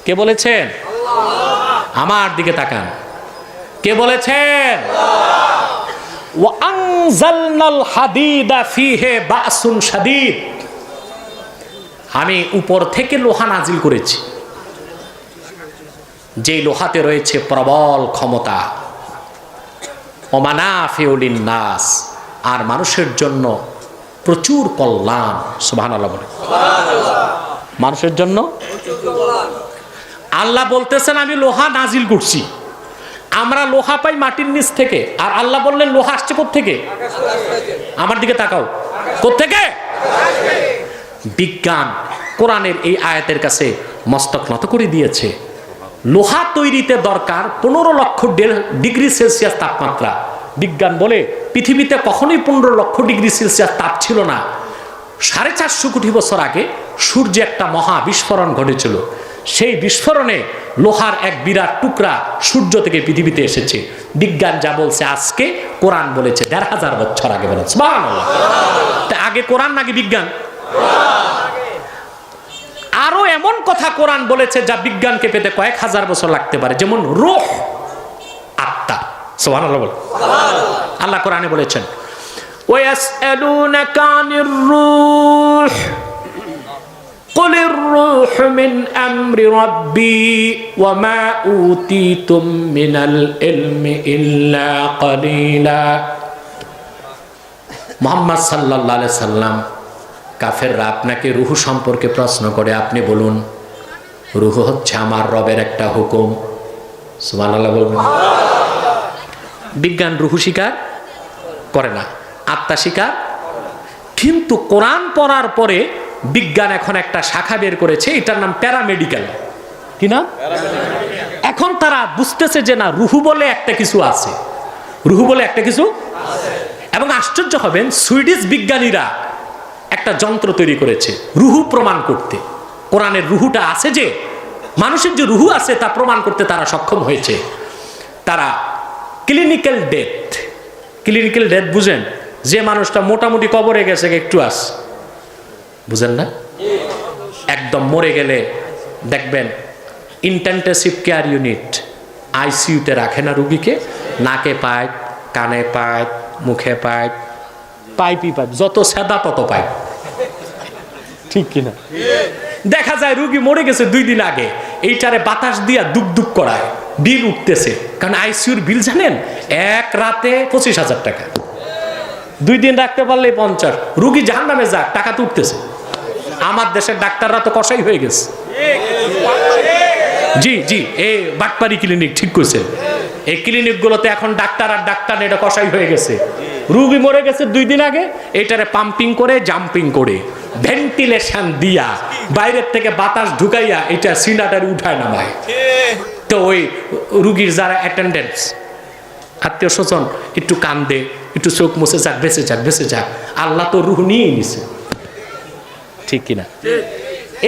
কে বলেছেন? আমার দিকে তাকান। কে বলেছেন? ওয়া আনজালনাল হাদিদা ফীহি বা'সুন শাদীদ। আমি উপর থেকে লোহা নাজিল করেছি, যে লোহাতে রয়েছে প্রবল ক্ষমতা। ওয়া মানাফিউ লিন্নাস, আর মানুষের জন্য প্রচুর কল্যাণ। সুবহানাল্লাহ বলেন। মানুষের জন্য আল্লাহ বলতেছেন আমি লোহা নাজিল করছি। আমরা লোহা পাই মাটির নিচ থেকে, আর আল্লাহ বললেন লোহা আসছে কোত্থেকে? আমার দিকে তাকাও, কোত্থেকে? বিজ্ঞান কোরআনের এই আয়াতের কাছে মস্তক নত করে দিয়েছে। লোহা তৈরিতে দরকার ১৫ লক্ষ ডিগ্রি সেলসিয়াস তাপমাত্রা। বিজ্ঞান বলে পৃথিবীতে কখনোই ১৫ লক্ষ ডিগ্রি সেলসিয়াস তাপ ছিল না। ৪৫০ কোটি বছর আগে সূর্যে একটা মহা বিস্ফোরণ ঘটেছিল। সেই বিস্ফোরণে লোহার এক বিরাট টুকরা সূর্য থেকে পৃথিবীতে এসেছে। বিজ্ঞান যা বলছে আজকে, কোরআন বলেছে ১৫০০ বছর আগে। বলেছে সুবহানাল্লাহ। তা আগে কোরআন নাকি বিজ্ঞান? আরো এমন কথা কোরআন বলেছে যা বিজ্ঞানকে পেতে কয়েক হাজার বছর লাগতে পারে, যেমন রূহ, আত্মা। সুবহানাল্লাহ বলেন। আল্লাহ কোরআনে বলেছেন, ওয়াসআলুনাকা আনির রূহ কুলির রূহু মিন আমরি রাব্বি ওয়া মা উতীতুম মিনাল ইলমি ইল্লা ক্বালিলা। মুহাম্মদ সাল্লাল্লাহু আলাইহি সাল্লাম, কাফেররা আপনাকে রূহ সম্পর্কে প্রশ্ন করে, আপনি বলুন রূহ হচ্ছে আমার রবের একটা হুকুম। সুবহানাল্লাহ বলবেন। বিজ্ঞান রূহ স্বীকার করে না, আত্মা স্বীকার। কিন্তু কোরআন পড়ার পরে বিজ্ঞান এখন একটা শাখা বের করেছে, এটার নাম প্যারামেডিক্যাল। কি না? এখন তারা বুঝতেছে যে না, রূহ বলে একটা কিছু আছে, রূহ বলে একটা কিছু। এবং আশ্চর্য হবেন, সুইডিশ বিজ্ঞানীরা একটা যন্ত্র তৈরি করেছে রূহ প্রমাণ করতে। কোরআনের রূহটা আছে, যে মানুষের যে রূহ আছে তা প্রমাণ করতে তারা সক্ষম হয়েছে। তারা ক্লিনিক্যাল ডেথ, ক্লিনিক্যাল ডেথ বুঝেন? যে মানুষটা মোটামুটি কবরে গেছে, একটু আস, বুঝেন না? একদম মরে গেলে দেখবেন ইন্টেনসিভ কেয়ার ইউনিট, আইসিইউতে রাখে না রুগীকে, নাকে পাইপ, কানে পাইপ, মুখে পাইপ, পাইপই পাইপ, যত সেদা তত পাইপ, ঠিক কিনা? দেখা যায় রুগী মরে গেছে 2 দিন আগে, এইটারে বাতাস দিয়া দুক দুক করায়, বিল উঠতেছে। কারণ আইসিইউর বিল জানেন এক রাতে 25,000 টাকা, 2 দিন রাখতে পারলে 50। রুগী জাহান্নামে যাক, টাকা তো উঠতেছে। আমার দেশের ডাক্তাররা তো কষাই হয়ে গেছে। জি জি, এই বাটপারি ক্লিনিক ঠিক করছে। এই ক্লিনিকগুলোতে এখন ডাক্তার আর ডাক্তার এটা কষাই হয়ে গেছে। রুগী মরে গেছে 2 দিন আগে, এটারে পাম্পিং করে জাম্পিং করে ভেন্টিলেশন দিয়া বাইরের থেকে বাতাস ঢুকাইয়া এটা সিনাটারে উঠায় নামায়। তো ওই রুগীর যারা অ্যাটেন্ডেন্স আত্মীয় স্বজন একটু কান্দে, একটু চোখ মুছে যাক, বেঁচে যাক, বেঁচে যাক। আল্লাহ তো রুহ নিয়ে নিছে, ঠিক কিনা?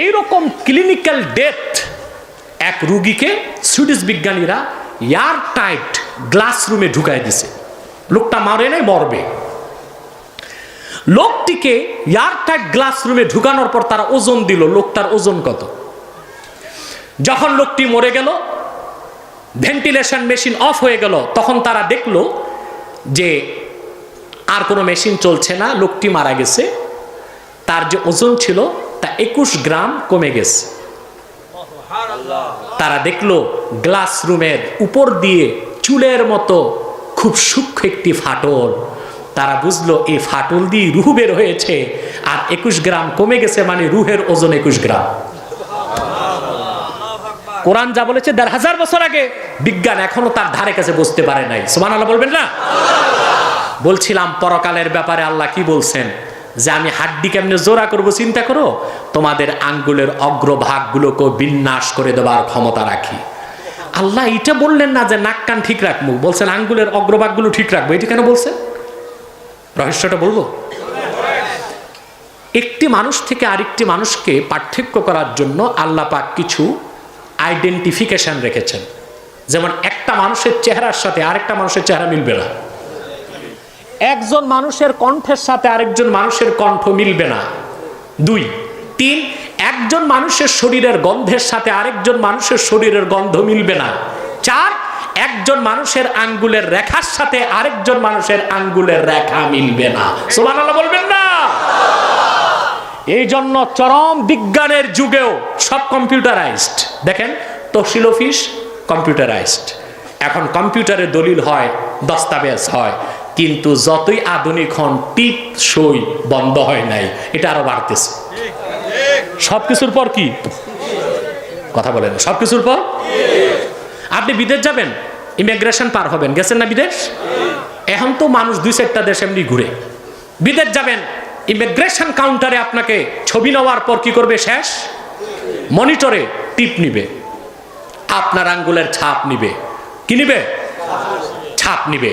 এইরকম ক্লিনিক্যাল ডেথ এক রুগীকে সুইডিশ বিজ্ঞানীরা এয়ার টাইট গ্লাস রুমে ঢুকাই দিছে। লোকটা মারে নাই, মরবে। লোকটিকে এয়ার টাইট গ্লাস রুমে ঢুকানোর পর তারা ওজন দিল, লোকটার ওজন কত। যখন লোকটি মরে গেল, ভেন্টিলেশন মেশিন অফ হয়ে গেল, তখন তারা দেখলো যে আর কোনো মেশিন চলছে না, লোকটি মারা গেছে। তার যে ওজন ছিল তা 21 গ্রাম কমে গেছে। তারা দেখলো গ্লাস রুমের উপর দিয়ে চুলের মতো খুব সূক্ষ্ম একটি ফাটল। তারা বুঝলো এই ফাটল দিয়ে রুহ বের হয়েছে, আর 21 গ্রাম কমে গেছে, মানে রুহের ওজন 21 গ্রাম। কোরআন যা বলেছে 1500 বছর আগে, বিজ্ঞান এখনো তার ধারে কাছে বুঝতে পারে নাই। সুবহানাল্লাহ বলবেন না? বলছিলাম পরকালের ব্যাপারে আল্লাহ কি বলছেন, যে আমি হাড্ডি কেমনে জোড়া করব চিন্তা করো, তোমাদের আঙ্গুলের অগ্রভাগগুলোকে বিন্যাস করে দেওয়ার ক্ষমতা রাখি। আল্লাহ এটা বললেন না যে নাক কান ঠিক রাখবো, বলছেন আঙ্গুলের অগ্রভাগগুলো ঠিক রাখবো। এটা কেন বলছেন? রহস্যটা বলবো। একটি মানুষ থেকে আরেকটি মানুষকে পার্থক্য করার জন্য আল্লাহ পাক কিছু আইডেন্টিফিকেশন রেখেছেন। যেমন একটা মানুষের চেহারার সাথে আরেকটা মানুষের চেহারা মিলবে না, একজন মানুষের কণ্ঠের সাথে আরেকজন মানুষের কণ্ঠ মিলবে না। 2, 3, একজন মানুষের শরীরের গন্ধের সাথে আরেকজন মানুষের শরীরের গন্ধ মিলবে না। 4, একজন মানুষের আঙ্গুলের রেখার সাথে আরেকজন মানুষের আঙ্গুলের রেখা মিলবে না। সুবহানাল্লাহ বলবেন না? এই জন্য চরম বিজ্ঞানের যুগেও সব কম্পিউটারাইজড। দেখেন তহসিল অফিস কম্পিউটারাইজড, এখন কম্পিউটারে দলিল হয়, দস্তাবেজ হয়, কিন্তু যতই আধুনিক হন টিপ সই বন্ধ হয় নাই, এটা আরো বাড়তেছে। সবকিছুর পর কি কথা বলেন? সবকিছুর পর আপনি বিদেশ যাবেন, ইমিগ্রেশন পার হবেন, গেছেন না বিদেশ? এখন তো মানুষ 2-4টা দেশ এমনি ঘুরে। বিদেশ যাবেন, ইমিগ্রেশন কাউন্টারে আপনাকে ছবি নেওয়ার পর কি করবে? শেষ মনিটরে টিপ নিবে, আপনার আঙ্গুলের ছাপ নিবে। কি নিবে? ছাপ নিবে।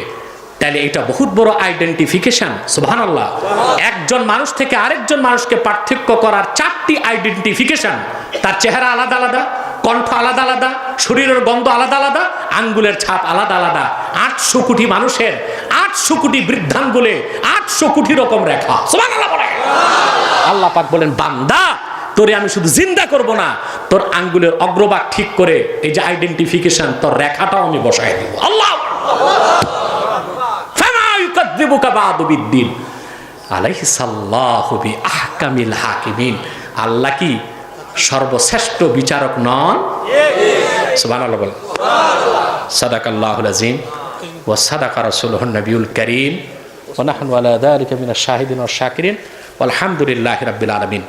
তাহলে এটা বহুত বড় আইডেন্টিফিকেশন। সুবহানাল্লাহ। একজন মানুষ থেকে আরেকজন মানুষকে পার্থক্য করার 4টি আইডেন্টিফিকেশন। তার চেহারা আলাদা আলাদা, কণ্ঠ আলাদা আলাদা, শরীরের গন্ধ আলাদা আলাদা, আঙ্গুলের ছাপ আলাদা আলাদা। 800 কোটি মানুষের 800 কোটি বৃদ্ধাঙ্গুলে 800 কোটি রকম রেখা। সুবহানাল্লাহ বলে। আল্লাহ পাক বলেন, বান্দা তোরে আমি শুধু জিন্দা করব না, তোর আঙ্গুলের অগ্রভাগ ঠিক করে এই যে আইডেন্টিফিকেশন, তোর রেখাটাও আমি বসায় দিব। আল্লাহ আল্লাহ কি সর্বশ্রেষ্ঠ বিচারক নন? সুবহানাল্লাহ বলেন। সাদাকাল্লাহুল আযীম ওয়া সাদাকা রাসূলুহুন নবিয়ুল কারীম ওয়া নাহনু আলা যালিকা মিনাশ শাহিদিন ওয়াশ শাকিরিন ওয়ালহামদুলিল্লাহি রাব্বিল আলামিন।